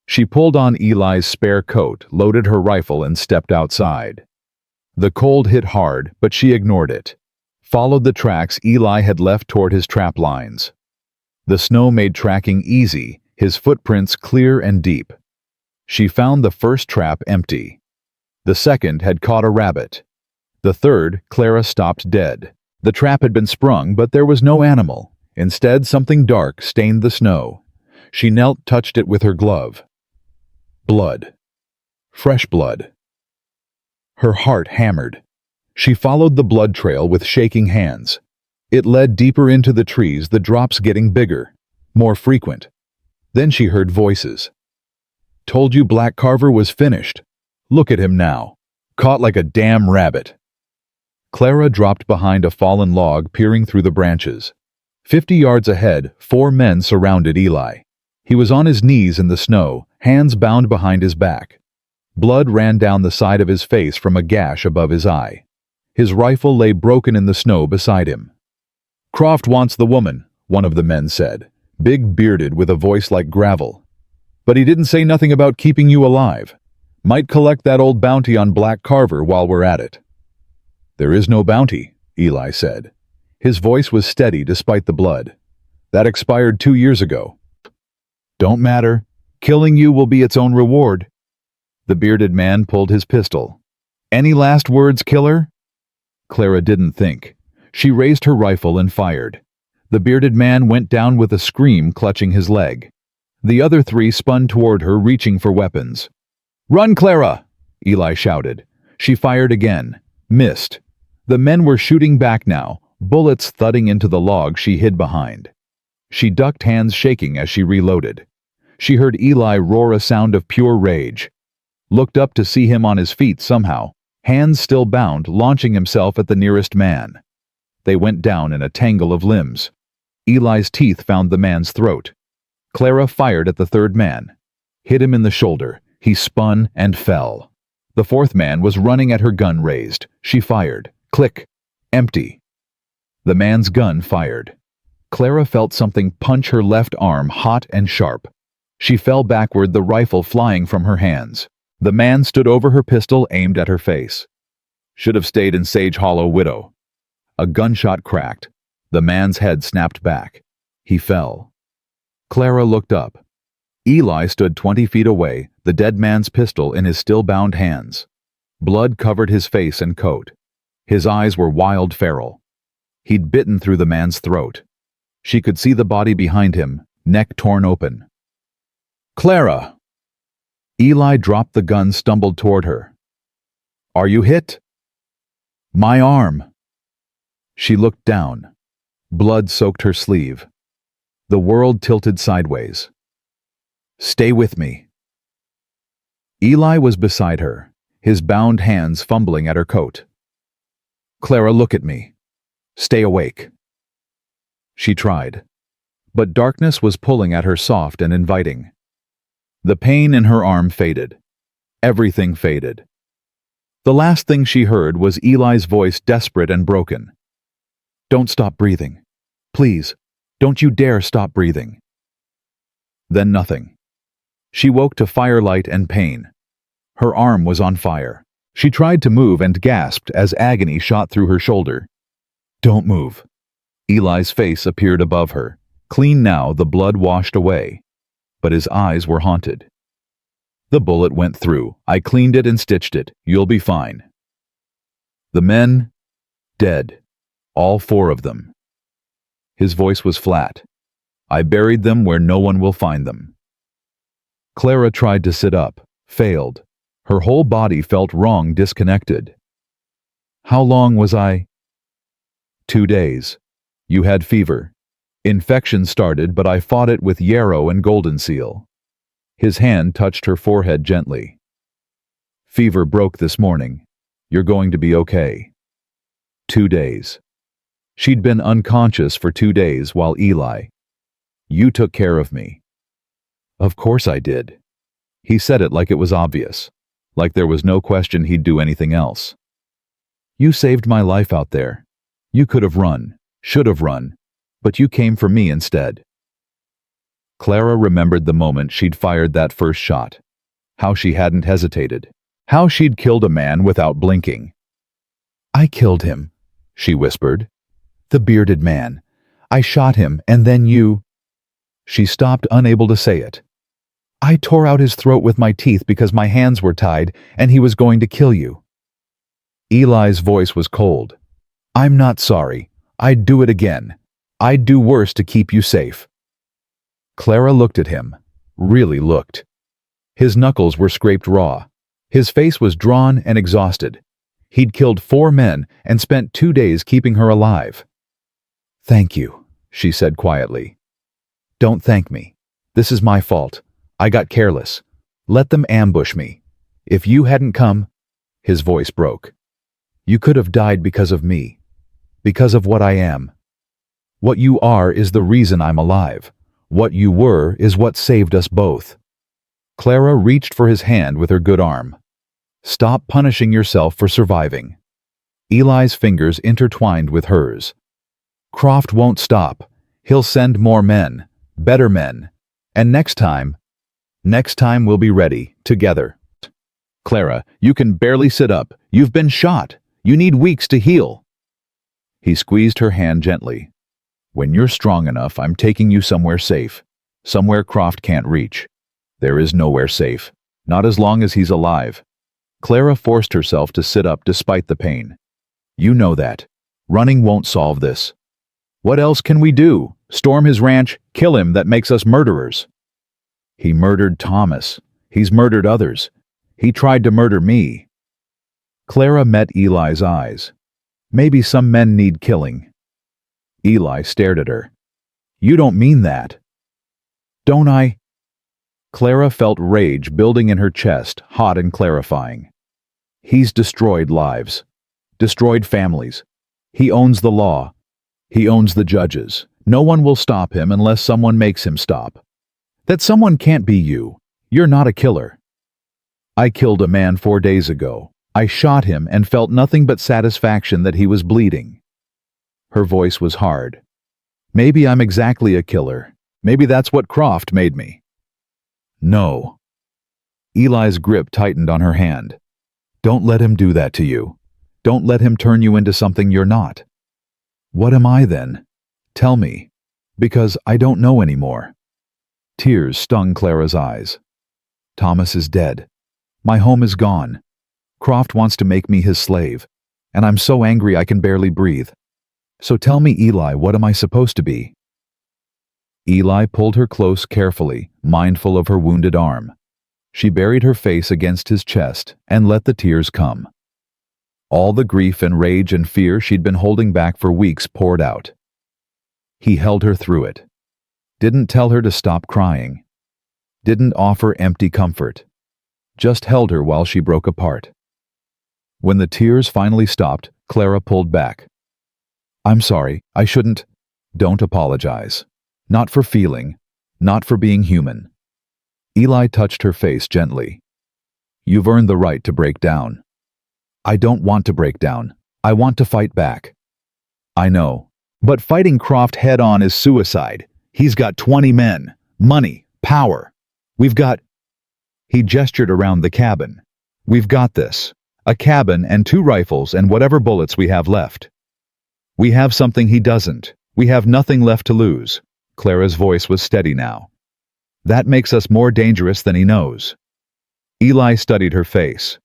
She pulled on Eli's spare coat, loaded her rifle, and stepped outside. The cold hit hard, but she ignored it. followed the tracks Eli had left toward his trap lines. The snow made tracking easy, his footprints clear and deep. She found the first trap empty. The second had caught a rabbit. The third, Clara stopped dead. The trap had been sprung, but there was no animal. Instead, something dark stained the snow. She knelt, touched it with her glove. Blood. Fresh blood. Her heart hammered. She followed the blood trail with shaking hands. It led deeper into the trees, the drops getting bigger, more frequent. Then she heard voices. Told you Black Carver was finished. Look at him now. Caught like a damn rabbit. Clara dropped behind a fallen log, peering through the branches. 50 yards ahead, 4 men surrounded Eli. He was on his knees in the snow, hands bound behind his back. Blood ran down the side of his face from a gash above his eye. His rifle lay broken in the snow beside him. "Croft wants the woman," one of the men said, big bearded with a voice like gravel. "But he didn't say nothing about keeping you alive. Might collect that old bounty on Black Carver while we're at it." "There is no bounty," Eli said. His voice was steady despite the blood. "That expired 2 years ago." "Don't matter. Killing you will be its own reward." The bearded man pulled his pistol. "Any last words, killer?" Clara didn't think. She raised her rifle and fired. The bearded man went down with a scream, clutching his leg. The other 3 spun toward her, reaching for weapons. "Run, Clara!" Eli shouted. She fired again. Missed. The men were shooting back now, bullets thudding into the log she hid behind. She ducked, hands shaking as she reloaded. She heard Eli roar a sound of pure rage. Looked up to see him on his feet somehow, hands still bound, launching himself at the nearest man. They went down in a tangle of limbs. Eli's teeth found the man's throat. Clara fired at the third man. Hit him in the shoulder. He spun and fell. The fourth man was running at her, gun raised. She fired. Click. Empty. The man's gun fired. Clara felt something punch her left arm, hot and sharp. She fell backward, the rifle flying from her hands. The man stood over her, pistol aimed at her face. "Should have stayed in Sage Hollow, widow." A gunshot cracked. The man's head snapped back. He fell. Clara looked up. Eli stood 20 feet away, the dead man's pistol in his still-bound hands. Blood covered his face and coat. His eyes were wild, feral. He'd bitten through the man's throat. She could see the body behind him, neck torn open. "Clara!" Eli dropped the gun, stumbled toward her. "Are you hit?" "My arm." She looked down. Blood soaked her sleeve. The world tilted sideways. "Stay with me." Eli was beside her, his bound hands fumbling at her coat. "Clara, look at me. Stay awake." She tried, but darkness was pulling at her, soft and inviting. The pain in her arm faded. Everything faded. The last thing she heard was Eli's voice, desperate and broken. "Don't stop breathing. Please, don't you dare stop breathing." Then nothing. She woke to firelight and pain. Her arm was on fire. She tried to move and gasped as agony shot through her shoulder. "Don't move." Eli's face appeared above her, clean now, the blood washed away. But his eyes were haunted. "The bullet went through. I cleaned it and stitched it. You'll be fine." The men, dead. All 4 of them. His voice was flat. "I buried them where no one will find them." Clara tried to sit up, failed. Her whole body felt wrong, disconnected. "How long was I?" 2 days. You had fever. Infection started, but I fought it with yarrow and golden seal." His hand touched her forehead gently. "Fever broke this morning. You're going to be okay." 2 days. She'd been unconscious for 2 days while Eli. "You took care of me." "Of course I did." He said it like it was obvious, like there was no question he'd do anything else. "You saved my life out there. You could have run, should have run, but you came for me instead." Clara remembered the moment she'd fired that first shot, how she hadn't hesitated, how she'd killed a man without blinking. "I killed him," she whispered, The bearded man. I shot him, and then you—" She stopped, unable to say it. "I tore out his throat with my teeth because my hands were tied, and he was going to kill you." Eli's voice was cold. "I'm not sorry. I'd do it again. I'd do worse to keep you safe." Clara looked at him. Really looked. His knuckles were scraped raw. His face was drawn and exhausted. He'd killed 4 men and spent 2 days keeping her alive. "Thank you," she said quietly. "Don't thank me. This is my fault. I got careless. Let them ambush me. If you hadn't come—" His voice broke. "You could have died because of me. Because of what I am. What you are is the reason I'm alive. What you were is what saved us both." Clara reached for his hand with her good arm. "Stop punishing yourself for surviving." Eli's fingers intertwined with hers. "Croft won't stop. He'll send more men, better men. And next time we'll be ready, together." "Clara, you can barely sit up. You've been shot. You need weeks to heal." He squeezed her hand gently. "When you're strong enough, I'm taking you somewhere safe. Somewhere Croft can't reach. There is nowhere safe. Not as long as he's alive." Clara forced herself to sit up despite the pain. "You know that. Running won't solve this. What else can we do? Storm his ranch, kill him, that makes us murderers." "He murdered Thomas. He's murdered others. He tried to murder me." Clara met Eli's eyes. "Maybe some men need killing." Eli stared at her. "You don't mean that." "Don't I?" Clara felt rage building in her chest, hot and clarifying. "He's destroyed lives. Destroyed families. He owns the law. He owns the judges. No one will stop him unless someone makes him stop. That someone can't be you. You're not a killer." "I killed a man 4 days ago. I shot him and felt nothing but satisfaction that he was bleeding." Her voice was hard. "Maybe I'm exactly a killer. Maybe that's what Croft made me." "No." Eli's grip tightened on her hand. "Don't let him do that to you. Don't let him turn you into something you're not." "What am I then? Tell me. Because I don't know anymore." Tears stung Clara's eyes. "Thomas is dead. My home is gone. Croft wants to make me his slave, and I'm so angry I can barely breathe. So tell me, Eli, what am I supposed to be?" Eli pulled her close carefully, mindful of her wounded arm. She buried her face against his chest and let the tears come. All the grief and rage and fear she'd been holding back for weeks poured out. He held her through it. Didn't tell her to stop crying. Didn't offer empty comfort. Just held her while she broke apart. When the tears finally stopped, Clara pulled back. "I'm sorry, I shouldn't—" "Don't apologize. Not for feeling, not for being human." Eli touched her face gently. "You've earned the right to break down." "I don't want to break down. I want to fight back." "I know. But fighting Croft head-on is suicide. He's got 20 men, money, power. We've got—" He gestured around the cabin. "We've got this. A cabin and 2 rifles and whatever bullets we have left. We have something he doesn't. We have nothing left to lose." Clara's voice was steady now. "That makes us more dangerous than he knows." Eli studied her face.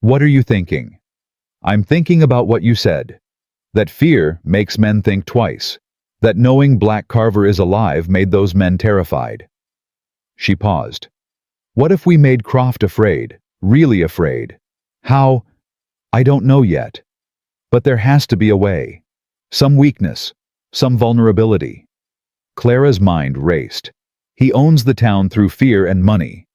"What are you thinking?" "I'm thinking about what you said. That fear makes men think twice. That knowing Black Carver is alive made those men terrified." She paused. "What if we made Croft afraid? Really afraid? How? I don't know yet. But there has to be a way. Some weakness. Some vulnerability." Clara's mind raced. He owns the town through fear and money.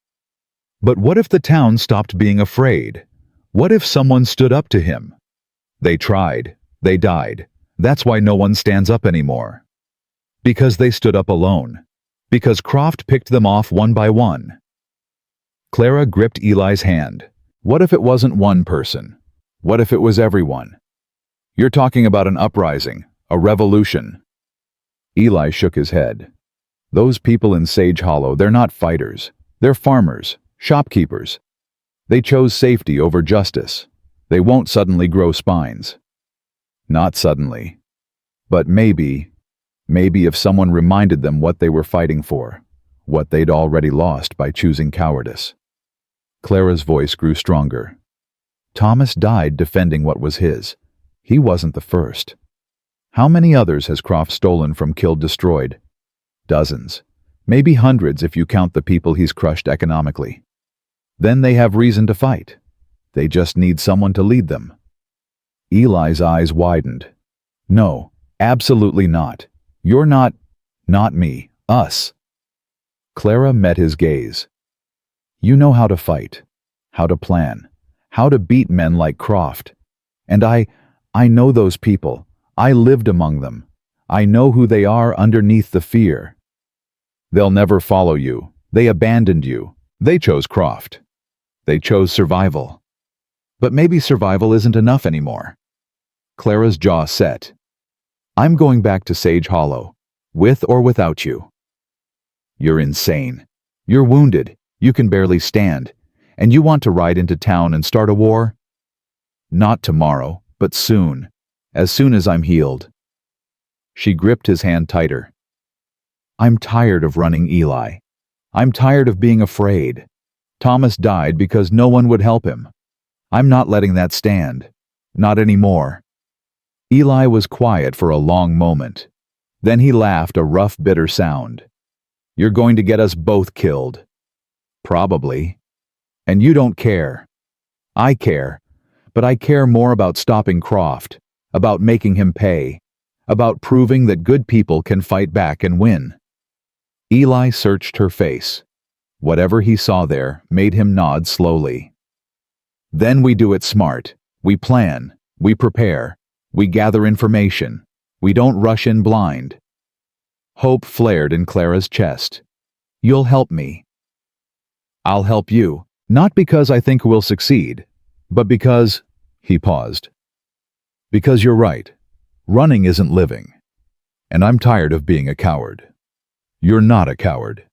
But what if the town stopped being afraid? What if someone stood up to him? They tried. They died. That's why no one stands up anymore. Because they stood up alone. Because Croft picked them off one by one. Clara gripped Eli's hand. "What if it wasn't one person? What if it was everyone? You're talking about an uprising, a revolution." Eli shook his head. "Those people in Sage Hollow, they're not fighters. They're farmers, shopkeepers. They chose safety over justice. They won't suddenly grow spines." "Not suddenly." But maybe if someone reminded them what they were fighting for, what they'd already lost by choosing cowardice. Clara's voice grew stronger. Thomas died defending what was his. He wasn't the first. How many others has Croft stolen from, killed, destroyed? Dozens. Maybe hundreds if you count the people he's crushed economically. Then they have reason to fight. They just need someone to lead them. Eli's eyes widened. No, absolutely not. You're not me, us. Clara met his gaze. You know how to fight, how to plan, how to beat men like Croft. And I know those people. I lived among them. I know who they are underneath the fear. They'll never follow you. They abandoned you. They chose Croft. They chose survival. But maybe survival isn't enough anymore. Clara's jaw set. I'm going back to Sage Hollow, with or without you. You're insane. You're wounded. You can barely stand. And you want to ride into town and start a war? Not tomorrow, but soon. As soon as I'm healed. She gripped his hand tighter. I'm tired of running, Eli. I'm tired of being afraid. Thomas died because no one would help him. I'm not letting that stand. Not anymore. Eli was quiet for a long moment. Then he laughed, a rough, bitter sound. You're going to get us both killed. Probably. And you don't care. I care. But I care more about stopping Croft, about making him pay, about proving that good people can fight back and win. Eli searched her face. Whatever he saw there made him nod slowly. Then we do it smart. We plan. We prepare. We gather information. We don't rush in blind. Hope flared in Clara's chest. You'll help me. I'll help you, not because I think we'll succeed, but because, he paused. Because you're right. Running isn't living. And I'm tired of being a coward. You're not a coward.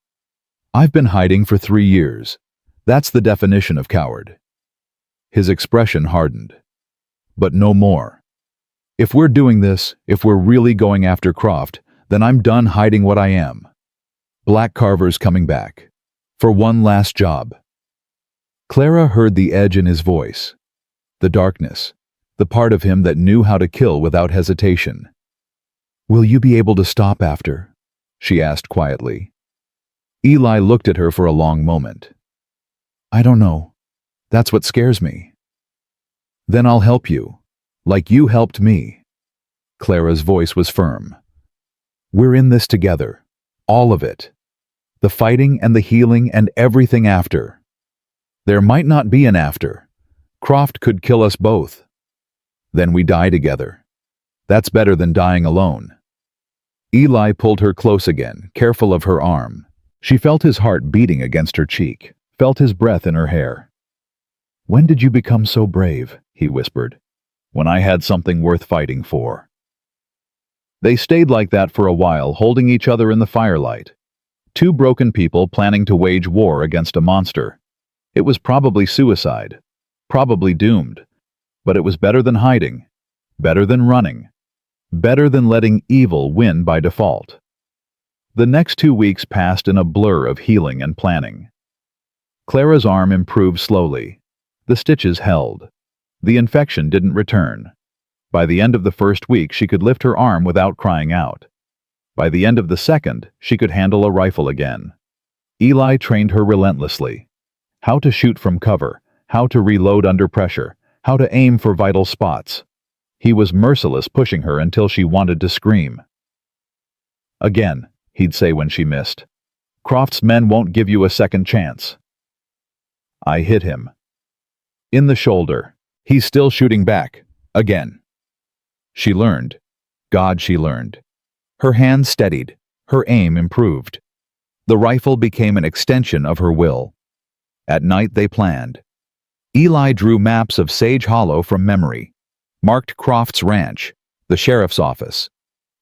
I've been hiding for 3 years. That's the definition of coward. His expression hardened. But no more. If we're doing this, if we're really going after Croft, then I'm done hiding what I am. Black Carver's coming back. For one last job. Clara heard the edge in his voice. The darkness. The part of him that knew how to kill without hesitation. Will you be able to stop after? She asked quietly. Eli looked at her for a long moment. I don't know. That's what scares me. Then I'll help you. Like you helped me. Clara's voice was firm. We're in this together. All of it. The fighting and the healing and everything after. There might not be an after. Croft could kill us both. Then we die together. That's better than dying alone. Eli pulled her close again, careful of her arm. She felt his heart beating against her cheek, felt his breath in her hair. When did you become so brave? He whispered. When I had something worth fighting for. They stayed like that for a while, holding each other in the firelight. Two broken people planning to wage war against a monster. It was probably suicide. Probably doomed. But it was better than hiding. Better than running. Better than letting evil win by default. The next 2 weeks passed in a blur of healing and planning. Clara's arm improved slowly. The stitches held. The infection didn't return. By the end of the first week, she could lift her arm without crying out. By the end of the second, she could handle a rifle again. Eli trained her relentlessly. How to shoot from cover, how to reload under pressure, how to aim for vital spots. He was merciless, pushing her until she wanted to scream. Again, he'd say when she missed. Croft's men won't give you a second chance. I hit him. In the shoulder. He's still shooting back. Again. She learned. God, she learned. Her hand steadied. Her aim improved. The rifle became an extension of her will. At night they planned. Eli drew maps of Sage Hollow from memory. Marked Croft's ranch, the sheriff's office,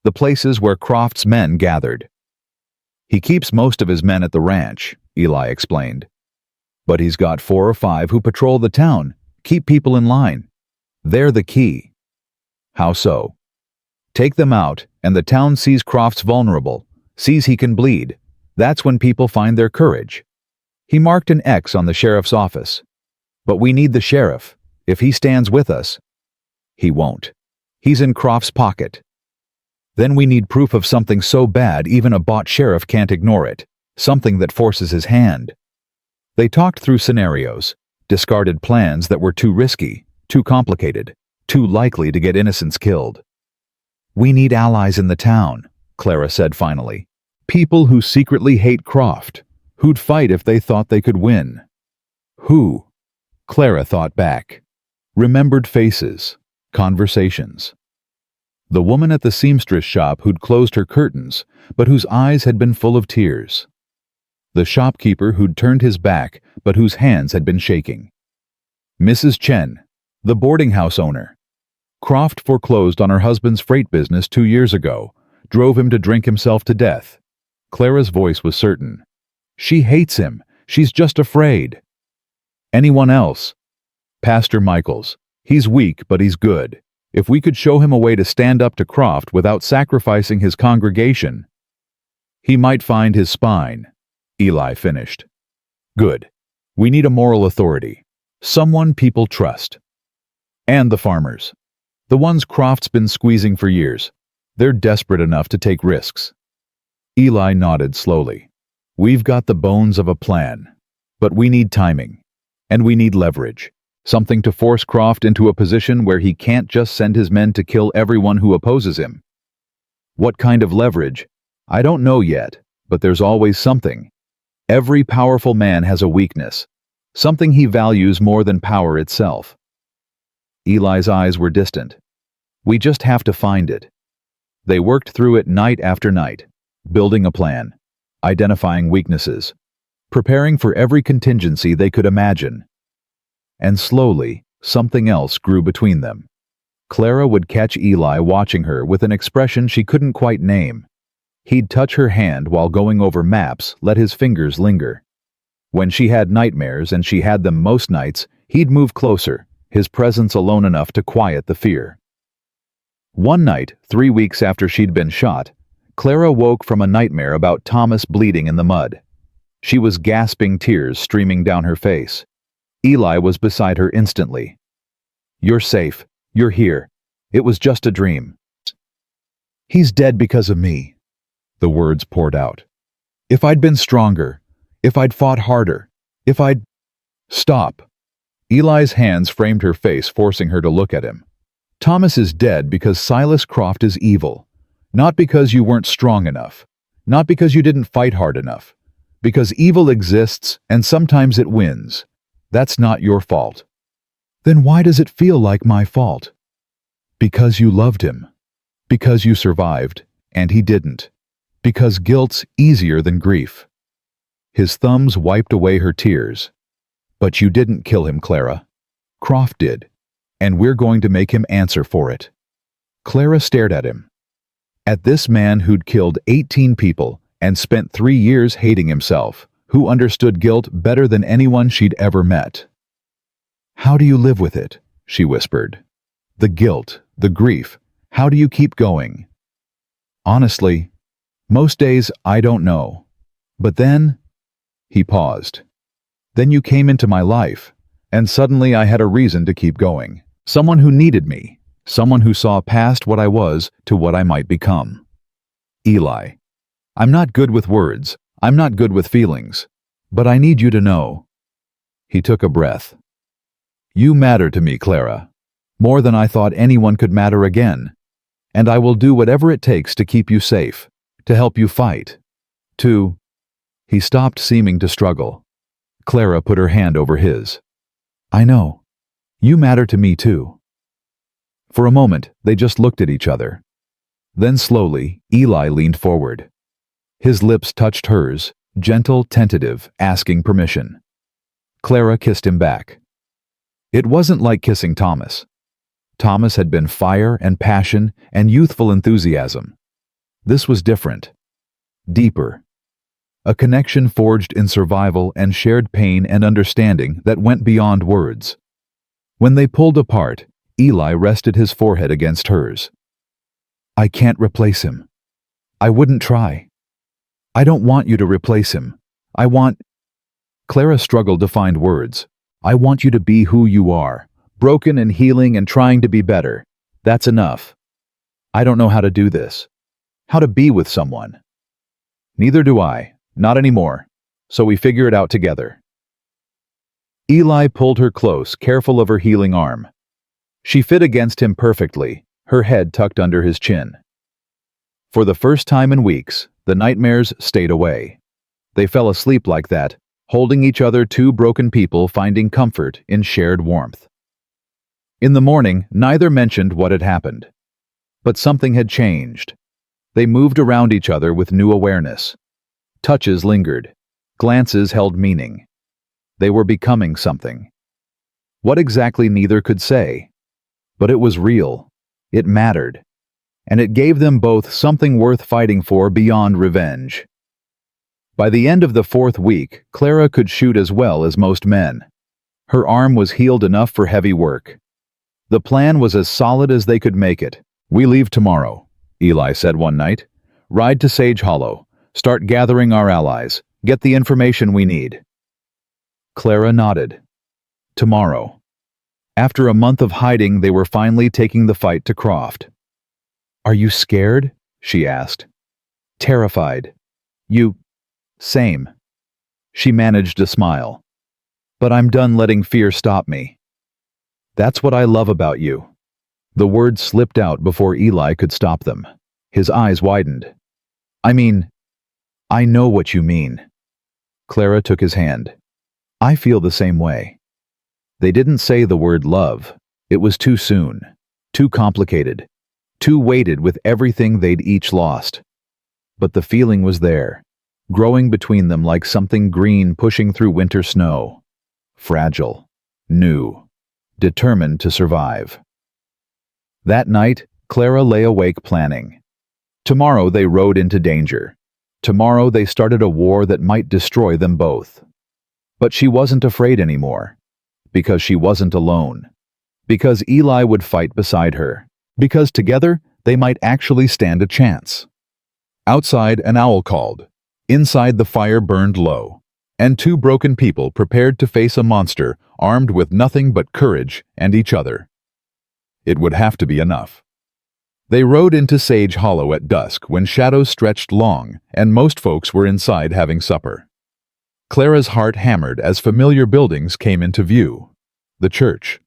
the places where Croft's men gathered. He keeps most of his men at the ranch, Eli explained. But he's got 4 or 5 who patrol the town, keep people in line. They're the key. How so? Take them out, and the town sees Croft's vulnerable, sees he can bleed. That's when people find their courage. He marked an X on the sheriff's office. But we need the sheriff. If he stands with us, he won't. He's in Croft's pocket. Then we need proof of something so bad even a bought sheriff can't ignore it, something that forces his hand. They talked through scenarios, discarded plans that were too risky, too complicated, too likely to get innocents killed. We need allies in the town, Clara said finally. People who secretly hate Croft, who'd fight if they thought they could win. Who? Clara thought back. Remembered faces, conversations. The woman at the seamstress shop who'd closed her curtains, but whose eyes had been full of tears. The shopkeeper who'd turned his back, but whose hands had been shaking. Mrs. Chen, the boarding house owner. Croft foreclosed on her husband's freight business 2 years ago, drove him to drink himself to death. Clara's voice was certain. She hates him. She's just afraid. Anyone else? Pastor Michaels. He's weak, but he's good. If we could show him a way to stand up to Croft without sacrificing his congregation, he might find his spine. Eli finished. Good. We need a moral authority. Someone people trust. And the farmers. The ones Croft's been squeezing for years. They're desperate enough to take risks. Eli nodded slowly. We've got the bones of a plan. But we need timing. And we need leverage. Something to force Croft into a position where he can't just send his men to kill everyone who opposes him. What kind of leverage? I don't know yet, but there's always something. Every powerful man has a weakness, something he values more than power itself. Eli's eyes were distant. We just have to find it. They worked through it night after night, building a plan, identifying weaknesses, preparing for every contingency they could imagine. And slowly, something else grew between them. Clara would catch Eli watching her with an expression she couldn't quite name. He'd touch her hand while going over maps, let his fingers linger. When she had nightmares, and she had them most nights, he'd move closer, his presence alone enough to quiet the fear. One night, 3 weeks after she'd been shot, Clara woke from a nightmare about Thomas bleeding in the mud. She was gasping, tears streaming down her face. Eli was beside her instantly. You're safe. You're here. It was just a dream. He's dead because of me. The words poured out. If I'd been stronger, if I'd fought harder, if I'd... Stop. Eli's hands framed her face, forcing her to look at him. Thomas is dead because Silas Croft is evil. Not because you weren't strong enough. Not because you didn't fight hard enough. Because evil exists, and sometimes it wins. That's not your fault. Then why does it feel like my fault? Because you loved him. Because you survived, and he didn't. Because guilt's easier than grief. His thumbs wiped away her tears. But you didn't kill him, Clara. Croft did. And we're going to make him answer for it. Clara stared at him. At this man who'd killed 18 people and spent 3 years hating himself, who understood guilt better than anyone she'd ever met. How do you live with it? She whispered. The guilt, the grief. How do you keep going? Honestly, most days I don't know. But then, he paused. Then you came into my life, and suddenly I had a reason to keep going. Someone who needed me, someone who saw past what I was to what I might become. Eli, I'm not good with words, I'm not good with feelings, but I need you to know. He took a breath. You matter to me, Clara, more than I thought anyone could matter again, and I will do whatever it takes to keep you safe, to help you fight, to... He stopped, seeming to struggle. Clara put her hand over his. I know. You matter to me too. For a moment, they just looked at each other. Then slowly, Eli leaned forward. His lips touched hers, gentle, tentative, asking permission. Clara kissed him back. It wasn't like kissing Thomas. Thomas had been fire and passion and youthful enthusiasm. This was different. Deeper. A connection forged in survival and shared pain and understanding that went beyond words. When they pulled apart, Eli rested his forehead against hers. I can't replace him. I wouldn't try. I don't want you to replace him. I want... Clara struggled to find words. I want you to be who you are, broken and healing and trying to be better. That's enough. I don't know how to do this. How to be with someone. Neither do I. Not anymore. So we figure it out together. Eli pulled her close, careful of her healing arm. She fit against him perfectly, her head tucked under his chin. For the first time in weeks, the nightmares stayed away. They fell asleep like that, holding each other, two broken people finding comfort in shared warmth. In the morning, neither mentioned what had happened. But something had changed. They moved around each other with new awareness. Touches lingered. Glances held meaning. They were becoming something. What exactly neither could say. But it was real. It mattered. And it gave them both something worth fighting for beyond revenge. By the end of the 4th week, Clara could shoot as well as most men. Her arm was healed enough for heavy work. The plan was as solid as they could make it. We leave tomorrow, Eli said one night. Ride to Sage Hollow. Start gathering our allies. Get the information we need. Clara nodded. Tomorrow. After a month of hiding, they were finally taking the fight to Croft. Are you scared? She asked. Terrified. You... Same. She managed a smile. But I'm done letting fear stop me. That's what I love about you. The words slipped out before Eli could stop them. His eyes widened. I mean, I know what you mean. Clara took his hand. I feel the same way. They didn't say the word love. It was too soon, too complicated, too weighted with everything they'd each lost. But the feeling was there, growing between them like something green pushing through winter snow. Fragile, new, determined to survive. That night, Clara lay awake planning. Tomorrow they rode into danger. Tomorrow they started a war that might destroy them both. But she wasn't afraid anymore. Because she wasn't alone. Because Eli would fight beside her. Because together, they might actually stand a chance. Outside, an owl called. Inside, the fire burned low. And two broken people prepared to face a monster armed with nothing but courage and each other. It would have to be enough. They rode into Sage Hollow at dusk when shadows stretched long and most folks were inside having supper. Clara's heart hammered as familiar buildings came into view. The church,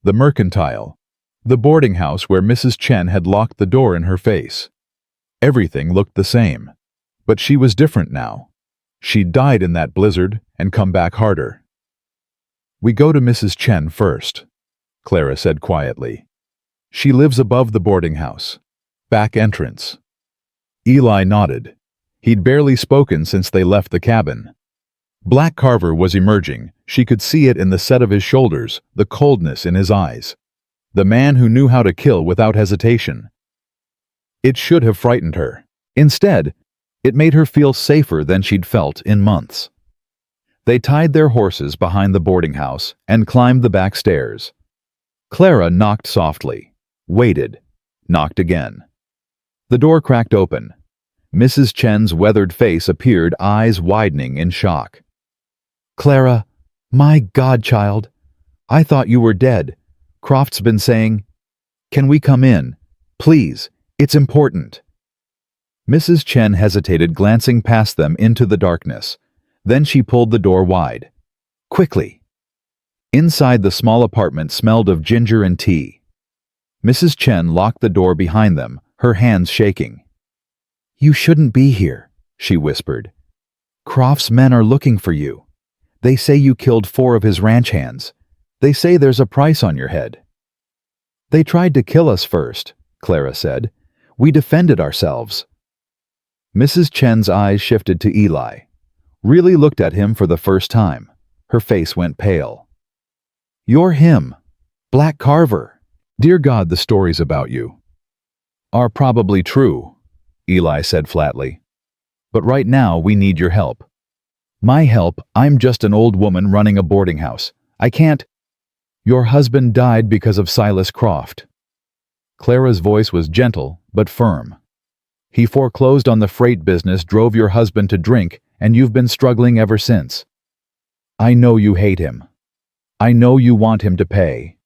the mercantile, the boarding house where Mrs. Chen had locked the door in her face. Everything looked the same, but she was different now. She'd died in that blizzard and come back harder. We go to Mrs. Chen first, Clara said quietly. She lives above the boarding house. Back entrance. Eli nodded. He'd barely spoken since they left the cabin. Black Carver was emerging. She could see it in the set of his shoulders, the coldness in his eyes. The man who knew how to kill without hesitation. It should have frightened her. Instead, it made her feel safer than she'd felt in months. They tied their horses behind the boarding house and climbed the back stairs. Clara knocked softly. Waited, knocked again. The door cracked open. Mrs. Chen's weathered face appeared, eyes widening in shock. Clara, my godchild, I thought you were dead. Croft's been saying, can we come in? Please, it's important. Mrs. Chen hesitated, glancing past them into the darkness. Then she pulled the door wide. Quickly. Inside, the small apartment smelled of ginger and tea. Mrs. Chen locked the door behind them, her hands shaking. You shouldn't be here, she whispered. Croft's men are looking for you. They say you killed 4 of his ranch hands. They say there's a price on your head. They tried to kill us first, Clara said. We defended ourselves. Mrs. Chen's eyes shifted to Eli. Really looked at him for the first time. Her face went pale. You're him. Black Carver. Dear God, the stories about you are probably true, Eli said flatly. But right now we need your help. My help? I'm just an old woman running a boarding house. I can't. Your husband died because of Silas Croft. Clara's voice was gentle but firm. He foreclosed on the freight business, drove your husband to drink, and you've been struggling ever since. I know you hate him. I know you want him to pay.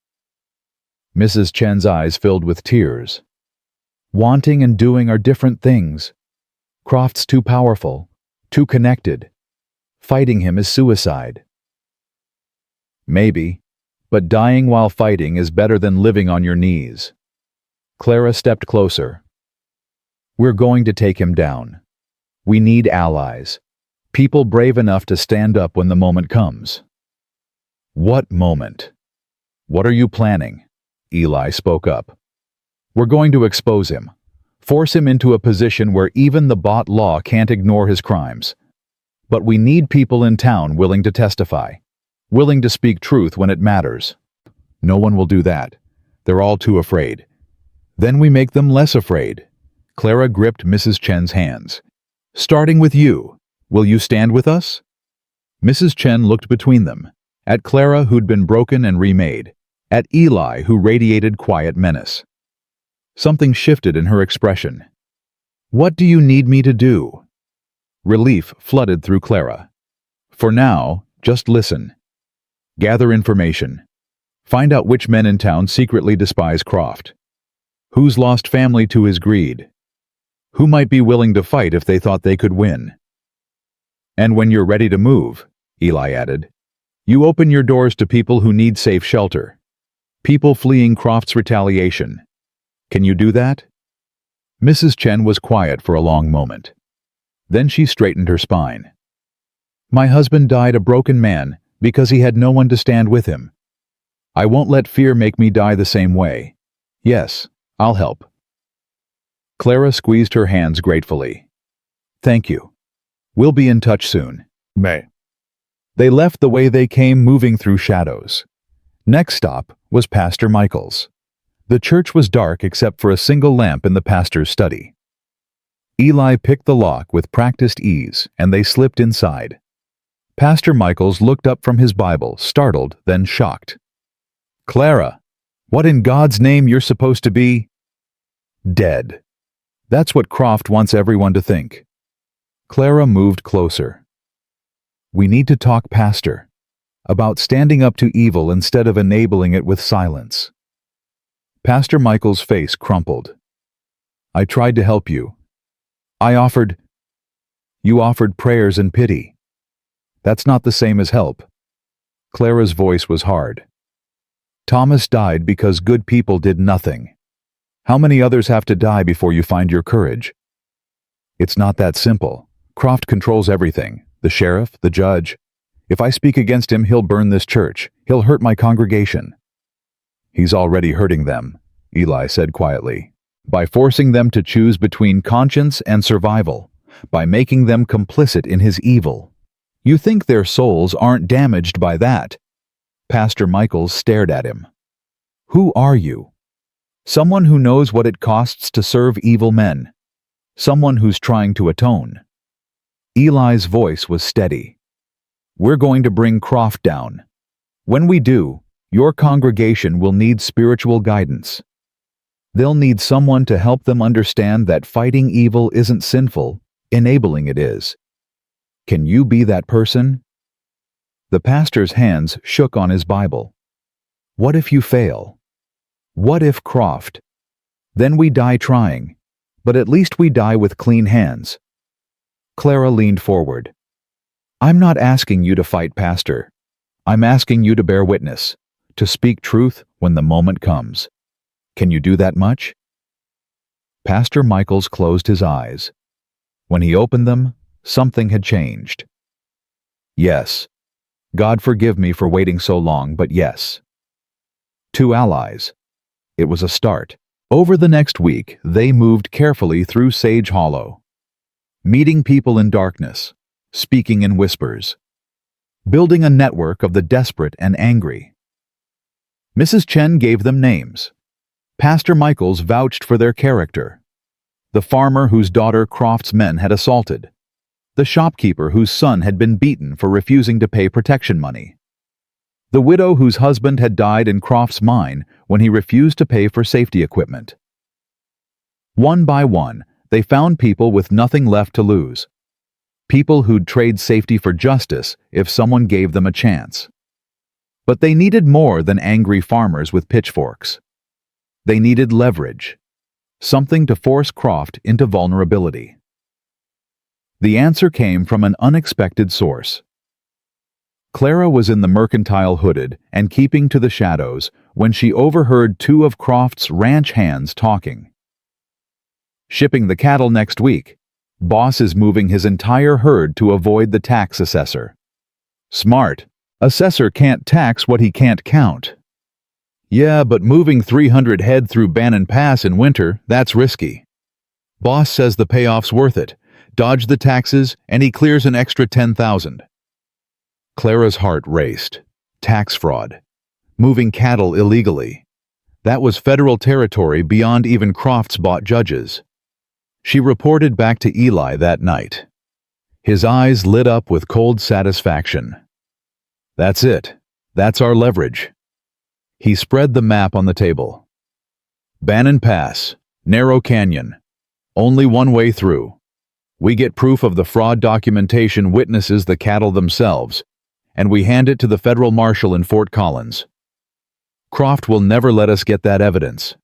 Mrs. Chen's eyes filled with tears. Wanting and doing are different things. Croft's too powerful, too connected. Fighting him is suicide. Maybe, but dying while fighting is better than living on your knees. Clara stepped closer. We're going to take him down. We need allies. People brave enough to stand up when the moment comes. What moment? What are you planning? Eli spoke up. We're going to expose him. Force him into a position where even the bought law can't ignore his crimes. But we need people in town willing to testify, willing to speak truth when it matters. No one will do that. They're all too afraid. Then we make them less afraid. Clara gripped Mrs. Chen's hands. Starting with you. Will you stand with us? Mrs. Chen looked between them, at Clara, who'd been broken and remade, at Eli, who radiated quiet menace. Something shifted in her expression. What do you need me to do? Relief flooded through Clara. For now, just listen. Gather information. Find out which men in town secretly despise Croft. Who's lost family to his greed? Who might be willing to fight if they thought they could win? And when you're ready to move, Eli added, you open your doors to people who need safe shelter. People fleeing Croft's retaliation. Can you do that? Mrs. Chen was quiet for a long moment. Then she straightened her spine. My husband died a broken man because he had no one to stand with him. I won't let fear make me die the same way. Yes, I'll help. Clara squeezed her hands gratefully. Thank you. We'll be in touch soon. May. They left the way they came, moving through shadows. Next stop was Pastor Michael's. The church was dark except for a single lamp in the pastor's study. Eli picked the lock with practiced ease, and they slipped inside. Pastor Michaels looked up from his Bible, startled, then shocked. Clara, what in God's name you're supposed to be? Dead. That's what Croft wants everyone to think. Clara moved closer. We need to talk, Pastor, about standing up to evil instead of enabling it with silence. Pastor Michael's face crumpled. I tried to help you. You offered prayers and pity. That's not the same as help. Clara's voice was hard. Thomas died because good people did nothing. How many others have to die before you find your courage? It's not that simple. Croft controls everything. The sheriff, the judge. If I speak against him, he'll burn this church. He'll hurt my congregation. He's already hurting them, Eli said quietly, by forcing them to choose between conscience and survival, by making them complicit in his evil. You think their souls aren't damaged by that? Pastor Michaels stared at him. Who are you? Someone who knows what it costs to serve evil men. Someone who's trying to atone. Eli's voice was steady. We're going to bring Croft down. When we do, your congregation will need spiritual guidance. They'll need someone to help them understand that fighting evil isn't sinful, enabling it is. Can you be that person? The pastor's hands shook on his Bible. What if you fail? What if Croft? Then we die trying, but at least we die with clean hands. Clara leaned forward. I'm not asking you to fight, Pastor. I'm asking you to bear witness, to speak truth when the moment comes. Can you do that much? Pastor Michaels closed his eyes. When he opened them, something had changed. Yes. God forgive me for waiting so long, but yes. 2 allies. It was a start. Over the next week, they moved carefully through Sage Hollow, meeting people in darkness, speaking in whispers, building a network of the desperate and angry. Mrs. Chen gave them names. Pastor Michaels vouched for their character. The farmer whose daughter Croft's men had assaulted. The shopkeeper whose son had been beaten for refusing to pay protection money. The widow whose husband had died in Croft's mine when he refused to pay for safety equipment. One by one, they found people with nothing left to lose. People who'd trade safety for justice if someone gave them a chance. But they needed more than angry farmers with pitchforks. They needed leverage, something to force Croft into vulnerability. The answer came from an unexpected source. Clara was in the mercantile hooded and keeping to the shadows when she overheard two of Croft's ranch hands talking. "Shipping the cattle next week. Boss is moving his entire herd to avoid the tax assessor." "Smart. Assessor can't tax what he can't count." "Yeah, but moving 300 head through Bannon Pass in winter, that's risky. Boss says the payoff's worth it. Dodge the taxes, and he clears an extra 10,000. Clara's heart raced. Tax fraud. Moving cattle illegally. That was federal territory beyond even Croft's bought judges. She reported back to Eli that night. His eyes lit up with cold satisfaction. "That's it. That's our leverage." He spread the map on the table. "Bannon Pass, narrow canyon. Only one way through. We get proof of the fraud documentation witnesses the cattle themselves, and we hand it to the federal marshal in Fort Collins. Croft will never let us get that evidence.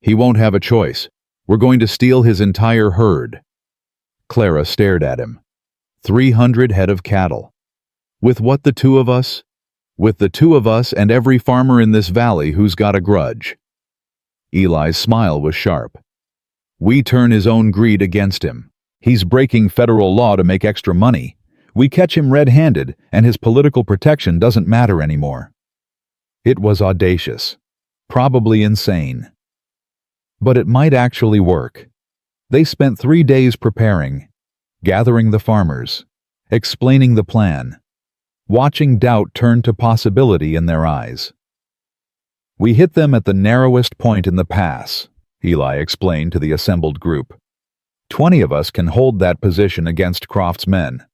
He won't have a choice. We're going to steal his entire herd." Clara stared at him. 300 head of cattle. With what, the two of us? With the two of us and every farmer in this valley who's got a grudge. Eli's smile was sharp. "We turn his own greed against him. He's breaking federal law to make extra money. We catch him red-handed, and his political protection doesn't matter anymore." It was audacious, probably insane. But it might actually work. They spent 3 days preparing, gathering the farmers, explaining the plan, watching doubt turn to possibility in their eyes. "We hit them at the narrowest point in the pass," Eli explained to the assembled group. 20 of us can hold that position against Croft's men.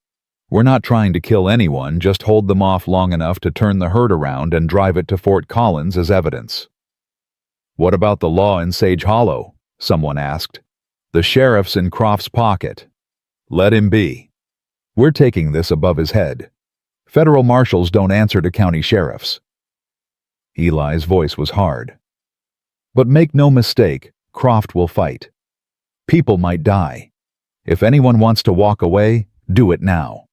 We're not trying to kill anyone, just hold them off long enough to turn the herd around and drive it to Fort Collins as evidence." "What about the law in Sage Hollow?" someone asked. "The sheriff's in Croft's pocket. Let him be. We're taking this above his head. Federal marshals don't answer to county sheriffs." Eli's voice was hard. "But make no mistake, Croft will fight. People might die. If anyone wants to walk away, do it now."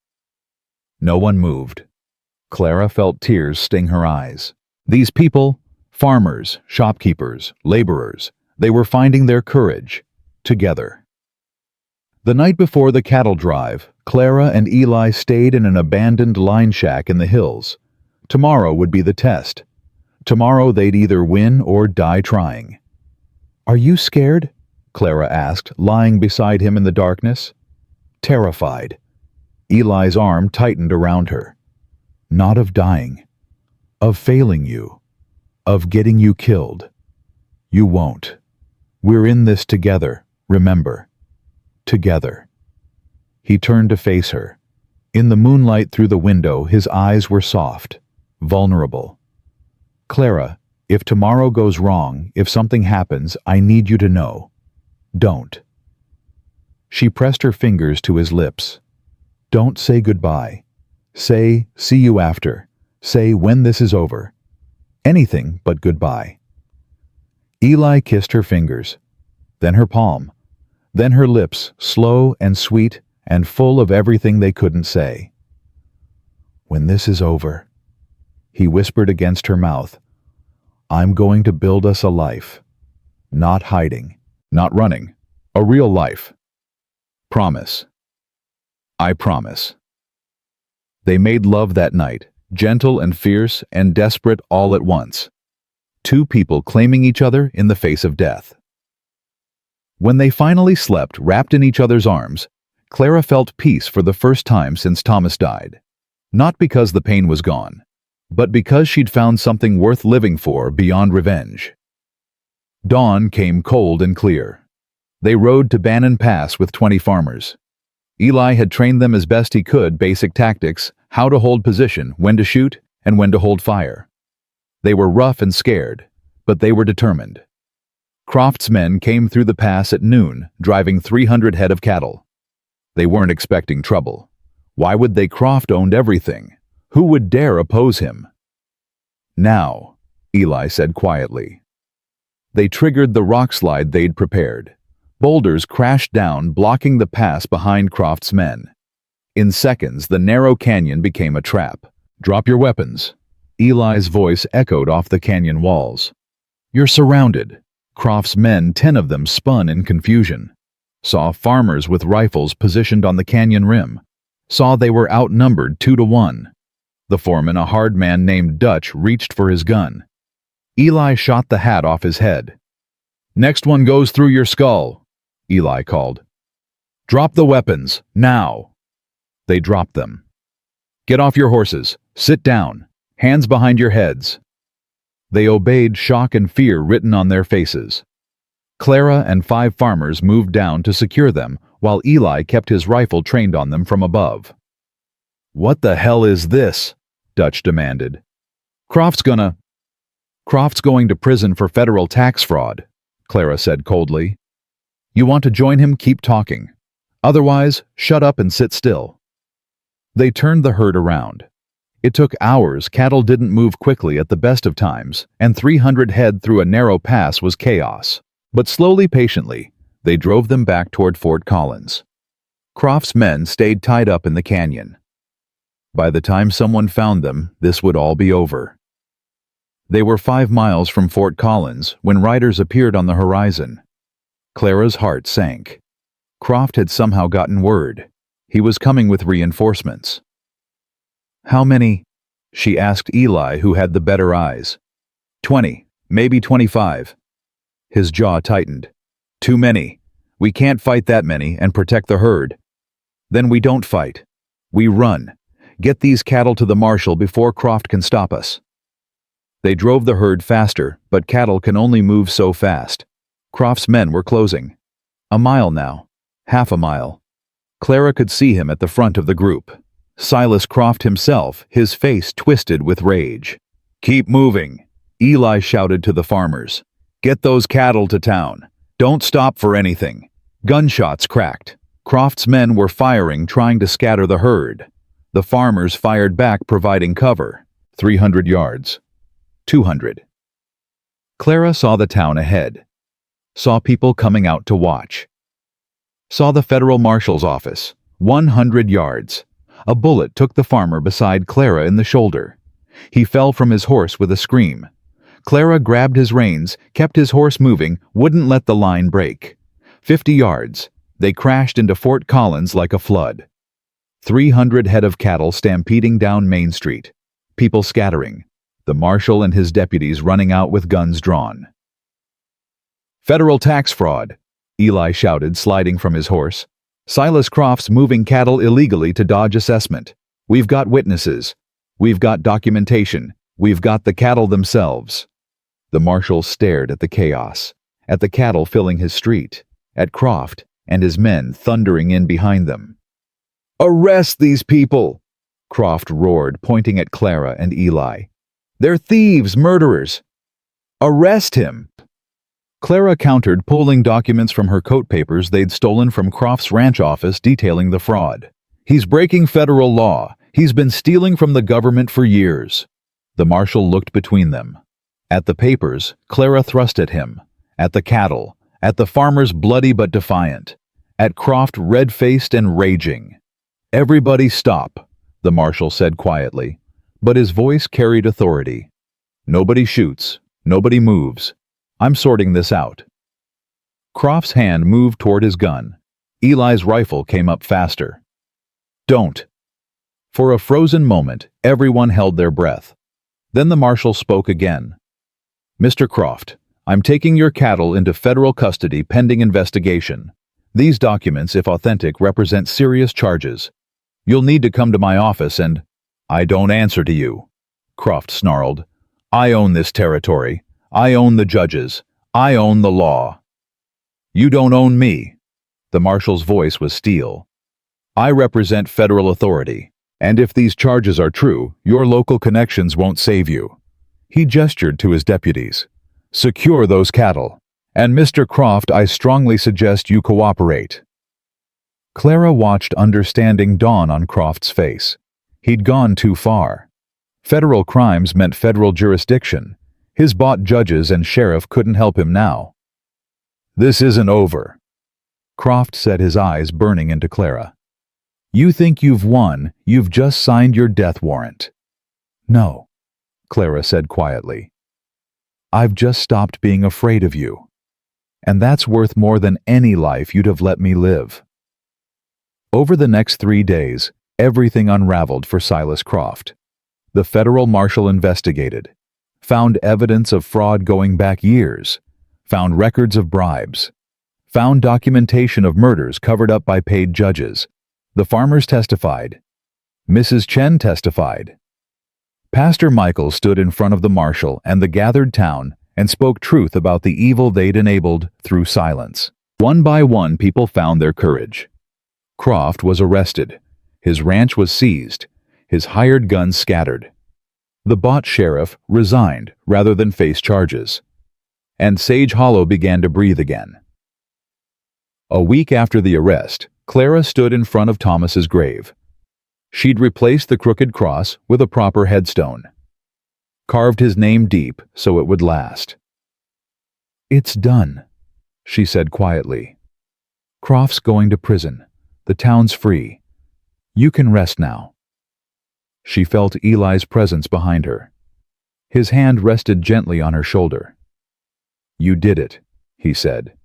No one moved. Clara felt tears sting her eyes. These people, farmers, shopkeepers, laborers, they were finding their courage, together. The night before the cattle drive, Clara and Eli stayed in an abandoned line shack in the hills. Tomorrow would be the test. Tomorrow they'd either win or die trying. "Are you scared?" Clara asked, lying beside him in the darkness. Terrified. Eli's arm tightened around her. "Not of dying. Of failing you. Of getting you killed. You won't. We're in this together, remember. Together." He turned to face her. In the moonlight through the window, his eyes were soft, vulnerable. "Clara, if tomorrow goes wrong, if something happens, I need you to know. Don't." She pressed her fingers to his lips. "Don't say goodbye. Say, see you after. Say, when this is over. Anything but goodbye." Eli kissed her fingers, then her palm, then her lips, slow and sweet and full of everything they couldn't say. "When this is over," he whispered against her mouth, "I'm going to build us a life. Not hiding, not running. A real life. Promise. I promise." They made love that night, gentle and fierce and desperate all at once. Two people claiming each other in the face of death. When they finally slept wrapped in each other's arms, Clara felt peace for the first time since Thomas died. Not because the pain was gone, but because she'd found something worth living for beyond revenge. Dawn came cold and clear. They rode to Bannon Pass with 20 farmers. Eli had trained them as best he could basic tactics, how to hold position, when to shoot, and when to hold fire. They were rough and scared, but they were determined. Croft's men came through the pass at noon, driving 300 head of cattle. They weren't expecting trouble. Why would they? Croft owned everything. Who would dare oppose him? Now, Eli said quietly. They triggered the rock slide they'd prepared. Boulders crashed down, blocking the pass behind Croft's men. In seconds, the narrow canyon became a trap. Drop your weapons. Eli's voice echoed off the canyon walls. You're surrounded. Croft's men, 10 of them, spun in confusion. Saw farmers with rifles positioned on the canyon rim. Saw they were outnumbered 2 to 1. The foreman, a hard man named Dutch, reached for his gun. Eli shot the hat off his head. Next one goes through your skull, Eli called. Drop the weapons, now. They dropped them. Get off your horses. Sit down. Hands behind your heads. They obeyed, shock and fear written on their faces. Clara and 5 farmers moved down to secure them, while Eli kept his rifle trained on them from above. What the hell is this? Dutch demanded. Croft's going to prison for federal tax fraud, Clara said coldly. You want to join him? Keep talking. Otherwise, shut up and sit still. They turned the herd around. It took hours. Cattle didn't move quickly at the best of times, and 300 head through a narrow pass was chaos. But slowly, patiently, they drove them back toward Fort Collins. Croft's men stayed tied up in the canyon. By the time someone found them, this would all be over. They were 5 miles from Fort Collins when riders appeared on the horizon. Clara's heart sank. Croft had somehow gotten word. He was coming with reinforcements. How many? She asked Eli, who had the better eyes. 20, maybe 25. His jaw tightened. Too many. We can't fight that many and protect the herd. Then we don't fight. We run. Get these cattle to the marshal before Croft can stop us. They drove the herd faster, but cattle can only move so fast. Croft's men were closing. A mile now. Half a mile. Clara could see him at the front of the group. Silas Croft himself, his face twisted with rage. Keep moving, Eli shouted to the farmers. Get those cattle to town. Don't stop for anything. Gunshots cracked. Croft's men were firing, trying to scatter the herd. The farmers fired back, providing cover. 300 yards. 200. Clara saw the town ahead. Saw people coming out to watch. Saw the federal marshal's office. 100 yards. A bullet took the farmer beside Clara in the shoulder. He fell from his horse with a scream. Clara grabbed his reins, kept his horse moving, wouldn't let the line break. 50 yards. They crashed into Fort Collins like a flood. 300 head of cattle stampeding down Main Street. People scattering. The marshal and his deputies running out with guns drawn. Federal tax fraud, Eli shouted, sliding from his horse. Silas Croft's moving cattle illegally to dodge assessment. We've got witnesses. We've got documentation. We've got the cattle themselves. The marshal stared at the chaos, at the cattle filling his street, at Croft and his men thundering in behind them. Arrest these people! Croft roared, pointing at Clara and Eli. They're thieves, murderers. Arrest him! Clara countered, pulling documents from her coat papers they'd stolen from Croft's ranch office detailing the fraud. He's breaking federal law. He's been stealing from the government for years. The marshal looked between them. At the papers, Clara thrust at him. At the cattle. At the farmers, bloody but defiant. At Croft, red-faced and raging. Everybody stop, the marshal said quietly, but his voice carried authority. Nobody shoots. Nobody moves. I'm sorting this out. Croft's hand moved toward his gun. Eli's rifle came up faster. Don't. For a frozen moment, everyone held their breath. Then the marshal spoke again. Mr. Croft, I'm taking your cattle into federal custody pending investigation. These documents, if authentic, represent serious charges. You'll need to come to my office and— I don't answer to you, Croft snarled. I own this territory. I own the judges. I own the law. You don't own me. The marshal's voice was steel. I represent federal authority, and if these charges are true, your local connections won't save you. He gestured to his deputies. Secure those cattle, And Mr. Croft, I strongly suggest you cooperate." Clara watched understanding dawn on Croft's face. He'd gone too far. Federal crimes meant federal jurisdiction. His bought judges and sheriff couldn't help him now. "This isn't over." Croft said, his eyes burning into Clara. "You think you've won, you've just signed your death warrant." "No," Clara said quietly. "I've just stopped being afraid of you. And that's worth more than any life you'd have let me live." Over the next 3 days, everything unraveled for Silas Croft. The federal marshal investigated, found evidence of fraud going back years, found records of bribes, found documentation of murders covered up by paid judges. The farmers testified. Mrs. Chen testified. Pastor Michael stood in front of the marshal and the gathered town and spoke truth about the evil they'd enabled through silence. One by one, people found their courage. Croft was arrested. His ranch was seized. His hired guns scattered. The bought sheriff resigned rather than face charges. And Sage Hollow began to breathe again. A week after the arrest, Clara stood in front of Thomas's grave. She'd replaced the crooked cross with a proper headstone. Carved his name deep so it would last. "It's done," she said quietly. "Croft's going to prison. The town's free. You can rest now." She felt Eli's presence behind her. His hand rested gently on her shoulder. "You did it," he said.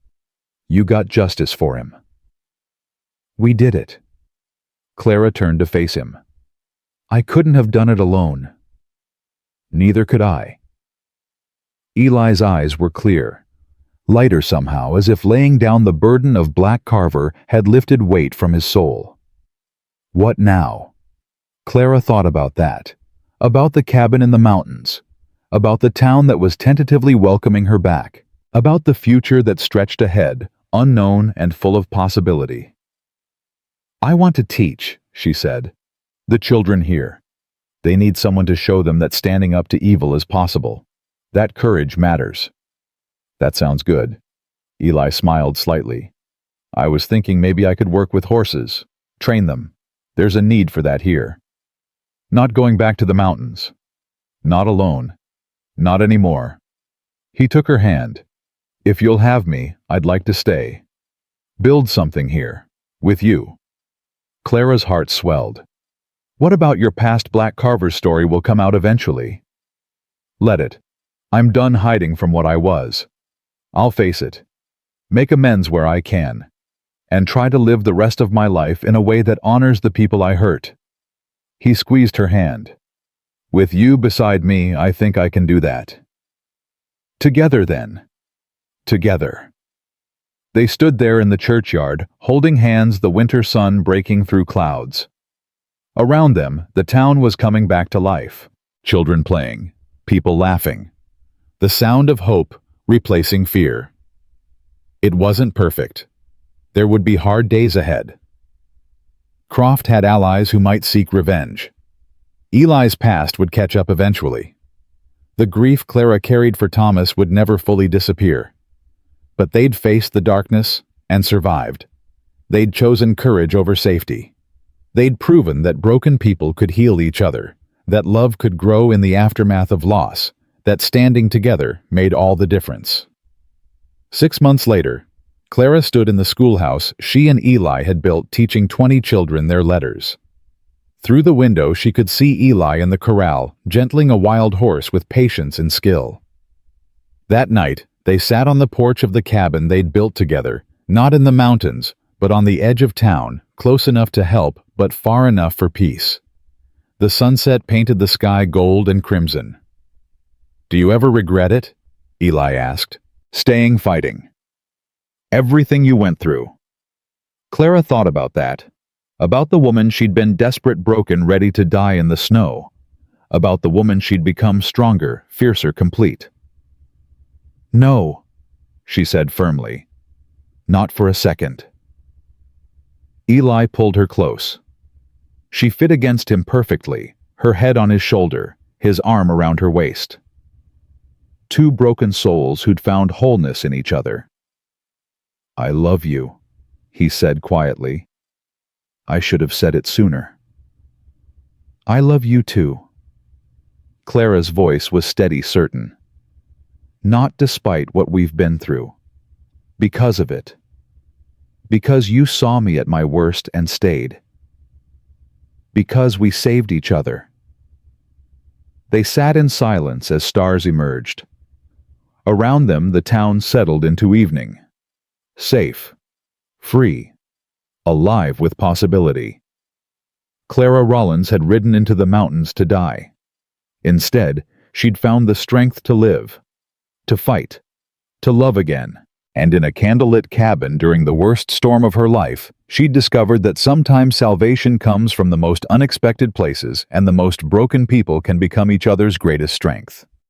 "You got justice for him." "We did it." Clara turned to face him. "I couldn't have done it alone." "Neither could I." Eli's eyes were clear, lighter somehow, as if laying down the burden of Black Carver had lifted weight from his soul. What now? Clara thought about that, about the cabin in the mountains, about the town that was tentatively welcoming her back, about the future that stretched ahead, unknown and full of possibility. "I want to teach," she said. "The children here. They need someone to show them that standing up to evil is possible. That courage matters." "That sounds good." Eli smiled slightly. "I was thinking maybe I could work with horses, train them. There's a need for that here. Not going back to the mountains. Not alone. Not anymore." He took her hand. "If you'll have me, I'd like to stay. Build something here. With you." Clara's heart swelled. "What about your past Black Carver story will come out eventually?" "Let it. I'm done hiding from what I was. I'll face it. Make amends where I can. And try to live the rest of my life in a way that honors the people I hurt." He squeezed her hand. "With you beside me, I think I can do that." "Together then." Together. They stood there in the churchyard, holding hands, the winter sun breaking through clouds. Around them, the town was coming back to life. Children playing, people laughing. The sound of hope replacing fear. It wasn't perfect. There would be hard days ahead. Croft had allies who might seek revenge. Eli's past would catch up eventually. The grief Clara carried for Thomas would never fully disappear. But they'd faced the darkness and survived. They'd chosen courage over safety. They'd proven that broken people could heal each other, that love could grow in the aftermath of loss, that standing together made all the difference. 6 months later, Clara stood in the schoolhouse she and Eli had built, teaching 20 children their letters. Through the window she could see Eli in the corral, gentling a wild horse with patience and skill. That night, they sat on the porch of the cabin they'd built together, not in the mountains, but on the edge of town, close enough to help, but far enough for peace. The sunset painted the sky gold and crimson. "Do you ever regret it?" Eli asked. "Staying fighting. Everything you went through." Clara thought about that. About the woman she'd been desperate, broken, ready to die in the snow. About the woman she'd become stronger, fiercer, complete. "No," she said firmly. "Not for a second." Eli pulled her close. She fit against him perfectly, her head on his shoulder, his arm around her waist. Two broken souls who'd found wholeness in each other. "I love you," he said quietly. "I should have said it sooner." "I love you too." Clara's voice was steady, certain. "Not despite what we've been through. Because of it. Because you saw me at my worst and stayed. Because we saved each other." They sat in silence as stars emerged. Around them, the town settled into evening. Safe. Free. Alive with possibility. Clara Rollins had ridden into the mountains to die. Instead, she'd found the strength to live, to fight, to love again. And in a candlelit cabin during the worst storm of her life, she'd discovered that sometimes salvation comes from the most unexpected places, and the most broken people can become each other's greatest strength.